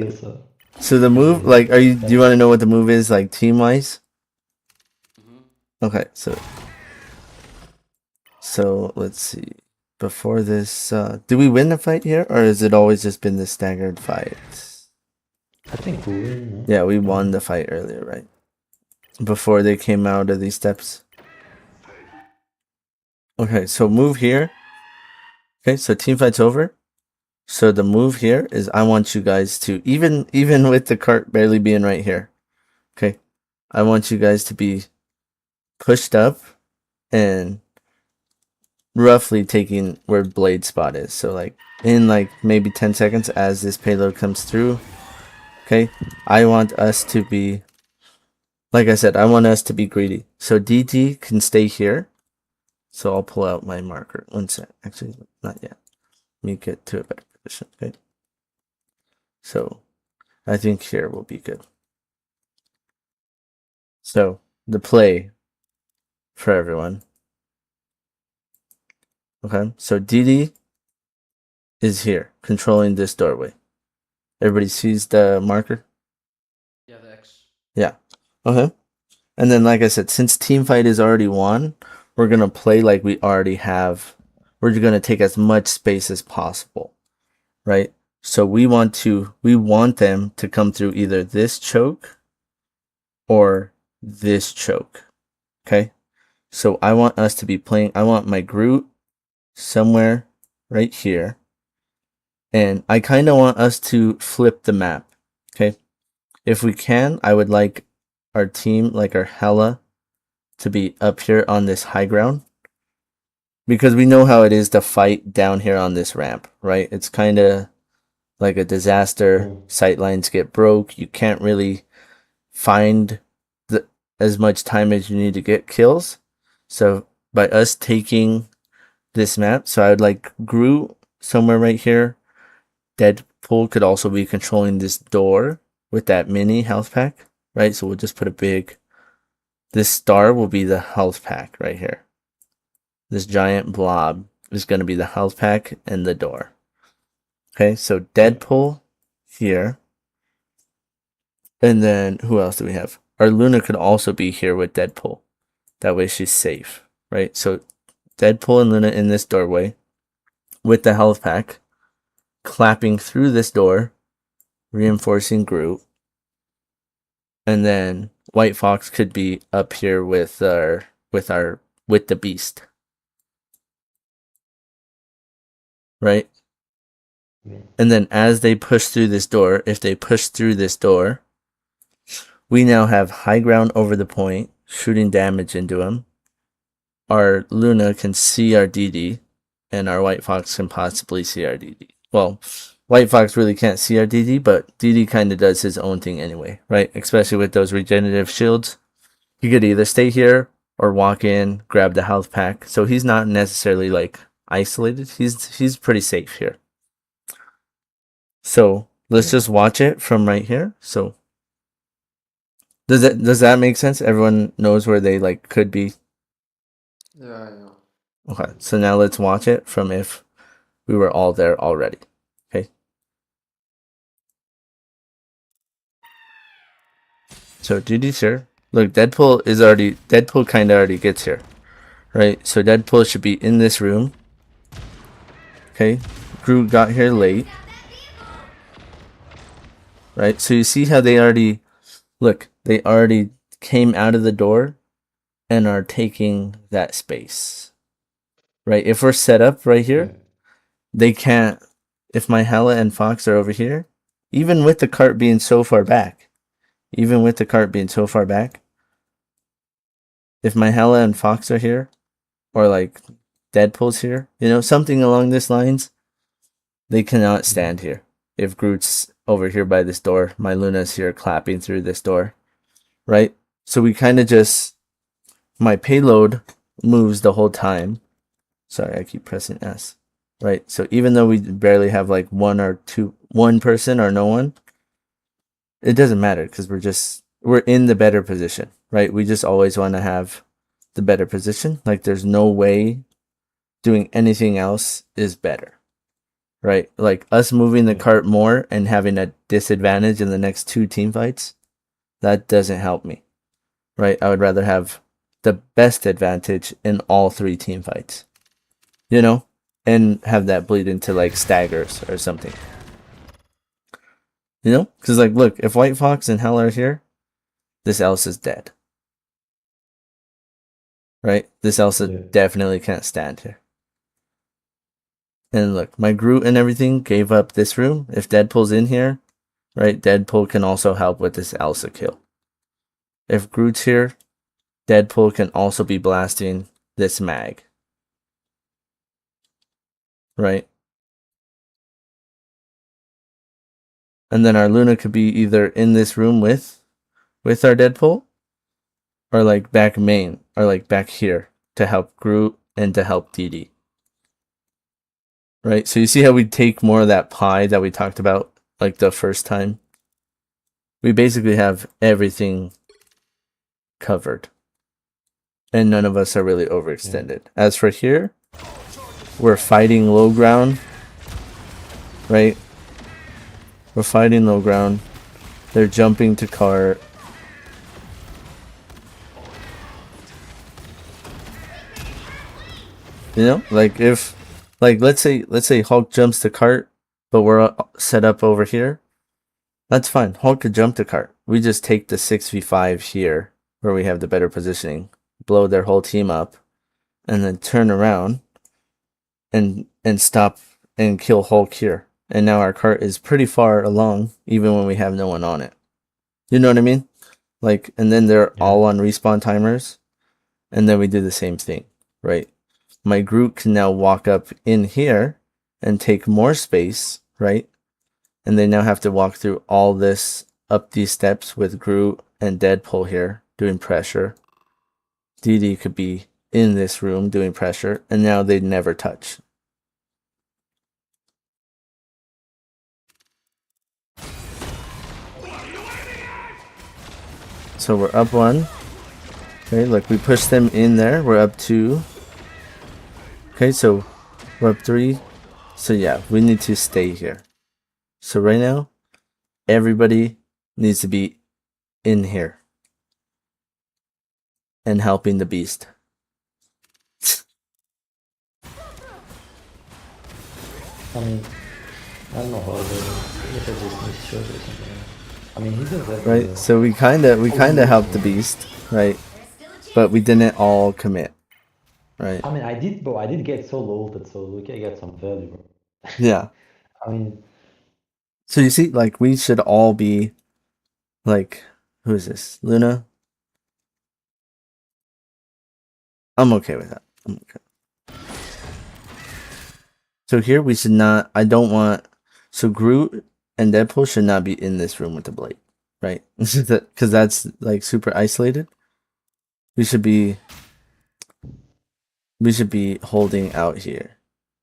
the move, like, do you want to know what the move is, like, team-wise? Okay, so let's see. Before this, did we win the fight here, or has it always just been the staggered fight? I think we win. Yeah, we won the fight earlier, right? Before they came out of these steps. Okay, so move here. Okay, so team fight's over. So the move here is I want you guys to, even with the cart barely being right here, okay, I want you guys to be pushed up and roughly taking where Blade spot is. So like in like maybe 10 seconds as this payload comes through. Okay, I want us to be, like I said, I want us to be greedy. So DT can stay here. So I'll pull out my marker. One sec. Actually, not yet. Let me get to a better position. Okay. So I think here will be good. So the play for everyone. Okay, so DD is here, controlling this doorway. Everybody sees the marker? Yeah, the X. Yeah. Okay. And then, like I said, since team fight is already won, we're gonna play like we already have. We're gonna take as much space as possible, right? So we want them to come through either this choke or this choke. Okay. So I want us to be playing. I want my Groot somewhere right here. And I kind of want us to flip the map. Okay. If we can, I would like our team, like our Hela, to be up here on this high ground. Because we know how it is to fight down here on this ramp, right? It's kind of like a disaster. Sightlines get broke. You can't really find as much time as you need to get kills. So by us taking this map, so I would like Groot somewhere right here. Deadpool could also be controlling this door with that mini health pack, right? So we'll just put this star will be the health pack right here. This giant blob is going to be the health pack and the door. Okay, so Deadpool here. And then who else do we have? Our Luna could also be here with Deadpool. That way she's safe, right? So Deadpool and Luna in this doorway with the health pack, clapping through this door, reinforcing Groot. And then White Fox could be up here with the beast. Right? Yeah. And then as they push through this door, if they push through this door, we now have high ground over the point, shooting damage into him. Our Luna can see our DD, and our White Fox can possibly see our DD. Well, White Fox really can't see our DD, but DD kind of does his own thing anyway, right? Especially with those regenerative shields. He could either stay here or walk in, grab the health pack. So he's not necessarily like isolated. He's pretty safe here. So let's just watch it from right here. So does that make sense? Everyone knows where they like could be. Yeah. Okay, so now let's watch it from if we were all there already. Okay. So DD's here. Look, Deadpool kind of already gets here, right? So Deadpool should be in this room. Okay, Groot got here late. Right, so you see how they already came out of the door and are taking that space. Right, if we're set up right here, they can't. If my Hela and Fox are over here, even with the cart being so far back, if my Hela and Fox are here, or like Deadpool's here, something along these lines, they cannot stand here. If Groot's over here by this door, my Luna's here clapping through this door, right? So we kind of my payload moves the whole time. Sorry, I keep pressing S. Right, so even though we barely have like one person or no one, it doesn't matter because we're in the better position, right? We just always want to have the better position. Like there's no way doing anything else is better, right? Like us moving the cart more and having a disadvantage in the next 2 team fights, that doesn't help me, right? I would rather have the best advantage in all 3 team fights, and have that bleed into like staggers or something. Because like, look, if White Fox and Hell are here, this Elsa is dead. Right? This Elsa definitely can't stand here. And look, my Groot and everything gave up this room. If Deadpool's in here, right, Deadpool can also help with this Elsa kill. If Groot's here, Deadpool can also be blasting this mag. Right? And then our Luna could be either in this room with our Deadpool, or like back main, or like back here to help Groot and to help DD. Right? So you see how we take more of that pie that we talked about like the first time? we basically have everything covered. And none of us are really overextended. As for here, we're fighting low ground. Right? We're fighting low ground. They're jumping to cart. You know, like if, like let's say Hulk jumps to cart, but we're set up over here. That's fine. Hulk could jump to cart. We just take the 6v5 here, where we have the better positioning, blow their whole team up, and then turn around and stop and kill Hulk here. And now our cart is pretty far along, even when we have no one on it. You know what I mean? Like, and then they're all on respawn timers, and then we do the same thing, right? My Groot can now walk up in here and take more space, right? And they now have to walk through all this up these steps with Groot and Deadpool here doing pressure. DD could be in this room doing pressure, and now they'd never touch. So we're up 1. Okay, look, we push them in there. We're up 2. Okay, so we're up 3. So yeah, we need to stay here. So right now, everybody needs to be in here and helping the beast. I mean, I don't know how if I just missed shot or something. I mean, he does that. Right, so we kind of helped the beast, right? But we didn't all commit, right? I mean, I did get solo ulted, so we can get some value, bro. Yeah. I mean, so you see, like, we should all be, like, who is this? Luna? I'm okay with that. I'm okay. So here we should not, I don't want, so Groot and Deadpool should not be in this room with the blade, right? Because that's, like, super isolated. We should be holding out here.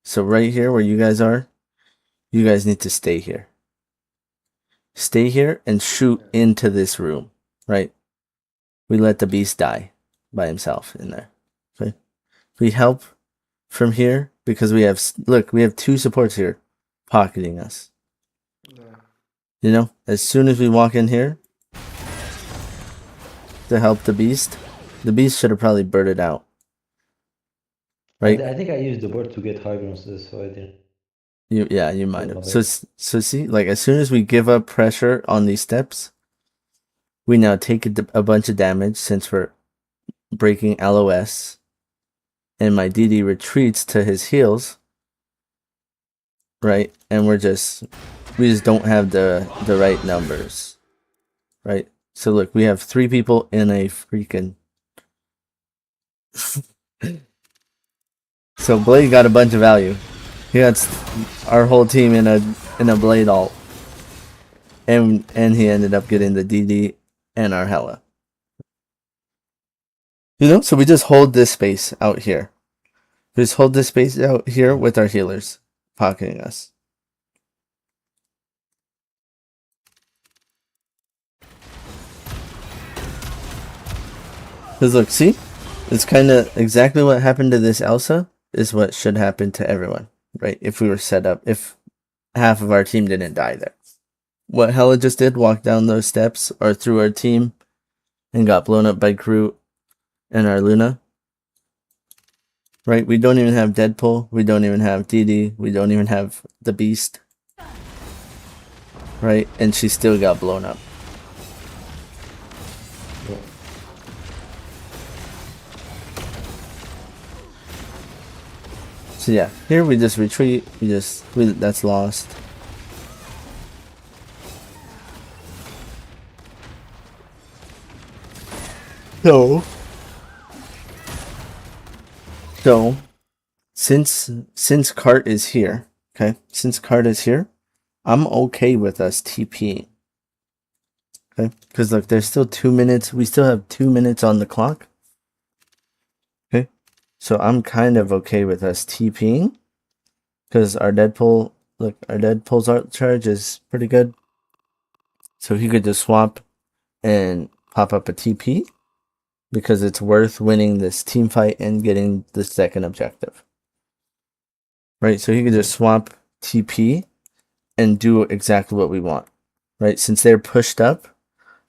So right here where you guys are, you guys need to stay here. Stay here and shoot into this room, right? We let the beast die by himself in there. Okay. We help from here because we have, look, we have 2 supports here pocketing us. Yeah. You know, as soon as we walk in here to help the beast should have probably birded out. Right? I think I used the bird to get high ground, so I didn't. You might have. So see, like, as soon as we give up pressure on these steps, we now take a bunch of damage since we're breaking LOS, and my DD retreats to his heals, right? And we just don't have the right numbers, right? So look, we have 3 people in a freaking. So Blade got a bunch of value. He got our whole team in a Blade ult, and he ended up getting the DD and our Hela. You know, so we just hold this space out here. We just hold this space out here with our healers pocketing us. Because look, see? It's kind of exactly what happened to this Elsa is what should happen to everyone, right? If we were set up, if half of our team didn't die there. What Hela just did, walked down those steps or through our team and got blown up by Groot and our Luna. Right? We don't even have Deadpool. We don't even have DD. We don't even have the Beast. Right? And she still got blown up. Yeah. So yeah, here we just retreat. That's lost. So since Cart is here, okay? Since Cart is here, I'm okay with us TPing. Okay? Because look, there's still 2 minutes. We still have 2 minutes on the clock. Okay? So I'm kind of okay with us TPing. Because our Deadpool's art charge is pretty good. So he could just swap and pop up a TP because it's worth winning this team fight and getting the second objective. Right? So he could just swap TP and do exactly what we want. Right? Since they're pushed up,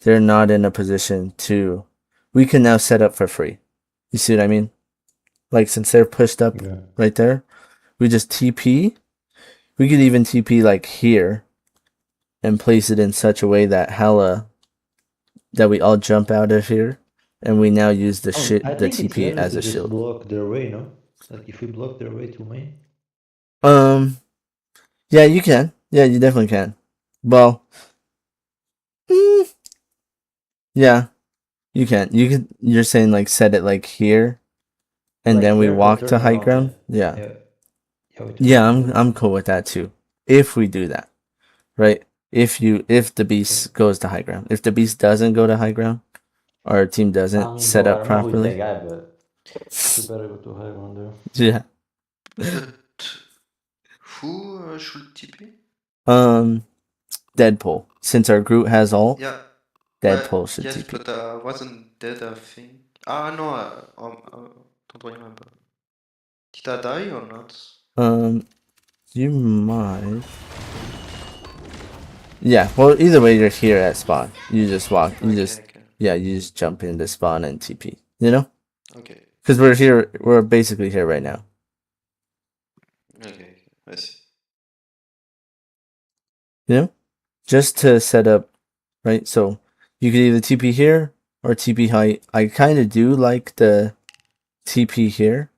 they're not in a position to... We can now set up for free. You see what I mean? Like, since they're pushed up right there, we just TP. We could even TP like here and place it in such a way that that we all jump out of here, and we now use the I the think it's TP better as to a just shield. block their way, no? Like if we block their way to main. Yeah, you can. Yeah, you definitely can. Well, yeah, you can. You're saying like set it like here, and Like then we here, but walk turn to high around, ground. Yeah, Yeah, we turn yeah, around. I'm cool with that too. If we do that, right? If the beast goes to high ground, if the beast doesn't go to high ground, our team doesn't set Bro, I up don't know who's properly. that guy, but we better go to high ground there. Yeah. But who should TP? Deadpool. Since our Groot has ult, Yeah. Deadpool should Yes, TP. but I wasn't dead, I think. Ah, no, don't remember. Did I die or not? You might. Yeah, well, either way, you're here at spawn. You just walk. Yeah, you just jump into spawn and TP. You know? Okay. Because we're here. We're basically here right now. Okay, I see. You know? Just to set up, right? So you could either TP here or TP high. I kind of do like the TP here,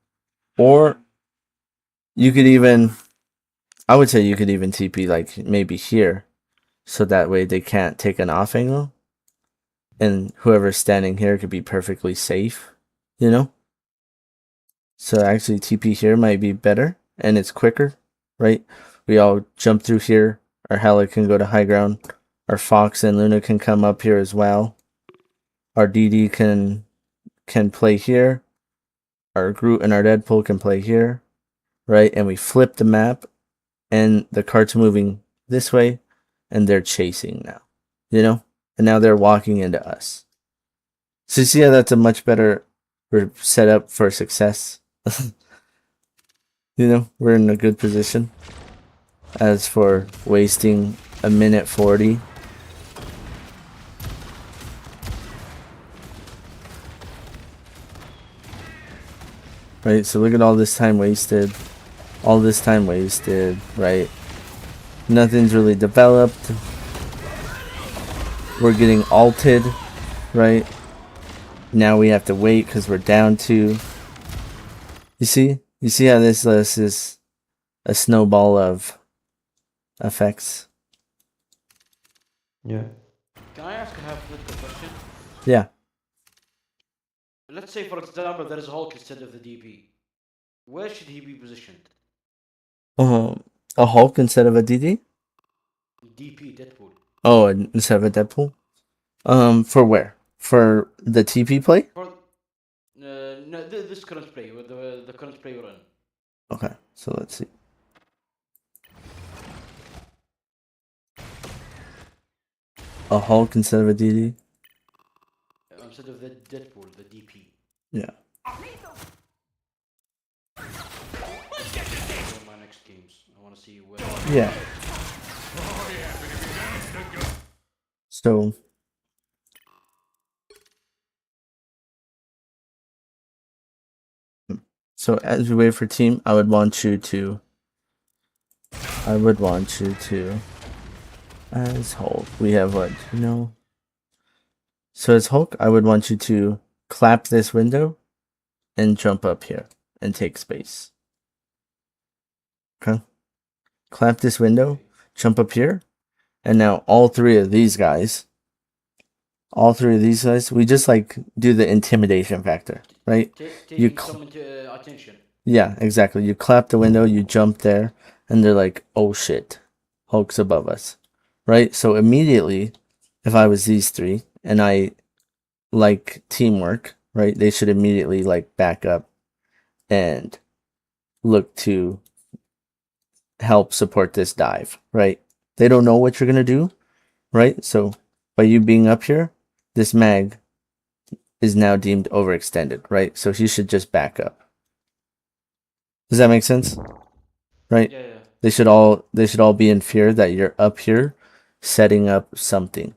or you could even. I would say you could even TP like maybe here, so that way they can't take an off angle, and whoever's standing here could be perfectly safe. You know. So actually TP here might be better, and it's quicker, right? We all jump through here. Our Hela can go to high ground. Our Fox and Luna can come up here as well. Our DD can play here. Our Groot and our Deadpool can play here, right? And we flip the map, and the cart's moving this way, and they're chasing now, you know? And now they're walking into us. So you see how that's a much better setup for success? You know, we're in a good position. As for wasting a minute 40. Right, so look at all this time wasted. All this time wasted, right? Nothing's really developed. We're getting ulted, right? Now we have to wait because we're down 2. You see? You see how this is a snowball of effects? Yeah. Can I ask a hypothetical question? Yeah. Let's say, for example, there is a Hulk instead of the DP. Where should he be positioned? A Hulk instead of a DD? DP, Deadpool. Oh, instead of a Deadpool? For where? For the TP play? No, this current play, with the current play we're in. Okay, so let's see. A Hulk instead of a DD? Instead of the Deadpool, the DP. Yeah. My next games, I want to see where. Yeah. So as we wait for team, I would want you to as Hulk. We have what, you know? So as Hulk, I would want you to clap this window and jump up here and take space. Okay? Clap this window, jump up here, and now all three of these guys, we just like do the intimidation factor, right? Taking some attention. Yeah, exactly. You clap the window, you jump there, and they're like, oh shit, Hulk's above us, right? So immediately, if I was these three and I like teamwork, right, they should immediately like back up and look to help support this dive, right? They don't know what you're going to do, right? So by you being up here, this mag is now deemed overextended, right? So he should just back up. Does that make sense? Right? Yeah, yeah. They should all be in fear that you're up here setting up something.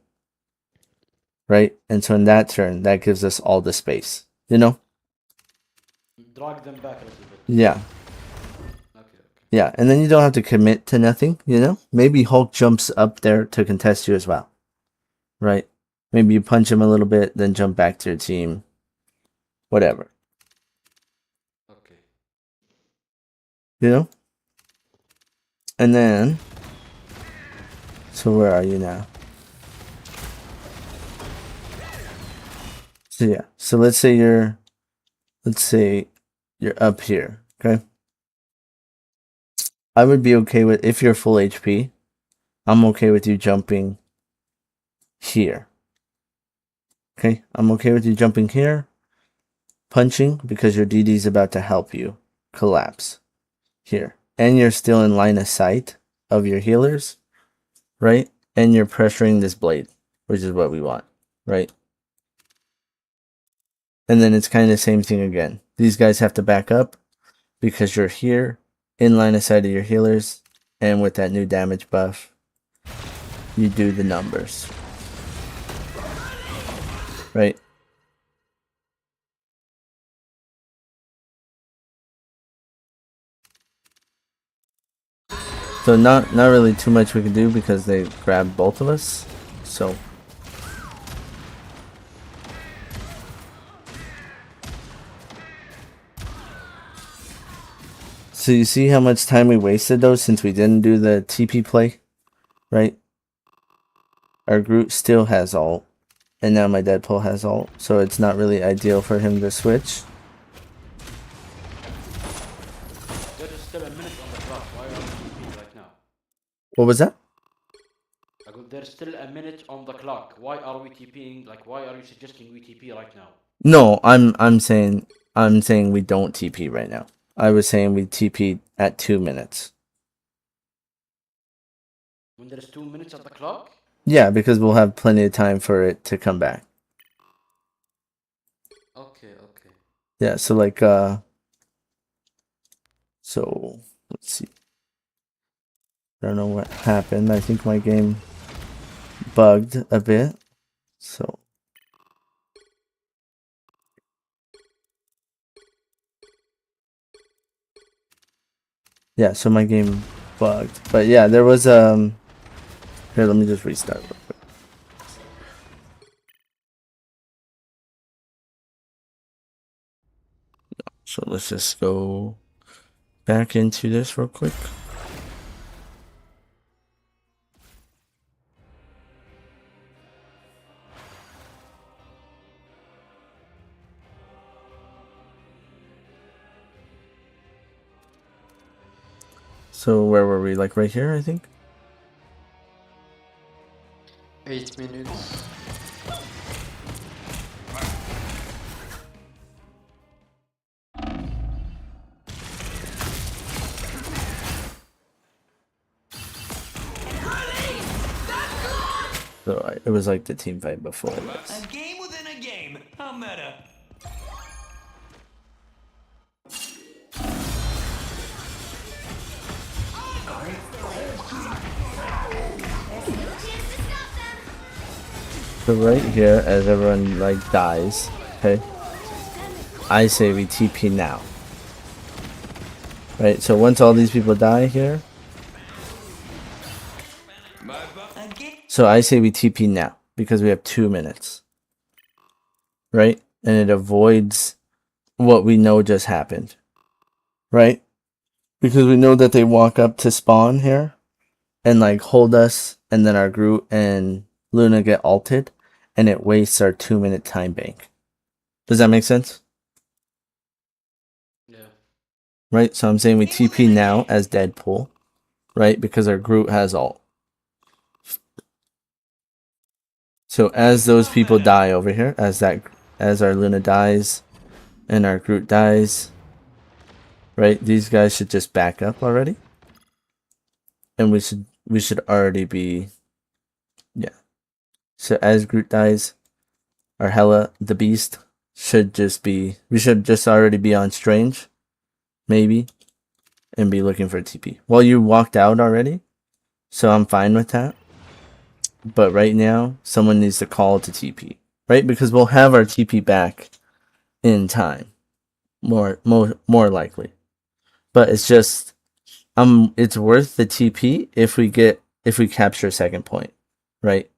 Right? And so in that turn, that gives us all the space. You know? Drag them back a little bit. Yeah. Okay. Yeah, and then you don't have to commit to nothing, you know? Maybe Hulk jumps up there to contest you as well. Right? Maybe you punch him a little bit, then jump back to your team. Whatever. Okay. You know? And then... So where are you now? So yeah. So let's say you're up here, okay? I would be okay with, if you're full HP, I'm okay with you jumping here. Okay? I'm okay with you jumping here, punching, because your DD is about to help you collapse here. And you're still in line of sight of your healers, right? And you're pressuring this blade, which is what we want, right? And then it's kind of the same thing again. These guys have to back up because you're here in line of sight of your healers, and with that new damage buff, you do the numbers. Right? So not really too much we can do because they grabbed both of us. So you see how much time we wasted though since we didn't do the TP play, right? Our Groot still has ult, and now my Deadpool has ult, so it's not really ideal for him to switch. There is still a minute on the clock. Why are we TPing right now? What was that? There's still a minute on the clock. Why are we TPing? Like, why are you suggesting we TP right now? No, I'm saying we don't TP right now. I was saying we TP at 2 minutes. When there's 2 minutes on the clock? Yeah, because we'll have plenty of time for it to come back. Okay. Yeah, so like so let's see. I don't know what happened. I think my game bugged a bit. So yeah, so my game bugged. But yeah, there was here, let me just restart real quick. So let's just go back into this real quick. So where were we? Like right here, I think? 8 minutes. So it was like the team fight before this. A game within a game. How meta. So right here, as everyone like dies, okay, I say we TP now. Right, so once all these people die here, so I say we TP now because we have 2 minutes. Right? And it avoids what we know just happened. Right? Because we know that they walk up to spawn here and like hold us, and then our Groot and Luna get ulted, and it wastes our 2-minute time bank. Does that make sense? Yeah. Right? So I'm saying we TP now as Deadpool, right? Because our Groot has ult. So as those people die over here, as our Luna dies and our Groot dies, right? These guys should just back up already. And we should already be, yeah. So as Groot dies, our Hela, the Beast, should just be. We should just already be on Strange, maybe, and be looking for TP. Well, you walked out already, so I'm fine with that. But right now, someone needs to call to TP, right? Because we'll have our TP back in time, more likely. But it's just, it's worth the TP if we capture a second point, right?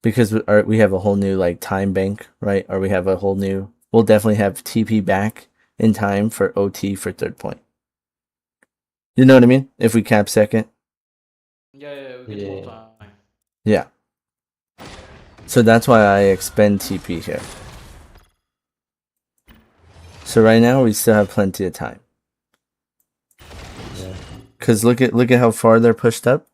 Because we have a whole new like time bank, right? Or we have a whole new. We'll definitely have TP back in time for OT for third point. You know what I mean? If we cap second. Yeah, we get more Yeah. time. Yeah. So that's why I expend TP here. So right now we still have plenty of time. Yeah. Cause look at how far they're pushed up.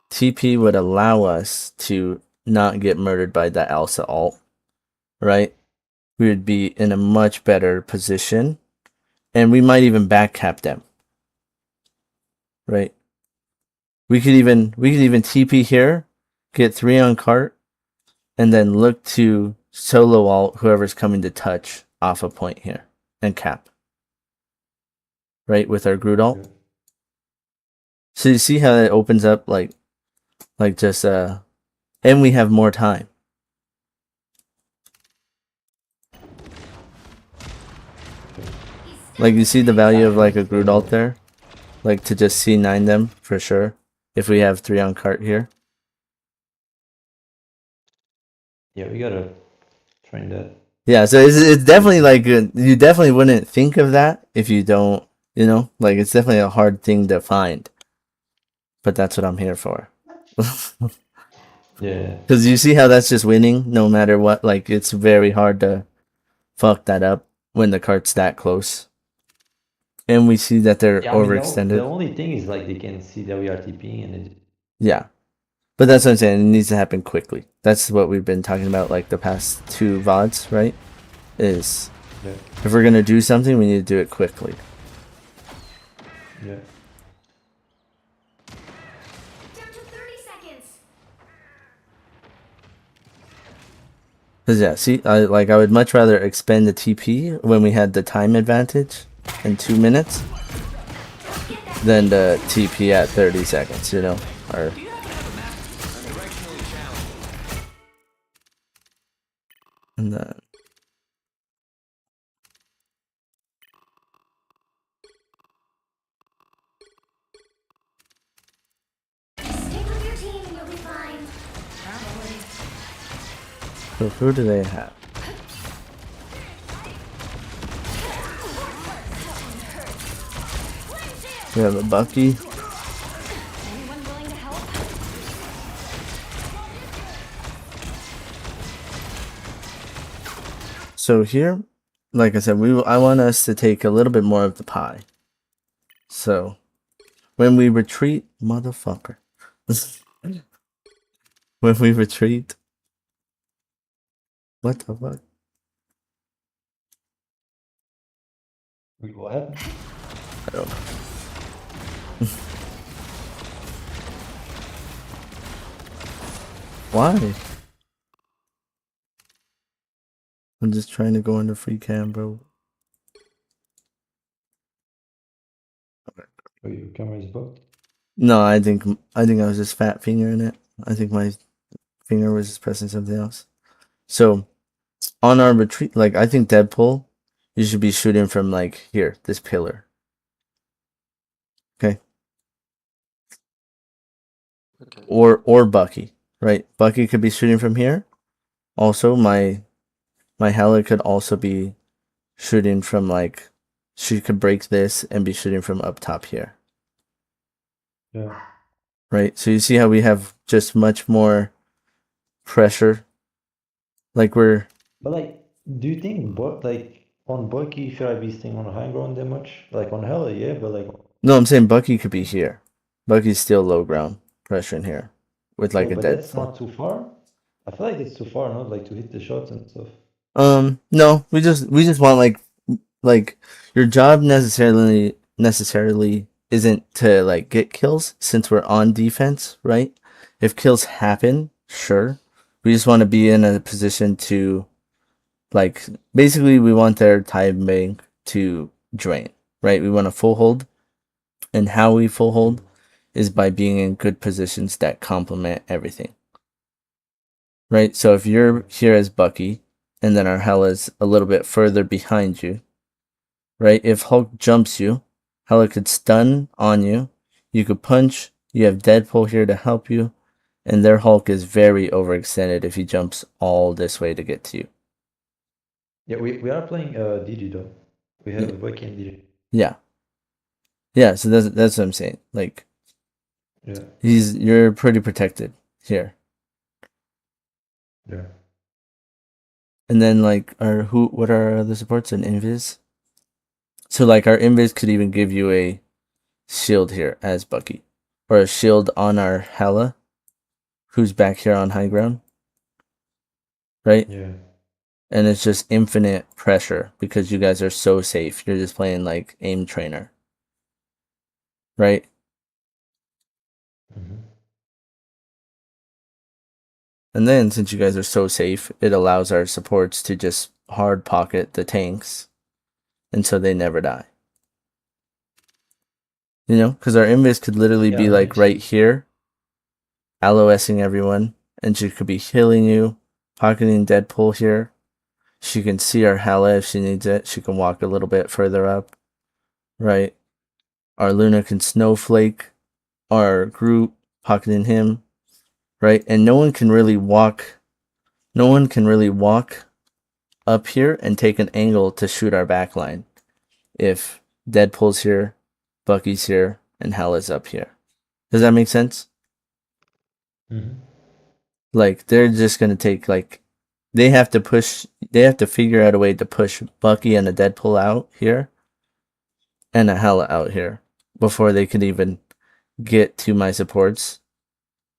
TP would allow us to not get murdered by that Elsa ult, right? We would be in a much better position, and we might even back cap them, right? We could even TP here, get 3 on cart, and then look to solo ult whoever's coming to touch off a point here and cap, right? With our Groot ult. Yeah. So you see how it opens up like just and we have more time. Like you see the value of like a Groot ult there, like to just C9 them for sure. If we have 3 on cart here, Yeah, we gotta train that. yeah. So it's definitely like you definitely wouldn't think of that if you don't, like it's definitely a hard thing to find. But that's what I'm here for. Yeah. Because you see how that's just winning no matter what. Like it's very hard to fuck that up when the cart's that close. And we see that they're Yeah, I mean, overextended. the only thing is like they can see that we are TPing and it. Yeah. But that's what I'm saying. It needs to happen quickly. That's what we've been talking about like the past 2 VODs, right? Is Yeah. if we're gonna do something, we need to do it quickly. Yeah. Down to 30 seconds. Cause yeah, see, I would much rather expend the TP when we had the time advantage in 2 minutes than the TP at 30 seconds, or. And then Stick with your team and you'll be fine. so who do they have? We have a Bucky. Anyone willing to help? So here, like I said, I want us to take a little bit more of the pie. So when we retreat, motherfucker. When we retreat, what the fuck? Wait, what happened? I don't know. Why? I'm just trying to go into free cam, bro. Oh, your camera is bugged? No, I think I was just fat fingering it. I think my finger was just pressing something else. So on our retreat, like I think Deadpool, you should be shooting from like here, this pillar. Okay. Okay. Or Bucky, right? Bucky could be shooting from here. Also, my Hela could also be shooting from like she could break this and be shooting from up top here. Yeah. Right? So you see how we have just much more pressure. Like we're But like, do you think like on Bucky should I be staying on high ground that much? Like on Hella, yeah, but like no, I'm saying Bucky could be here. Bucky's still low ground pressure in here with like yeah, a but that's Deadpool. not too far. I feel like it's too far, not like to hit the shots and stuff. No, we just want like your job necessarily isn't to like get kills since we're on defense, right? If kills happen, sure, We just want to be in a position to, like, basically we want their time bank to drain, right? We want a full hold, and how we full hold is by being in good positions that complement everything, right? So if you're here as Bucky, and then our Hela's a little bit further behind you, right? If Hulk jumps you, Hela could stun on you. You could punch. You have Deadpool here to help you. And their Hulk is very overextended if he jumps all this way to get to you. Yeah, we are playing Digi though. We Yeah. have Bucky and Digi. Yeah. Yeah, so that's what I'm saying. Like, Yeah, you're pretty protected here. yeah. And then like what are our other supports? An Invis? So like our Invis could even give you a shield here as Bucky. Or a shield on our Hela, who's back here on high ground. Right? Yeah. And it's just infinite pressure because you guys are so safe. You're just playing like aim trainer. Right? Mm-hmm. And then since you guys are so safe, it allows our supports to just hard pocket the tanks until they never die. You know, because our invis could literally be Yeah, like makes right sense. here, LOSing everyone, and she could be healing you, pocketing Deadpool here. She can see our Hela if she needs it. She can walk a little bit further up, right? Our Luna can snowflake, our Groot pocketing him, right? And no one can really walk up here and take an angle to shoot our backline if Deadpool's here, Bucky's here, and Hela's up here. Does that make sense? Mm-hmm. Like they're just gonna take like they have to figure out a way to push Bucky and a Deadpool out here and a Hela out here before they can even get to my supports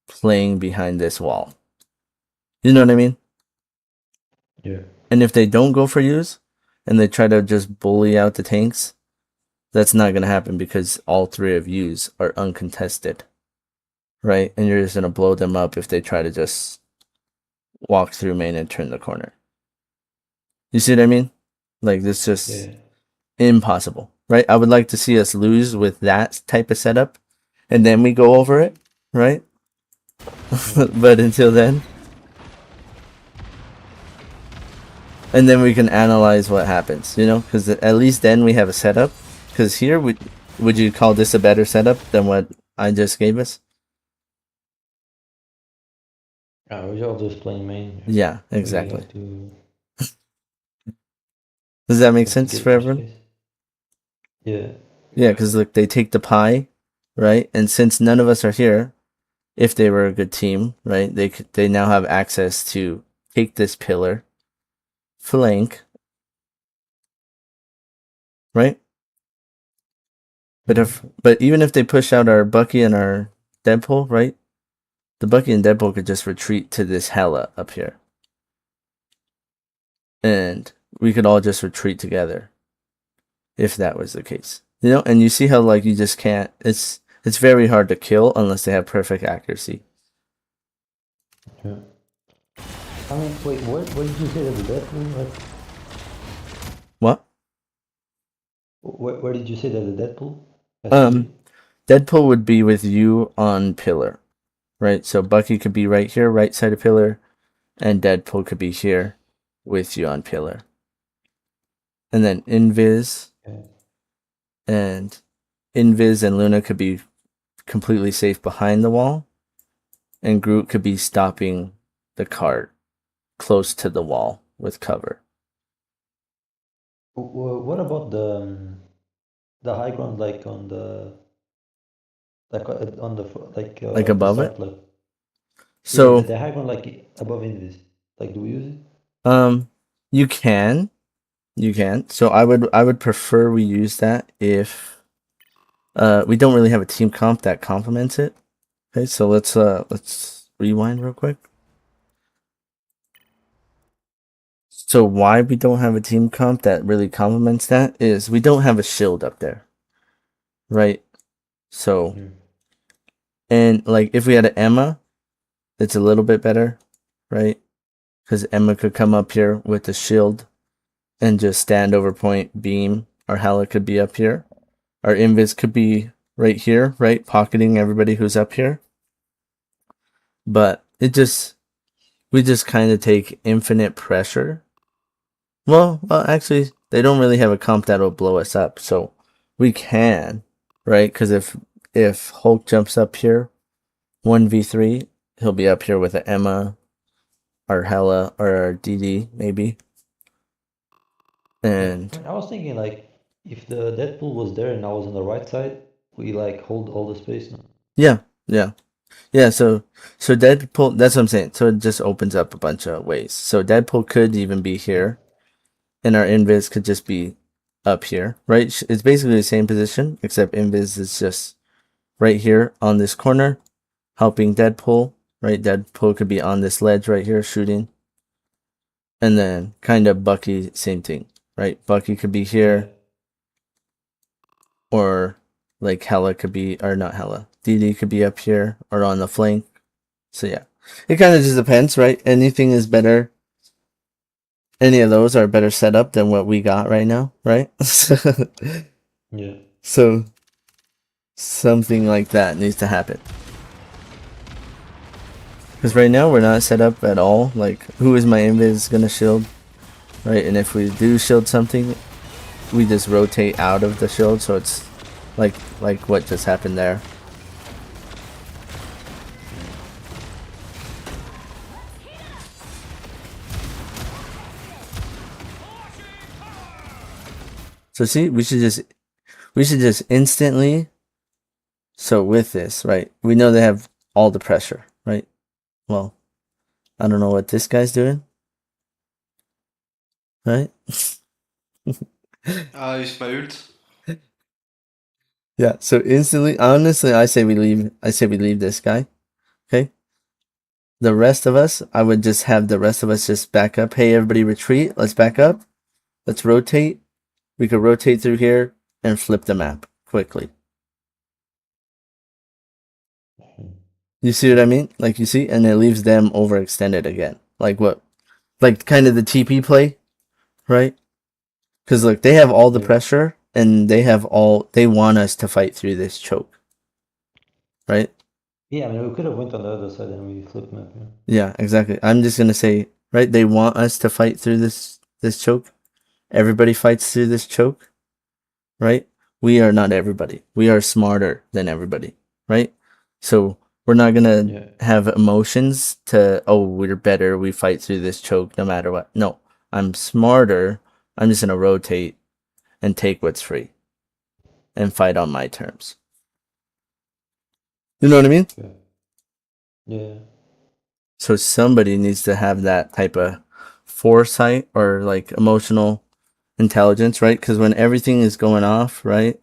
playing behind this wall. You know what I mean? Yeah. And if they don't go for use and they try to just bully out the tanks, that's not gonna happen because all three of yous are uncontested. Right? And you're just gonna blow them up if they try to just walk through main and turn the corner. You see what I mean? Like this just Yeah. impossible, right? I would like to see us lose with that type of setup, and then we go over it, right? But until then, and then we can analyze what happens, you know? Because at least then we have a setup. Because here, would you call this a better setup than what I just gave us? We're all just playing main. Yeah, We exactly. have to Does that make sense get for more everyone? space. Yeah. Yeah, because look, they take the pie, right? And since none of us are here, if they were a good team, right, they now have access to take this pillar, flank, right? But even if they push out our Bucky and our Deadpool, right? The Bucky and Deadpool could just retreat to this Hela up here. And we could all just retreat together. If that was the case. You know, and you see how like you just can't it's very hard to kill unless they have perfect accuracy. Yeah. I mean, wait, what did you say that the Deadpool? What? Where did you say that the Deadpool has to be? Deadpool would be with you on pillar. Right? So Bucky could be right here, right side of pillar, and Deadpool could be here with you on pillar. And then Invis and Luna could be completely safe behind the wall, and Groot could be stopping the cart close to the wall with cover. What about the high ground, like on the Like at the above it. start, like yeah, So the high ground like above Invis. Like, do we use it? you can. So I would prefer we use that if we don't really have a team comp that complements it. Okay, so let's rewind real quick. So why we don't have a team comp that really complements that is we don't have a shield up there. Right? So and like if we had an Emma, it's a little bit better. right? Because Emma could come up here with a shield and just stand over point, beam. Our Hela could be up here. Our Invis could be right here, right? Pocketing everybody who's up here. But we just kind of take infinite pressure. Well, actually, they don't really have a comp that'll blow us up, so we can, right? Because if Hulk jumps up here, 1v3, he'll be up here with an Emma, our Hela, or our DD, maybe. And I was thinking like if the Deadpool was there and I was on the right side, we like hold all the space now. yeah. So Deadpool. That's what I'm saying. So it just opens up a bunch of ways. So Deadpool could even be here, and our Invis could just be up here, right? It's basically the same position, except Invis is just right here on this corner, helping Deadpool, right? Deadpool could be on this ledge right here shooting. And then kind of Bucky, same thing, right? Bucky could be here, or like Hela could be, or not Hela, DD could be up here or on the flank. So yeah, it kind of just depends, right? Anything is better. Any of those are better set up than what we got right now, right? Yeah. So something like that needs to happen. Because right now we're not set up at all. Like, who is my invis gonna shield? Right, and if we do shield something, we just rotate out of the shield, so it's like what just happened there. So see, we should just instantly. So with this, right, we know they have all the pressure, right? Well, I don't know what this guy's doing, right? It's my ult. Yeah. So instantly, honestly, I say we leave. I say we leave this guy. Okay. The rest of us, I would just have the rest of us just back up. Hey, everybody, retreat. Let's back up. Let's rotate. We could rotate through here and flip the map quickly. You see what I mean? Like, you see? And it leaves them overextended again. Like what? Like kind of the TP play, right? Because look, they have all the pressure and they want us to fight through this choke. Right? Yeah, I mean we could have went on the other side and we flipped map, yeah. Yeah, exactly. I'm just gonna say, right, they want us to fight through this choke. Everybody fights through this choke, right? We are not everybody. We are smarter than everybody, right? So we're not gonna have emotions to, oh, we're better, we fight through this choke no matter what. No, I'm smarter. I'm just gonna rotate and take what's free and fight on my terms. You know what I mean? Yeah. So somebody needs to have that type of foresight or like emotional intelligence, right? Because when everything is going off, right?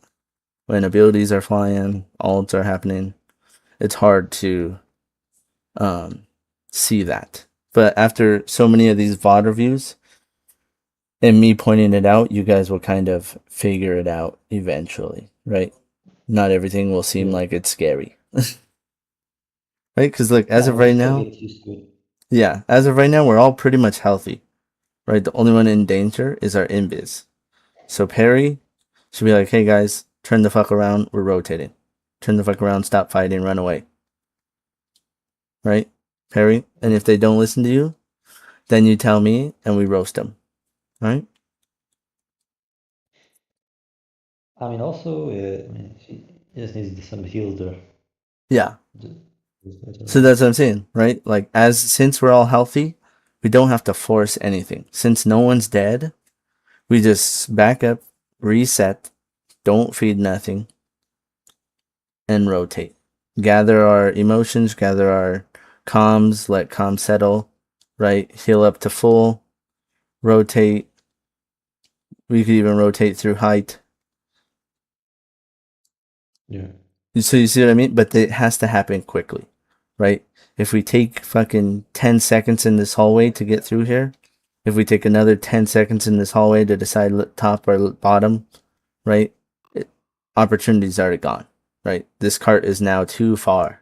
When abilities are flying, ults are happening, it's hard to see that. But after so many of these VOD reviews and me pointing it out, you guys will kind of figure it out eventually, right? Not everything will seem like it's scary. Right? Because like as of right now, yeah, as of right now, we're all pretty much healthy, right? The only one in danger is our invis. So Perry should be like, hey guys, turn the fuck around, we're rotating. Turn the fuck around, stop fighting, run away. Right? Perry? And if they don't listen to you, then you tell me and we roast them. Right? I mean also, I mean, she just needs some heals there. Yeah. So that's what I'm saying, right? Like since we're all healthy, we don't have to force anything. Since no one's dead, we just back up, reset, don't feed nothing, and rotate. Gather our emotions, gather our comms, let comms settle, right? Heal up to full, rotate. We could even rotate through height. Yeah. So you see what I mean? But it has to happen quickly, right? If we take fucking 10 seconds in this hallway to get through here, if we take another 10 seconds in this hallway to decide top or bottom, right? Opportunity's already gone, right? This cart is now too far.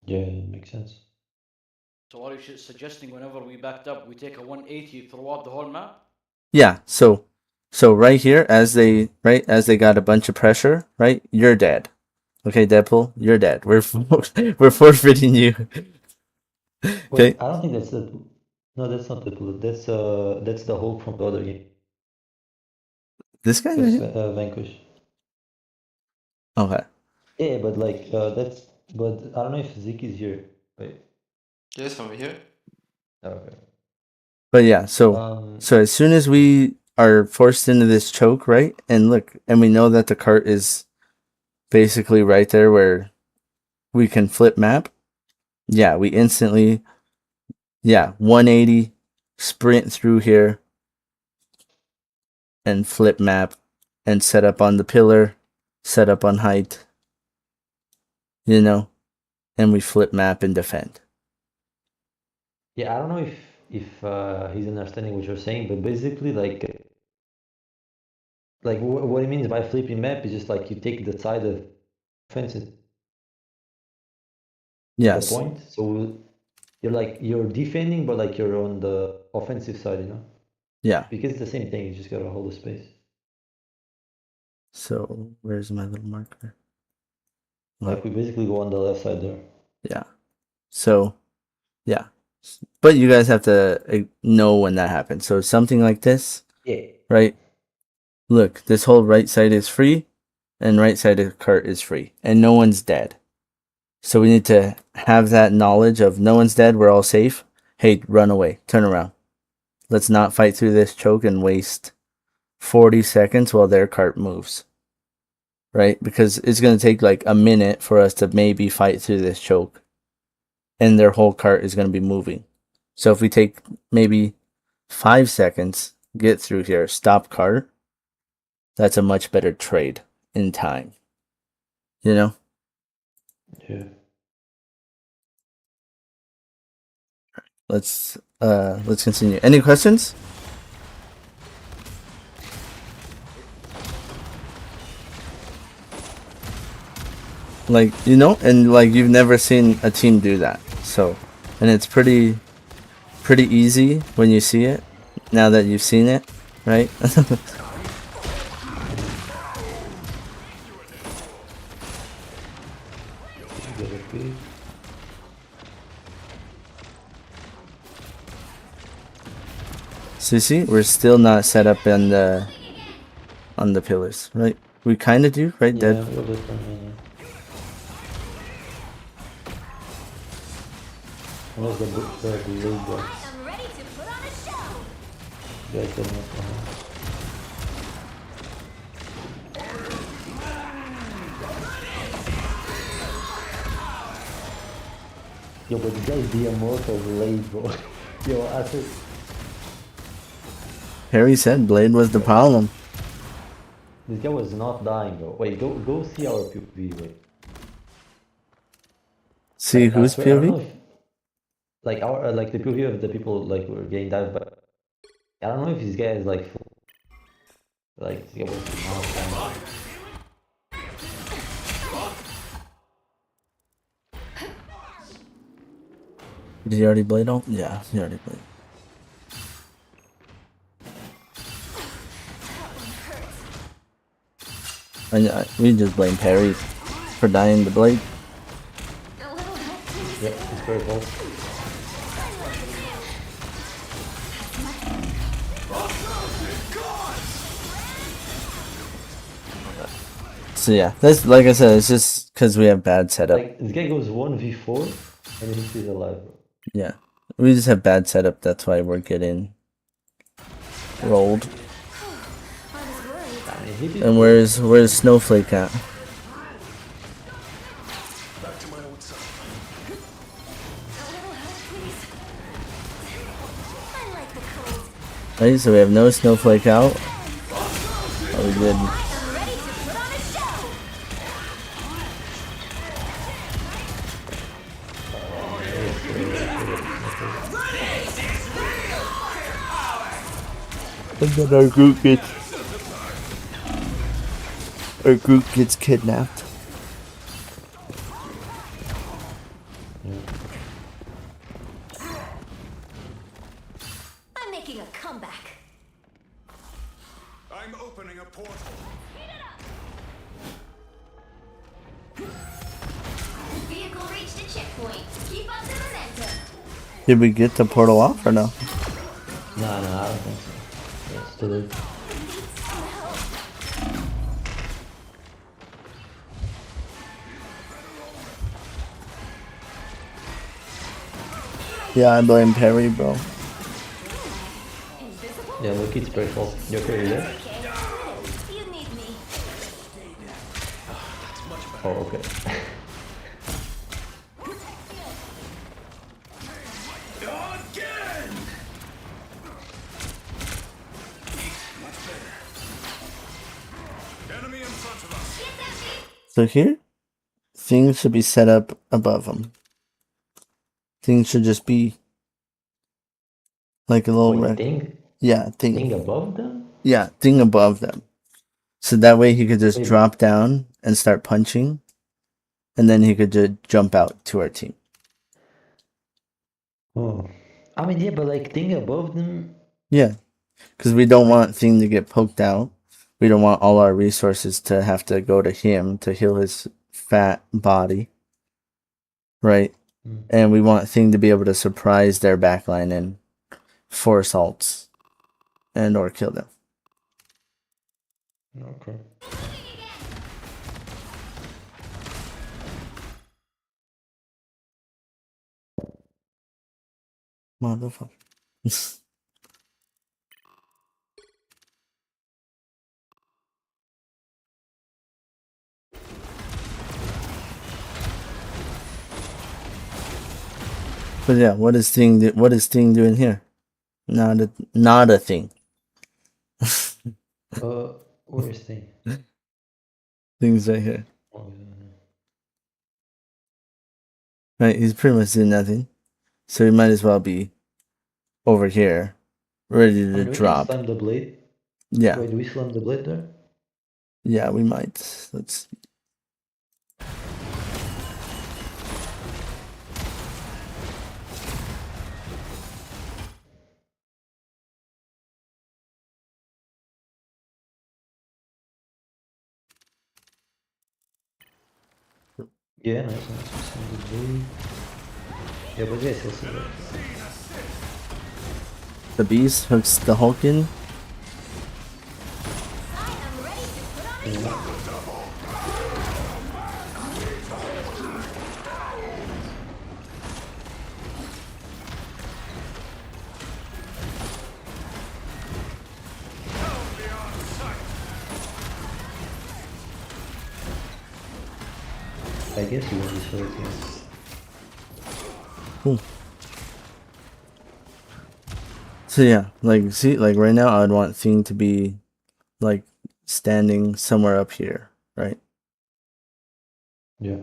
Yeah, it makes sense. So are you suggesting whenever we backed up, we take a 180 throughout the whole map? Yeah, so right here, as they got a bunch of pressure, right? You're dead. Okay, Deadpool, you're dead. We're we're forfeiting you. Okay, Wait, I don't think that's the. No, that's not the bullet. That's the Hulk from the other game. this guy right That's here. Vanquish. Okay, Yeah, but like that's. But I don't know if Zeke is here. Wait. Yes, I'm here. Okay. but yeah, so Um. as soon as we are forced into this choke, right? And look, and we know that the cart is basically right there where we can flip map. Yeah, we instantly, 180 sprint through here and flip map and set up on the pillar, set up on height, you know, and we flip map and defend. Yeah, I don't know if he's understanding what you're saying, but basically like what he means by flipping map is just like you take the side of offensive the Yes. point. So you're defending, but like you're on the offensive side, you know? Yeah. Because it's the same thing. You just gotta hold the space. So where's my little marker? Like we basically go on the left side there. Yeah. So, yeah. But you guys have to know when that happens. So something like this, Yeah. right? Look, this whole right side is free, and right side of the cart is free, and no one's dead. So we need to have that knowledge of no one's dead, we're all safe. Hey, run away, turn around. Let's not fight through this choke and waste 40 seconds while their cart moves. Right? Because it's going to take like a minute for us to maybe fight through this choke. And their whole cart is going to be moving. So if we take maybe 5 seconds, get through here, stop cart, that's a much better trade in time. You know? Yeah. Let's continue. Any questions? Like, you know, and like you've never seen a team do that. So, and it's pretty easy when you see it, now that you've seen it, right? So you see, we're still not set up on the pillars, right? We kind of do, right? Yeah, Dead. a little bit from me. Unless the lead box. I'm ready to put on a show. Guys getting up behind. Yo, but the guy's the immortal blade, bro. Yo, I think Harry said Blade was the problem. this guy was not dying, bro. Wait, go see our POV, wait. See Like, I who's swear, I don't know POV? if, like our like the POV of the people like who were getting died, but I don't know if this guy is like full. Like this guy was not dying. Did he already Blade on? Yeah, he already Blade. And we just blame Perry for dying to Blade. Yeah, it's very cool. So yeah, that's like I said, it's just because we have bad setup. Like this guy goes 1v4 and he's still alive, bro. Yeah, we just have bad setup. That's why we're getting rolled. I mean, he did And where's Snowflake at? Back to my old self. I like the cold. Right, so we have no Snowflake out. Oh, we did. I'm ready to put on a show. And then our group gets kidnapped. I'm opening a portal. Vehicle reached a checkpoint. Keep up the momentum. Did we get the portal off or no? No, I don't think so. It's too late. Yeah, I blame Perry, bro. Yeah, look, it's purple. You okay with that? Okay. You need me. Oh, okay. Again! Enemy in front of us. Get that beat. So here, things should be set up above them. Things should just be like a little Wait, rec- thing Yeah, thing above them? Yeah, thing above them. So that way he could just Wait. drop down and start punching, and then he could just jump out to our team. Oh. I mean, yeah, but like thing above them. Yeah, because we don't want Thing to get poked out. We don't want all our resources to have to go to him to heal his fat body. Right? Mm. And we want Thing to be able to surprise their backline and force ults and or kill them. Okay. Motherfucker. But yeah, what is Thing doing here? Not a thing. Where's thing? Thing's right here. Oh, yeah. Right, he's pretty much doing nothing. So he might as well be over here, ready to I mean, we can drop. slam the blade. Yeah. Wait, do we slam the blade there? Yeah, we might. Let's. Yeah, nice. We slam the blade. Yeah, but yes, yes, yes. The beast hooks the Hulk in. I am ready to put on the cap. I guess you want this fight, yeah. Cool. So yeah, like see, like right now, I'd want Thing to be like standing somewhere up here, right? Yeah.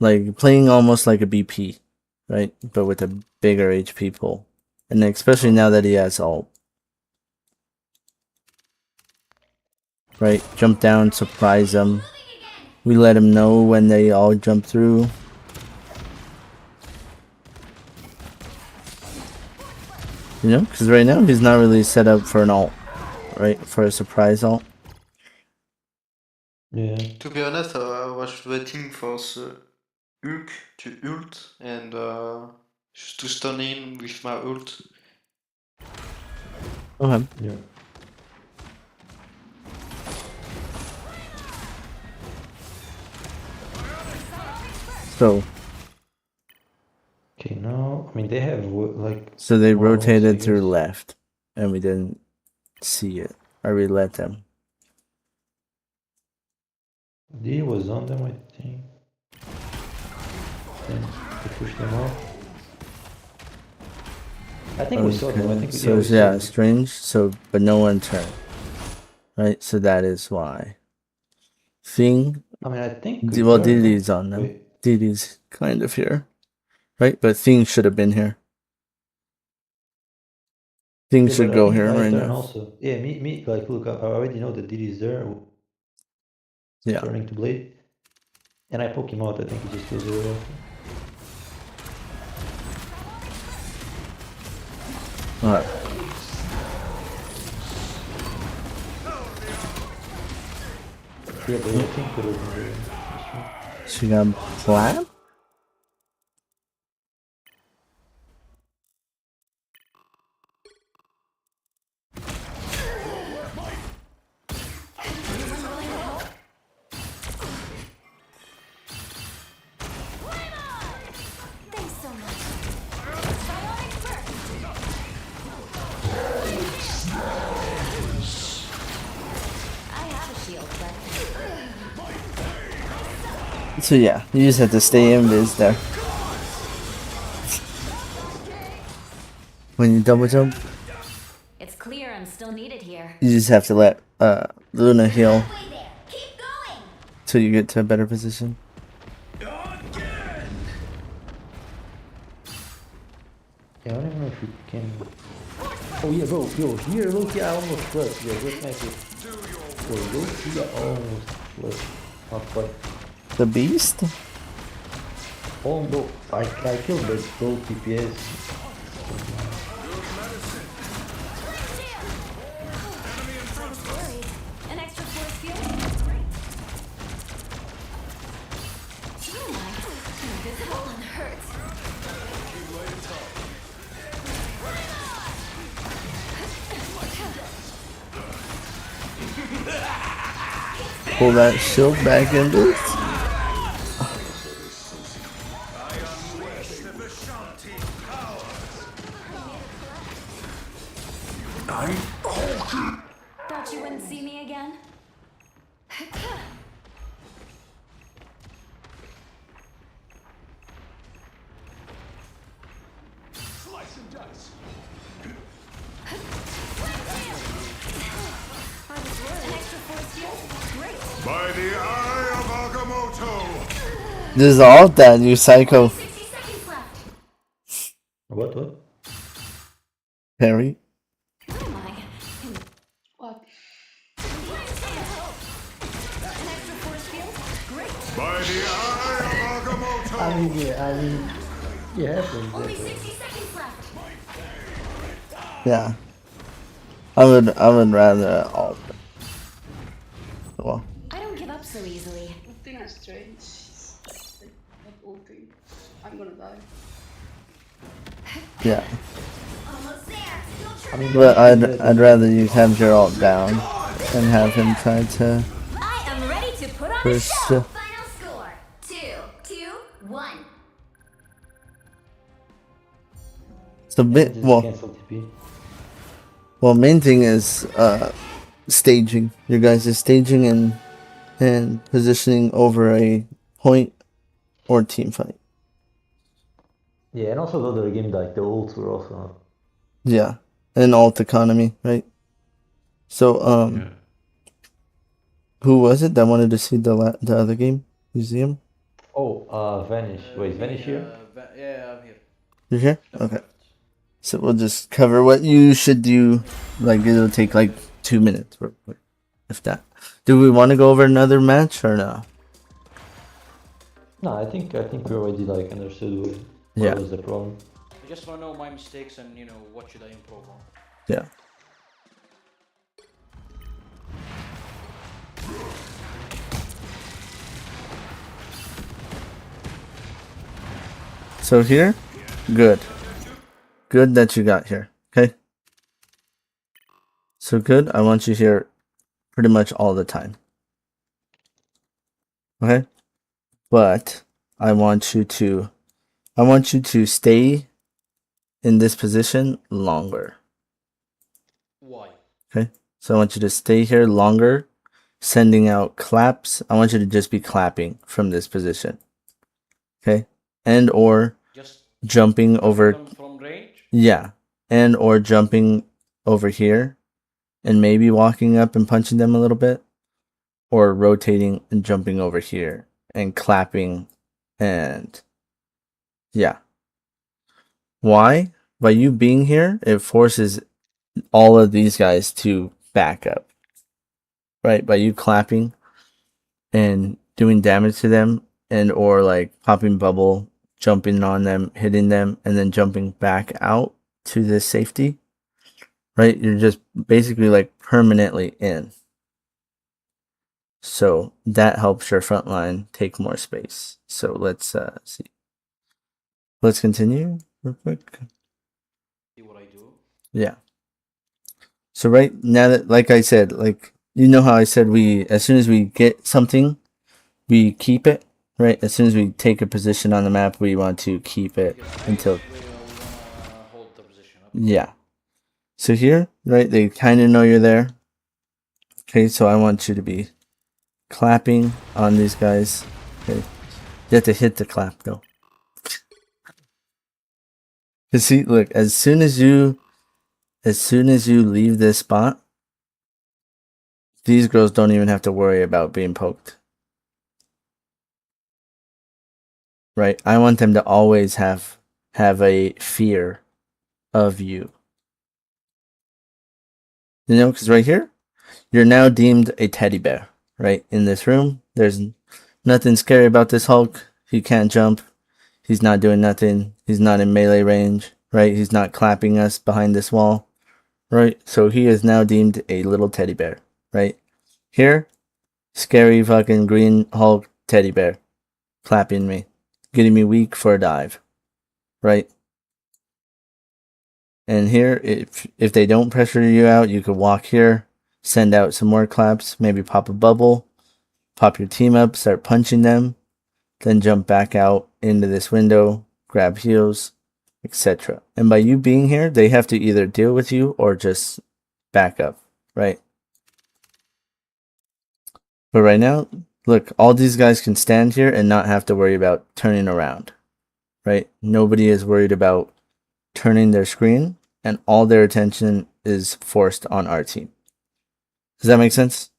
Like playing almost like a BP, right? But with a bigger HP pool, and especially now that he has ult. Right, jump down, surprise them. We let him know when they all jump through. You know, because right now he's not really set up for an ult, right? For a surprise ult. Yeah. To be honest, I was waiting for the Hulk to ult and just to stun in with my ult. Okay. Yeah. So Okay, now, I mean, they have, like... So they more ults, I rotated through guess. left, and we didn't see it. Or we let them. D was on them, I think. Then we pushed them off. I think we saw them. I think So we saw yeah, them. strange. So but no one turned. Right. So that is why. Thing. I mean, I think we Well, turned, no? DD's on them. Wait. DD's kind of here, right? But Thing should have been here. Thing Yeah, should but go I think here I right turn now. also. Yeah, me, like, look, I already know that Diddy is there. Yeah. Turning to blade. And I poke him out, I think he just goes away after. Alright. Yeah, but I think it was in the stream. She got clap? Thanks so much. Bionic burst. I have a shield, but So yeah, you just have to stay in biz there. When you double jump, it's clear I'm still needed here. you just have to let Luna heal Halfway there. Keep going. till you get to a better position. Yeah, I don't even know if you can. Oh yeah, bro, yo, here, look, I almost flipped. Yo, look at this. Yo, look, I almost flipped. Not quite. The beast? Oh no, I killed the gold TPS. I was worried. An extra force field? Oh my. Invisible and hurts. Pull that shield back in biz. Thought you wouldn't see me again? I was worried. An extra force field? Great. By the eye of Agamotto! This is all that, you psycho. 60 seconds left. What? Perry. Where am I? What? An extra force field? Great. By the eye of Agamotto! Yeah, Only 60 seconds left. Yeah. I would rather alt. Well, I don't give up so easily. Ulting is strange. Like, not ulting. I'm gonna die. yeah. Almost there. I mean, But I'd rather you have your alt down and have him try to I am ready to put on a push. show. Final score: 2-1. So bit just well. cancel TP. Well, main thing is staging. Your guys' staging and positioning over a point or team fight. Yeah, and also the other game, like the ults were also not. Yeah, and alt economy, right? So Yeah. who was it that wanted to see the other game museum? Oh, Vanish. Wait, is Vanish here? Yeah, I'm here. You're here. Left, Okay. left. So we'll just cover what you should do. Like it'll take like 2 minutes, if that. Do we want to go over another match or no? No, I think we already like understood what Yeah. was the problem. I just want to know my mistakes and what should I improve on. Yeah. So here, good. Good that you got here. Okay. So good. I want you here pretty much all the time. Okay. But I want you to stay in this position longer. Why? Okay. So I want you to stay here longer, sending out claps. I want you to just be clapping from this position. Okay. And or Just jumping over. from range? Yeah. And or jumping over here and maybe walking up and punching them a little bit. Or rotating and jumping over here and clapping and yeah. Why? By you being here, it forces all of these guys to back up. Right? By you clapping and doing damage to them and or like popping bubble, jumping on them, hitting them, and then jumping back out to this safety. Right? You're just basically like permanently in. So that helps your front line take more space. So let's see. Let's continue real quick. See what I do. Yeah. So right now that, like I said, like you know how I said as soon as we get something, we keep it, right? As soon as we take a position on the map, we want to keep it until we wanna hold the position. Okay. yeah. So here, right, they kind of know you're there. Okay, so I want you to be clapping on these guys. Okay, you have to hit the clap though. Cause see, look, as soon as you leave this spot, these girls don't even have to worry about being poked. Right? I want them to always have a fear of you. You know, because right here, you're now deemed a teddy bear. Right? In this room, there's nothing scary about this Hulk. He can't jump. He's not doing nothing. He's not in melee range. Right? He's not clapping us behind this wall. Right? So he is now deemed a little teddy bear. Right? Here, scary fucking green Hulk teddy bear clapping me, getting me weak for a dive. Right? And here, if they don't pressure you out, you could walk here, send out some more claps, maybe pop a bubble, pop your team up, start punching them, then jump back out into this window, grab heals, etc. And by you being here, they have to either deal with you or just back up, right? But right now, look, all these guys can stand here and not have to worry about turning around, right? Nobody is worried about turning their screen, and all their attention is forced on our team. Does that make sense?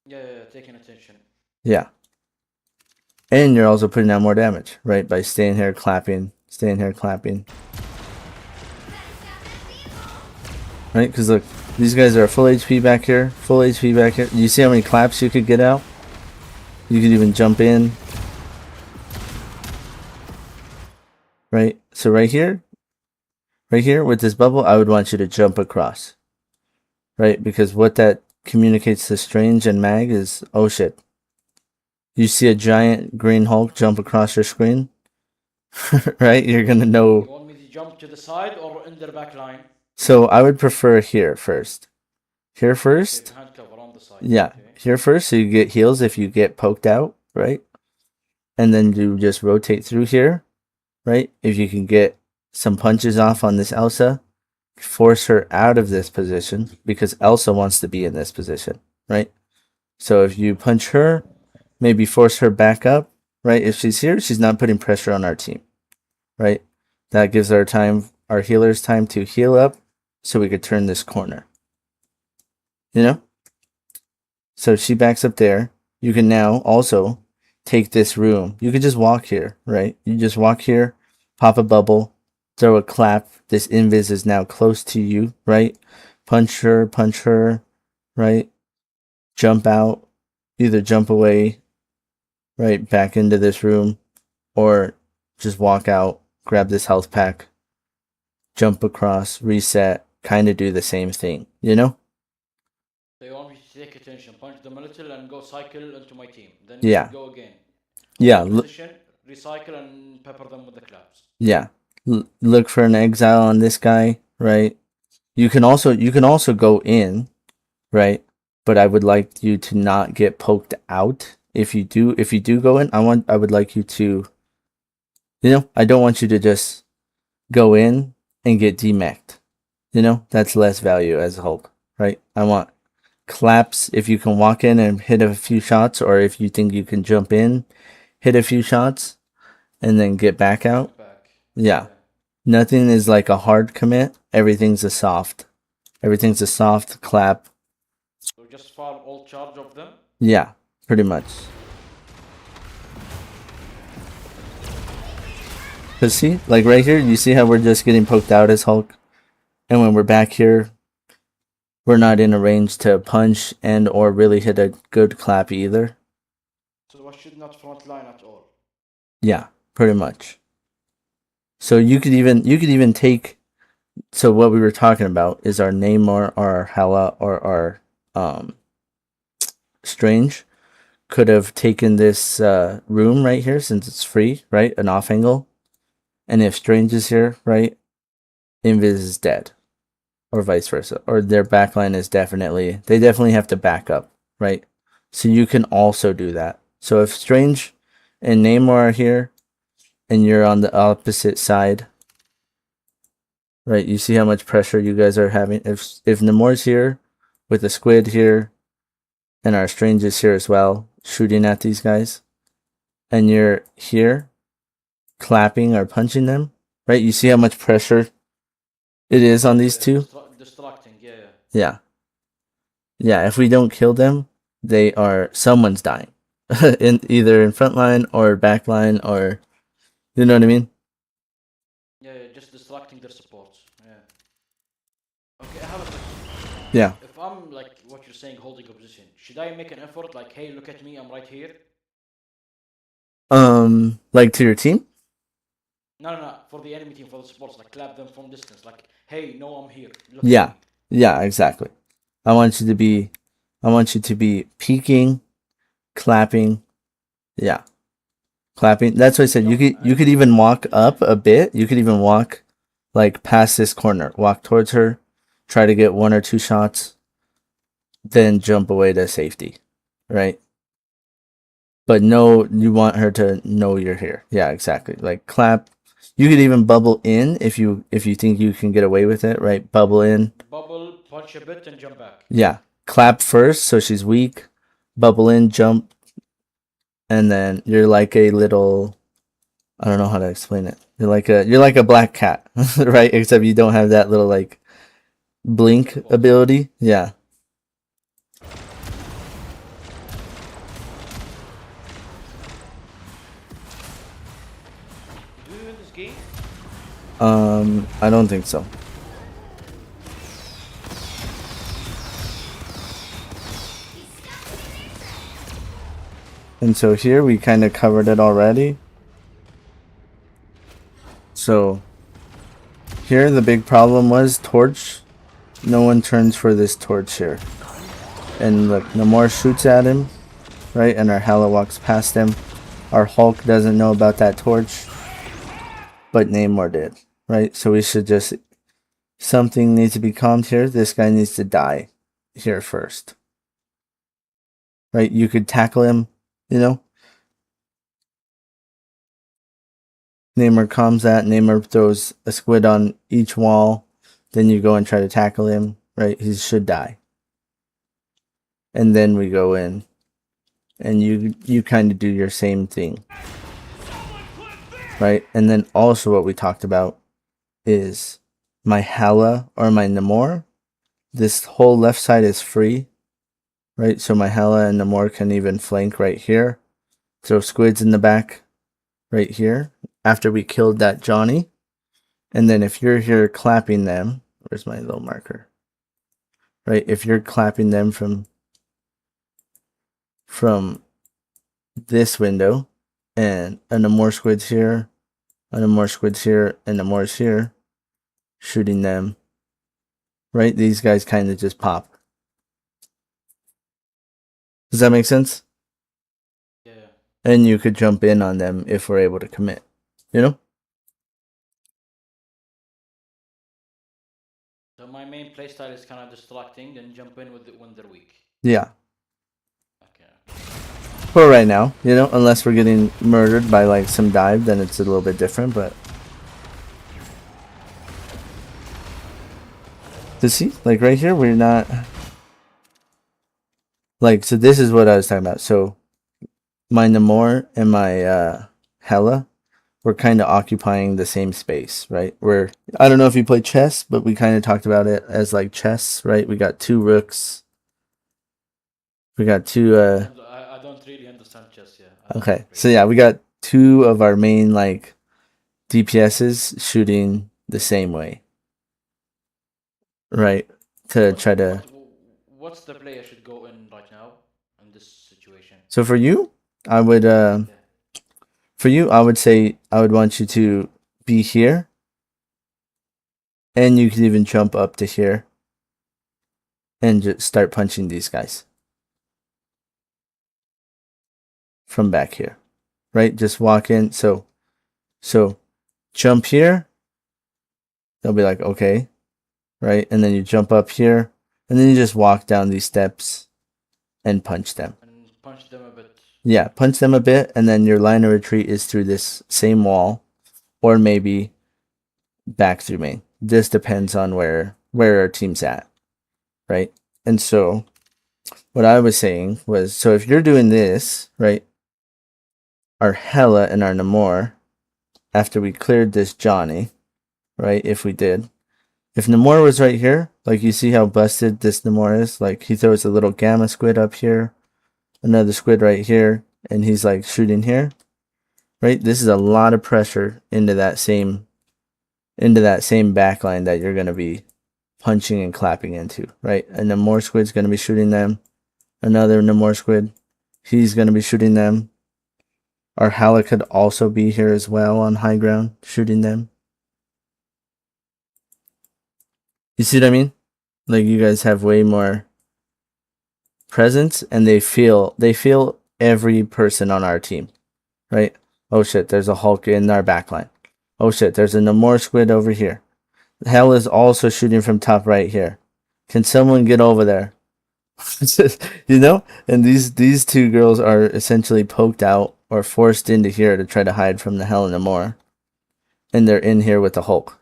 Yeah, taking attention. Yeah. And you're also putting out more damage, right? By staying here clapping. Right? Because look, these guys are full HP back here. Full HP back here. You see how many claps you could get out? You could even jump in. Right? So right here with this bubble, I would want you to jump across. Right? Because what that communicates to Strange and Mag is, oh shit. You see a giant green Hulk jump across your screen? Right? You're gonna know. You want me to jump to the side or in the back line? So I would prefer here first. Here first? Okay, hand cover on the side. Yeah. Okay. Here first, so you get heals if you get poked out, right? And then you just rotate through here, right? If you can get some punches off on this Elsa, force her out of this position because Elsa wants to be in this position, right? So if you punch her, maybe force her back up, right? If she's here, she's not putting pressure on our team, right? That gives our healers time to heal up so we could turn this corner. You know? So she backs up there. You can now also take this room. You could just walk here, right? You just walk here, pop a bubble, throw a clap. This invis is now close to you, right? Punch her, right? Jump out, either jump away, right, back into this room, or just walk out, grab this health pack, jump across, reset, kind of do the same thing, you know? They want me to take attention, punch them a little, and go cycle into my team. Then Yeah. go again. Yeah. Position, recycle, and pepper them with the claps. Yeah. Look for an exile on this guy, right? You can also go in, right? But I would like you to not get poked out. If you do go in, I would like you to, I don't want you to just go in and get demeched. That's less value as a Hulk, right? I want claps if you can walk in and hit a few shots, or if you think you can jump in, hit a few shots, and then get back out. Yeah. Nothing is like a hard commit. Everything's a soft clap. So just farm all charge of them? Yeah, pretty much. Cause see, like right here, you see how we're just getting poked out as Hulk? And when we're back here, we're not in a range to punch and or really hit a good clap either. So I should not front line at all. Yeah, pretty much. So you could even take, so what we were talking about is our Namor, our Hala, or our Strange could have taken this room right here since it's free, right? An off angle. And if Strange is here, right, Invis is dead. Or vice versa. Or their backline is definitely, they definitely have to back up, right? So you can also do that. So if Strange and Namor are here, and you're on the opposite side, right? You see how much pressure you guys are having. If Namor's here, with the squid here, and our Strange is here as well, shooting at these guys, and you're here, clapping or punching them, right? You see how much pressure it is on these two? Distracting, yeah. Yeah. Yeah, if we don't kill them, someone's dying. Either in front line or back line or, you know what I mean? Yeah, just distracting their supports. Yeah. Okay, I have a question. Yeah. If I'm like what you're saying, holding a position, should I make an effort? Like, hey, look at me, I'm right here. Like to your team? No. For the enemy team, for the supports, like clap them from distance. Like, hey, no, I'm here. Look Yeah. at me. Yeah, exactly. I want you to be peeking, clapping. Yeah. Clapping. That's what I said. You could even walk up a bit. You could even walk like past this corner. Walk towards her, try to get 1 or 2 shots, then jump away to safety. Right? But no, you want her to know you're here. Yeah, exactly. Like clap. You could even bubble in if you think you can get away with it, right? Bubble in. Bubble, punch a bit, and jump back. Yeah. Clap first so she's weak. Bubble in, jump, and then you're like a little, I don't know how to explain it. You're like a black cat, right? Except you don't have that little like blink ability. Yeah. Do you win this game? I don't think so. And so here we kind of covered it already. So here the big problem was torch. No one turns for this torch here. And look, Namor shoots at him, right? And our Hela walks past him. Our Hulk doesn't know about that torch, but Namor did, right? So we should just, something needs to be calmed here. This guy needs to die here first, right? You could tackle him, you know? Namor calms that. Namor throws a squid on each wall. Then you go and try to tackle him, right? He should die. And then we go in. And you kind of do your same thing. Right? And then also what we talked about is my Hela or my Namor. This whole left side is free. Right? So my Hela and Namor can even flank right here. Throw squids in the back. Right here. After we killed that Johnny. And then if you're here clapping them, where's my little marker? Right? If you're clapping them from this window, and the more squids here, and the more squids here, and the more's here, shooting them, right? These guys kind of just pop. Does that make sense? Yeah. And you could jump in on them if we're able to commit, you know? So my main playstyle is kind of distracting, then jump in with when they're weak. Yeah. Okay. For right now, you know, unless we're getting murdered by like some dive, then it's a little bit different, but to see, like right here, we're not like, so this is what I was talking about. So my Namor and my Hela, we're kind of occupying the same space, right? I don't know if you play chess, but we kind of talked about it as like chess, right? We got 2 rooks. We got 2 I don't really understand chess, yeah. Okay. So yeah, we got 2 of our main like DPSs shooting the same way. Right? To try to What's the play I should go in right now in this situation? So for you, I would say I would want you to be here. And you could even jump up to here and just start punching these guys. from back here, right? Just walk in. So jump here. They'll be like, okay, right? And then you jump up here, and then you just walk down these steps and punch them. And punch them a bit. Yeah, punch them a bit, and then your line of retreat is through this same wall, or maybe back through main. This depends on where our team's at, right? And so what I was saying was, so if you're doing this, right, our Hela and our Namor, after we cleared this Johnny, right, if we did, if Namor was right here, like you see how busted this Namor is, like he throws a little gamma squid up here, another squid right here, and he's like shooting here, right? This is a lot of pressure into that same backline that you're going to be punching and clapping into, right? And Namor squid's going to be shooting them. Another Namor squid, he's going to be shooting them. Our Hala could also be here as well on high ground, shooting them. You see what I mean? Like you guys have way more presence, and they feel every person on our team, right? Oh shit, there's a Hulk in our backline. Oh shit, there's a Namor squid over here. Hell is also shooting from top right here. Can someone get over there? You know? And these two girls are essentially poked out or forced into here to try to hide from the Hell and Namor. And they're in here with the Hulk.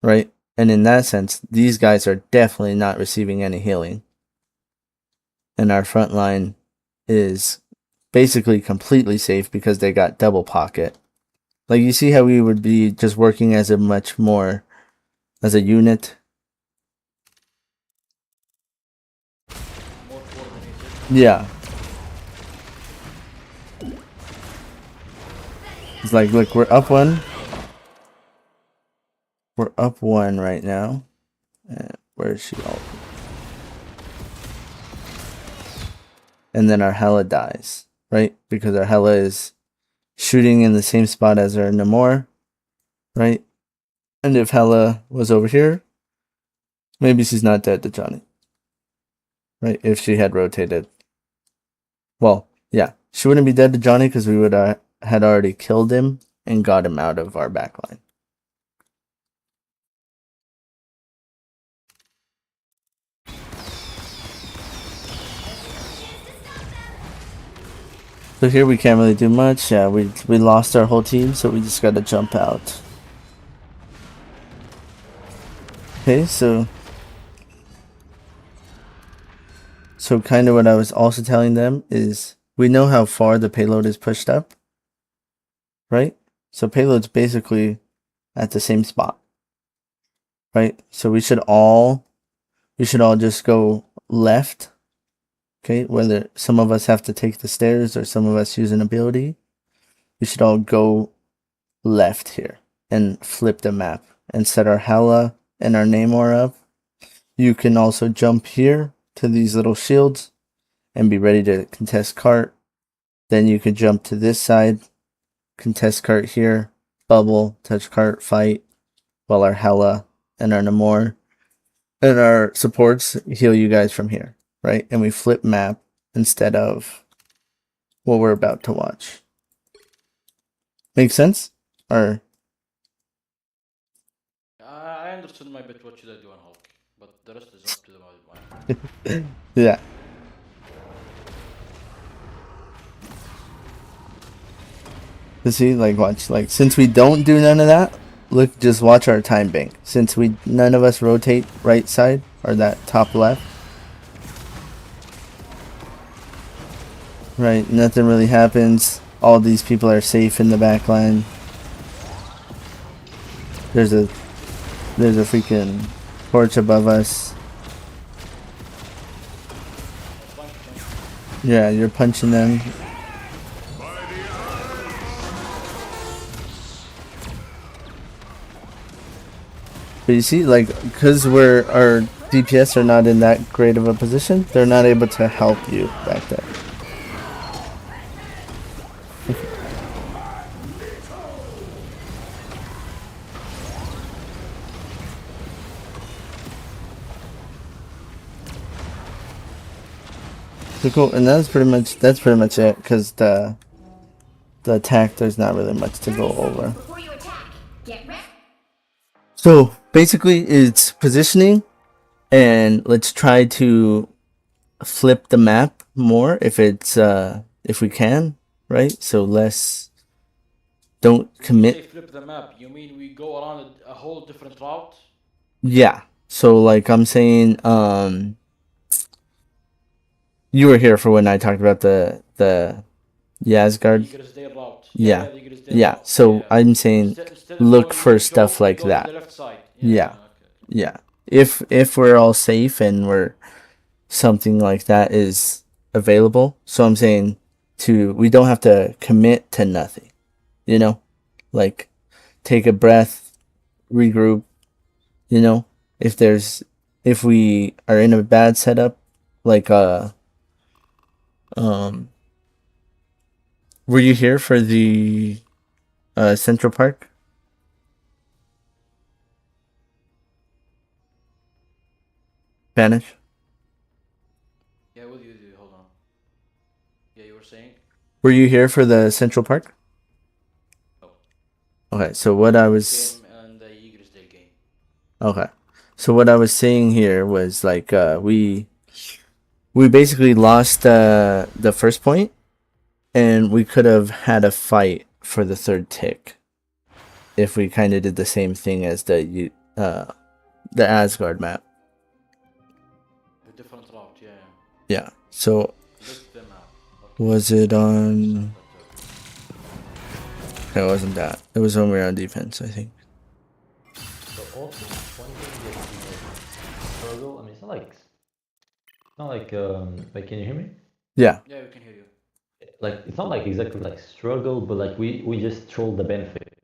Right? And in that sense, these guys are definitely not receiving any healing. And our front line is basically completely safe because they got double pocket. Like you see how we would be just working as a much more as a unit. More coordinated. Yeah. It's like, look, we're up one. We're up one right now. Where is she all? And then our Hela dies, right? Because our Hela is shooting in the same spot as our Namor, right? And if Hela was over here, maybe she's not dead to Johnny, right? If she had rotated. Well, yeah, she wouldn't be dead to Johnny because we would had already killed him and got him out of our backline. So here we can't really do much. Yeah, we lost our whole team, so we just gotta jump out. Okay, so kind of what I was also telling them is we know how far the payload is pushed up, right? So payload's basically at the same spot, right? So we should all just go left. Okay, whether some of us have to take the stairs or some of us use an ability, we should all go left here and flip the map and set our Hela and our Namor up. You can also jump here to these little shields and be ready to contest cart. Then you can jump to this side, contest cart here, bubble, touch cart, fight, while our Hela and our Namor and our supports heal you guys from here, right? And we flip map instead of what we're about to watch. Make sense? Or I understood my bit. What should I do on Hulk? But the rest is up to the mind. yeah. You see, like watch, like since we don't do none of that, look, just watch our time bank. Since none of us rotate right side or that top left, right? Nothing really happens. All these people are safe in the back line. There's a freaking torch above us. Yeah, you're punching them. But you see, like, because our DPS are not in that great of a position, they're not able to help you back there. So cool, and that's pretty much it. Cause the attack, there's not really much to 30 go seconds over. before you attack. Get ready. So basically, it's positioning, and let's try to flip the map more if it's if we can, right? So less. Don't When you say commit. flip the map, you mean we go around a whole different route? Yeah. So like I'm saying, you were here for when I talked about the The Yasgard. Yggdrasil route. Yeah, Yeah. yeah, the Yggdrasil Yeah. route. Yeah, So yeah. I'm saying Instead of look going for with stuff Joe, we like go to the that. left side. Yeah, yeah, Yeah. okay. Yeah. If we're all safe and we're something like that is available. So I'm saying we don't have to commit to nothing. You know? Like take a breath, regroup, you know? If we are in a bad setup, like um were you here for the Central Park? Spanish? Yeah, what do you do? Hold on. Yeah, you were saying? Were you here for the Central Park? Oh. Okay, so what I We was came in the Yggdrasil game. okay. So what I was saying here was like we basically lost the first point, and we could have had a fight for the third tick if we kind of did the same thing as the Asgard map. A different route, yeah, yeah. Yeah. So Flip the map. Okay. was it on? 100% better. No, it wasn't that. It was when we were on defense, I think. So also one thing that we like struggle. I mean, it's not like can you hear me? Yeah. Yeah, we can hear you. Like it's not like exactly like struggle, but like we just troll the benefit.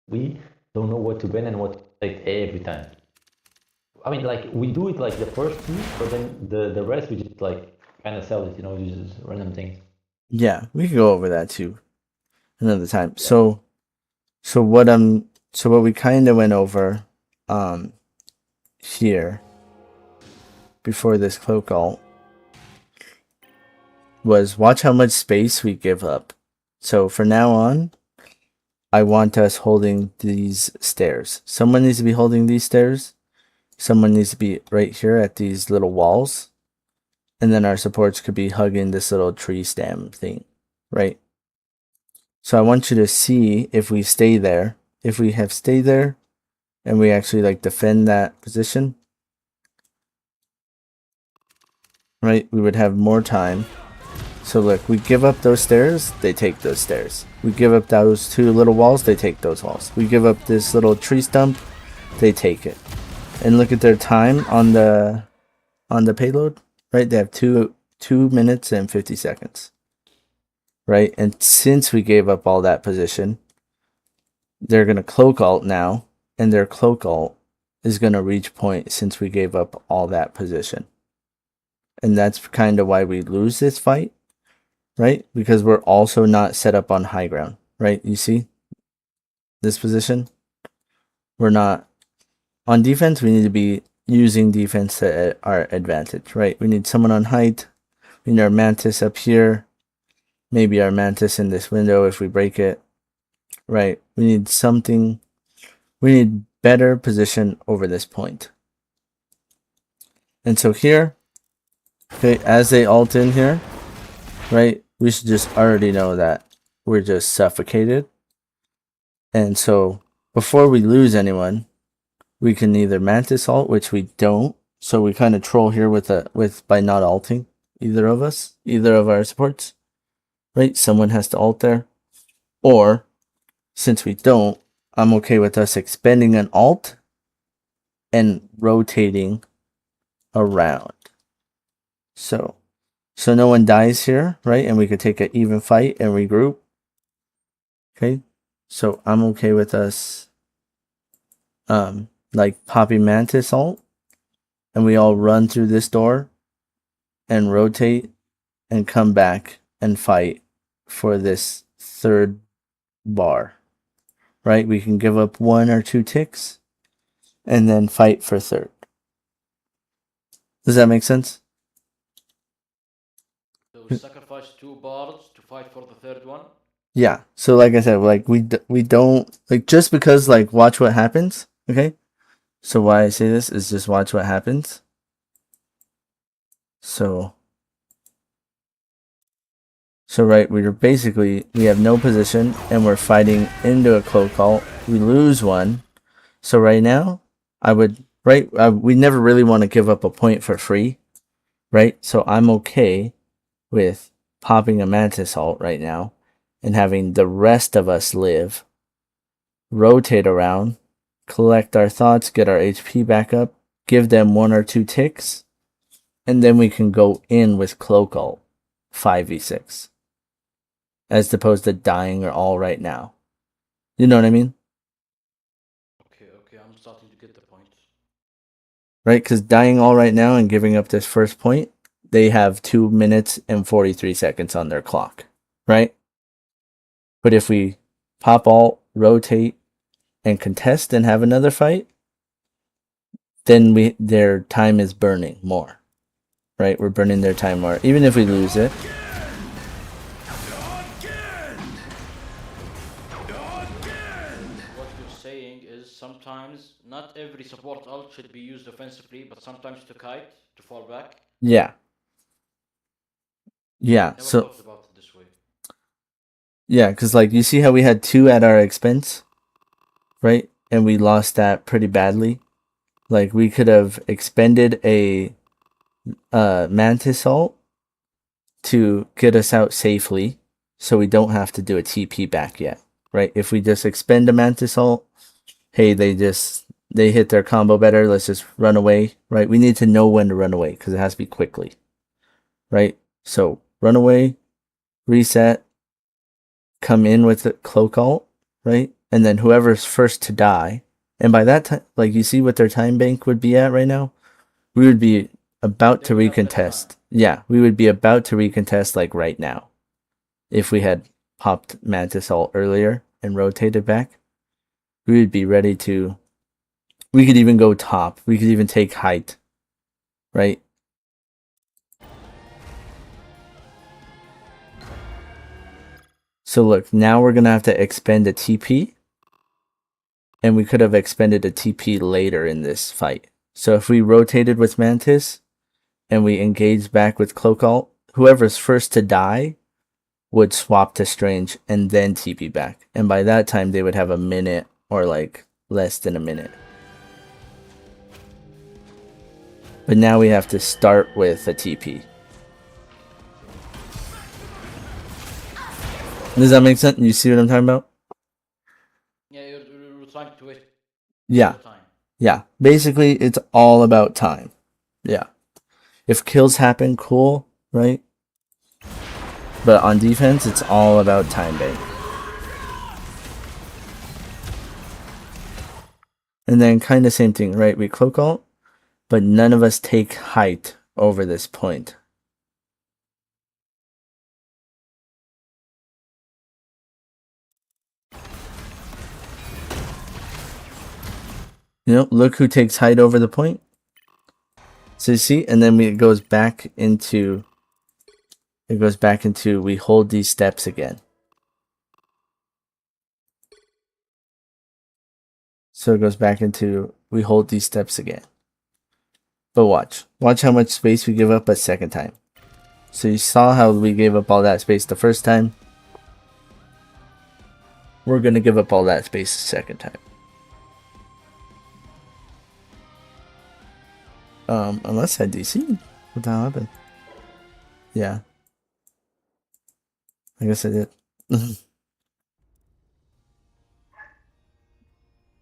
We don't know what to ban and what to take every time. I mean, like we do it like the first two, but then the rest we just like kind of sell it, you know, just random things. Yeah, we could go over that too another time. Yeah. So what we kind of went over here before this cloak alt was watch how much space we give up. So for now on, I want us holding these stairs. Someone needs to be holding these stairs. Someone needs to be right here at these little walls. And then our supports could be hugging this little tree stem thing, right? So I want you to see if we stay there. If we have stayed there and we actually like defend that position, right? We would have more time. So look, we give up those stairs, they take those stairs. We give up those two little walls, they take those walls. We give up this little tree stump, they take it. And look at their time on the payload, right? They have 2 minutes and 50 seconds. Right? And since we gave up all that position, they're gonna cloak alt now, and their cloak alt is gonna reach point since we gave up all that position. And that's kind of why we lose this fight, right? Because we're also not set up on high ground, right? You see this position? We're not on defense. We need to be using defense to our advantage, right? We need someone on height. We need our mantis up here. Maybe our mantis in this window if we break it, right? We need something. We need better position over this point. And so here, okay, as they ult in here, right, we should just already know that we're just suffocated. And so before we lose anyone, we can either mantis ult, which we don't. So we kind of troll here with by not ulting either of us, either of our supports, right? Someone has to ult there. Or since we don't, I'm okay with us expending an ult and rotating around. So no one dies here, right? And we could take an even fight and regroup. Okay. So I'm okay with us like popping mantis ult, and we all run through this door and rotate and come back and fight for this third bar. Right? We can give up 1 or 2 ticks and then fight for third. Does that make sense? we sacrifice 2 bards to fight for the third one. Yeah. So like I said, like we don't like just because like watch what happens. Okay. So why I say this is just watch what happens. So right, we have no position and we're fighting into a cloak call. We lose one. So right now, we never really want to give up a point for free, right? So I'm okay with popping a Mantis ult right now and having the rest of us live, rotate around, collect our thoughts, get our HP back up, give them 1 or 2 ticks, and then we can go in with cloak ult 5v6 as opposed to dying all right now. You know what I mean? Okay, I'm starting to get the point. Right? Because dying all right now and giving up this first point, they have 2 minutes and 43 seconds on their clock. Right? But if we pop alt, rotate, and contest and have another fight, then their time is burning more. Right? We're burning their time more. Even if we lose it. What you're saying is sometimes not every support ult should be used offensively, but sometimes to kite, to fall back. Yeah. Yeah. Never So thought about it this way. yeah, because like you see how we had 2 at our expense, right? And we lost that pretty badly. Like we could have expended a Mantis ult to get us out safely, so we don't have to do a TP back yet, right? If we just expend a Mantis ult, hey, they hit their combo better. Let's just run away, right? We need to know when to run away because it has to be quickly, right? So run away, reset, come in with the cloak ult, right? And then whoever's first to die, and by that time, like you see what their time bank would be at right now, we would be about to recontest. Yeah, we would be about to recontest like right now. If we had popped Mantis ult earlier and rotated back, we would be ready to. We could even go top. We could even take height, right? So look, now we're gonna have to expend a TP, and we could have expended a TP later in this fight. So if we rotated with Mantis and we engaged back with Cloak ult, whoever's first to die would swap to Strange and then TP back. And by that time, they would have a minute or like less than a minute. But now we have to start with a TP. Does that make sense? You see what I'm talking about? Yeah, you're trying to wait. Yeah. Time. Yeah. Basically, it's all about time. Yeah. If kills happen, cool, right? But on defense, it's all about time bank. And then kind of same thing, right? We cloak ult, but none of us take height over this point. You know, look who takes height over the point. So you see, and then it goes back into we hold these steps again. So it goes back into we hold these steps again. But watch how much space we give up a second time. So you saw how we gave up all that space the first time. We're gonna give up all that space the second time. Unless I DC. What the hell happened? Yeah. I guess I did.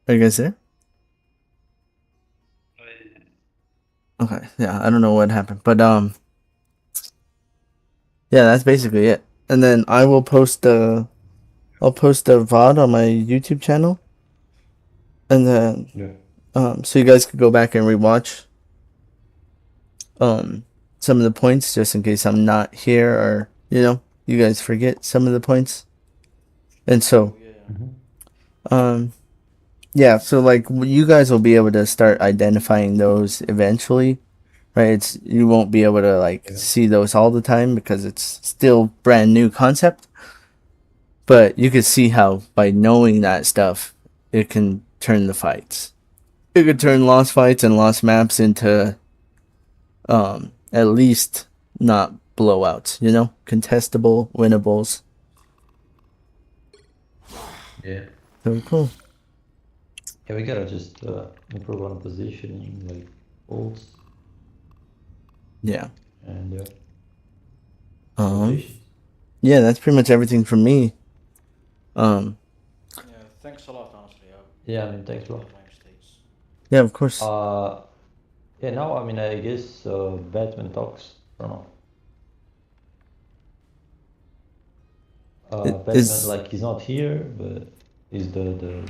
Are you guys there? Okay, yeah, I don't know what happened, but yeah, that's basically it. And then I will post I'll post a VOD on my YouTube channel, and then so you guys could go back and rewatch some of the points just in case I'm not here or you guys forget some of the points. And so yeah, so like you guys will be able to start identifying those eventually, right? It's you won't be able to like see those all the time because it's still brand new concept. But you could see how by knowing that stuff, it can turn the fights. It could turn lost fights and lost maps into at least not blowouts, you know? Contestable, winnables. Yeah. So cool. Yeah, we gotta just improve on positioning, like ults, Yeah. and Um rotations. yeah, that's pretty much everything from me. Yeah, thanks a lot, honestly. Yeah, I mean, thanks, all bro. my mistakes. Yeah, of course. Yeah, now, I mean, I guess Batman talks. I don't know. Batman, Is like, he's not here, but he's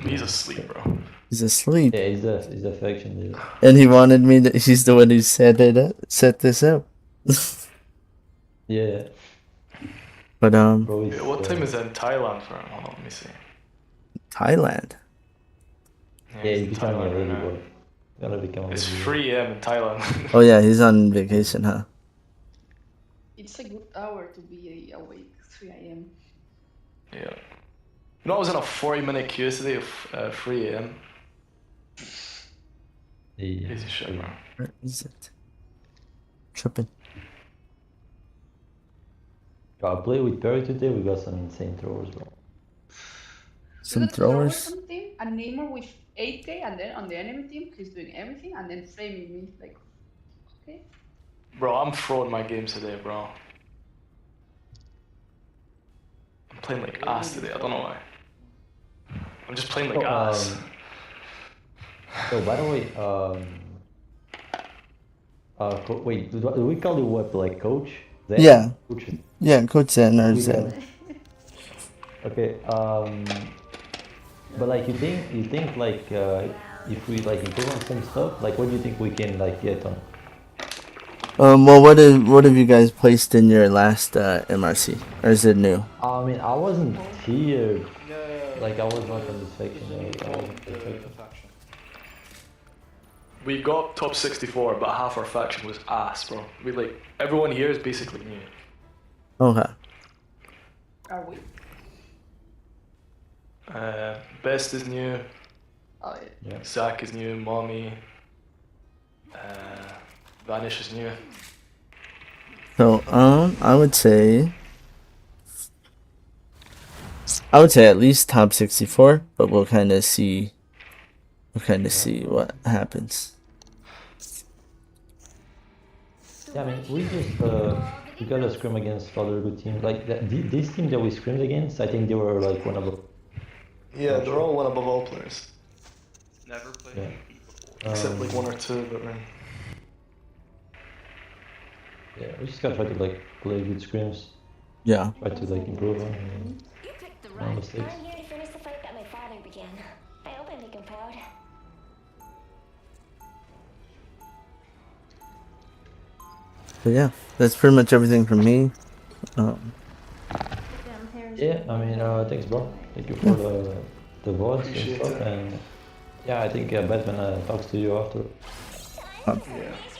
He's asleep, bro. he's asleep. Yeah, he's the faction leader. And he wanted me to he's the one who set this up. Yeah, But bro, it's, Wait, what time is it in Thailand for him? Hold on, let me see. Thailand. yeah, He's he's in becoming a Thailand right lady now. boy. Gotta become a It's lady boy. 3 a.m. in Thailand. Oh yeah, he's on vacation, huh? It's a good hour to be awake, 3 a.m. Yeah. You know, I was in a 40-minute queue today of 3 a.m. Yeah, Easy shit, bro. Where is it? Tripping. I played with Perry today. We got some insane throwers, bro. Some Look at the throwers throwers. on the team, a Neymar with 8k, and then on the enemy team, he's doing everything, and then framing me like, okay. Bro, I'm throwing my games today, bro. I'm playing like ass today. I don't know why. I'm just playing like ass. So by the way, wait, do we call you what, like coach? Zen? Yeah. Coach. Yeah, Coach Zen or We Zen. got- Okay, but like you think like if we like improve on some stuff, like what do you think we can like get on? Well, what have you guys placed in your last MRC, or is it new? I mean, I wasn't here. Yeah, Like I was not on this section. this is I all wasn't in this the section. faction. We got top 64, but half our faction was ass, bro. We like everyone here is basically new. Okay. Are we? Best is new. Oh yeah. Zach is new. Mommy. Vanish is new. So I would say at least top 64, but we'll kind of see. We'll kind of see what happens. Yeah, I mean, we just we got to scrim against other good teams. Like this team that we scrimmed against, I think they were like one of the. Yeah, they're all one above all players. Never played Yeah. Except like one or two, but man. Yeah, we just gotta try to like play good scrims. Yeah. Try to like improve on You picked the on right. mistakes. I'm here to finish the fight that my father began. I hope I make him proud. But yeah, that's pretty much everything from me. Yeah, I mean, thanks, bro. Thank you for the VODs and Appreciate stuff. it. And yeah, I think Batman talks to you after. Uh, Nice.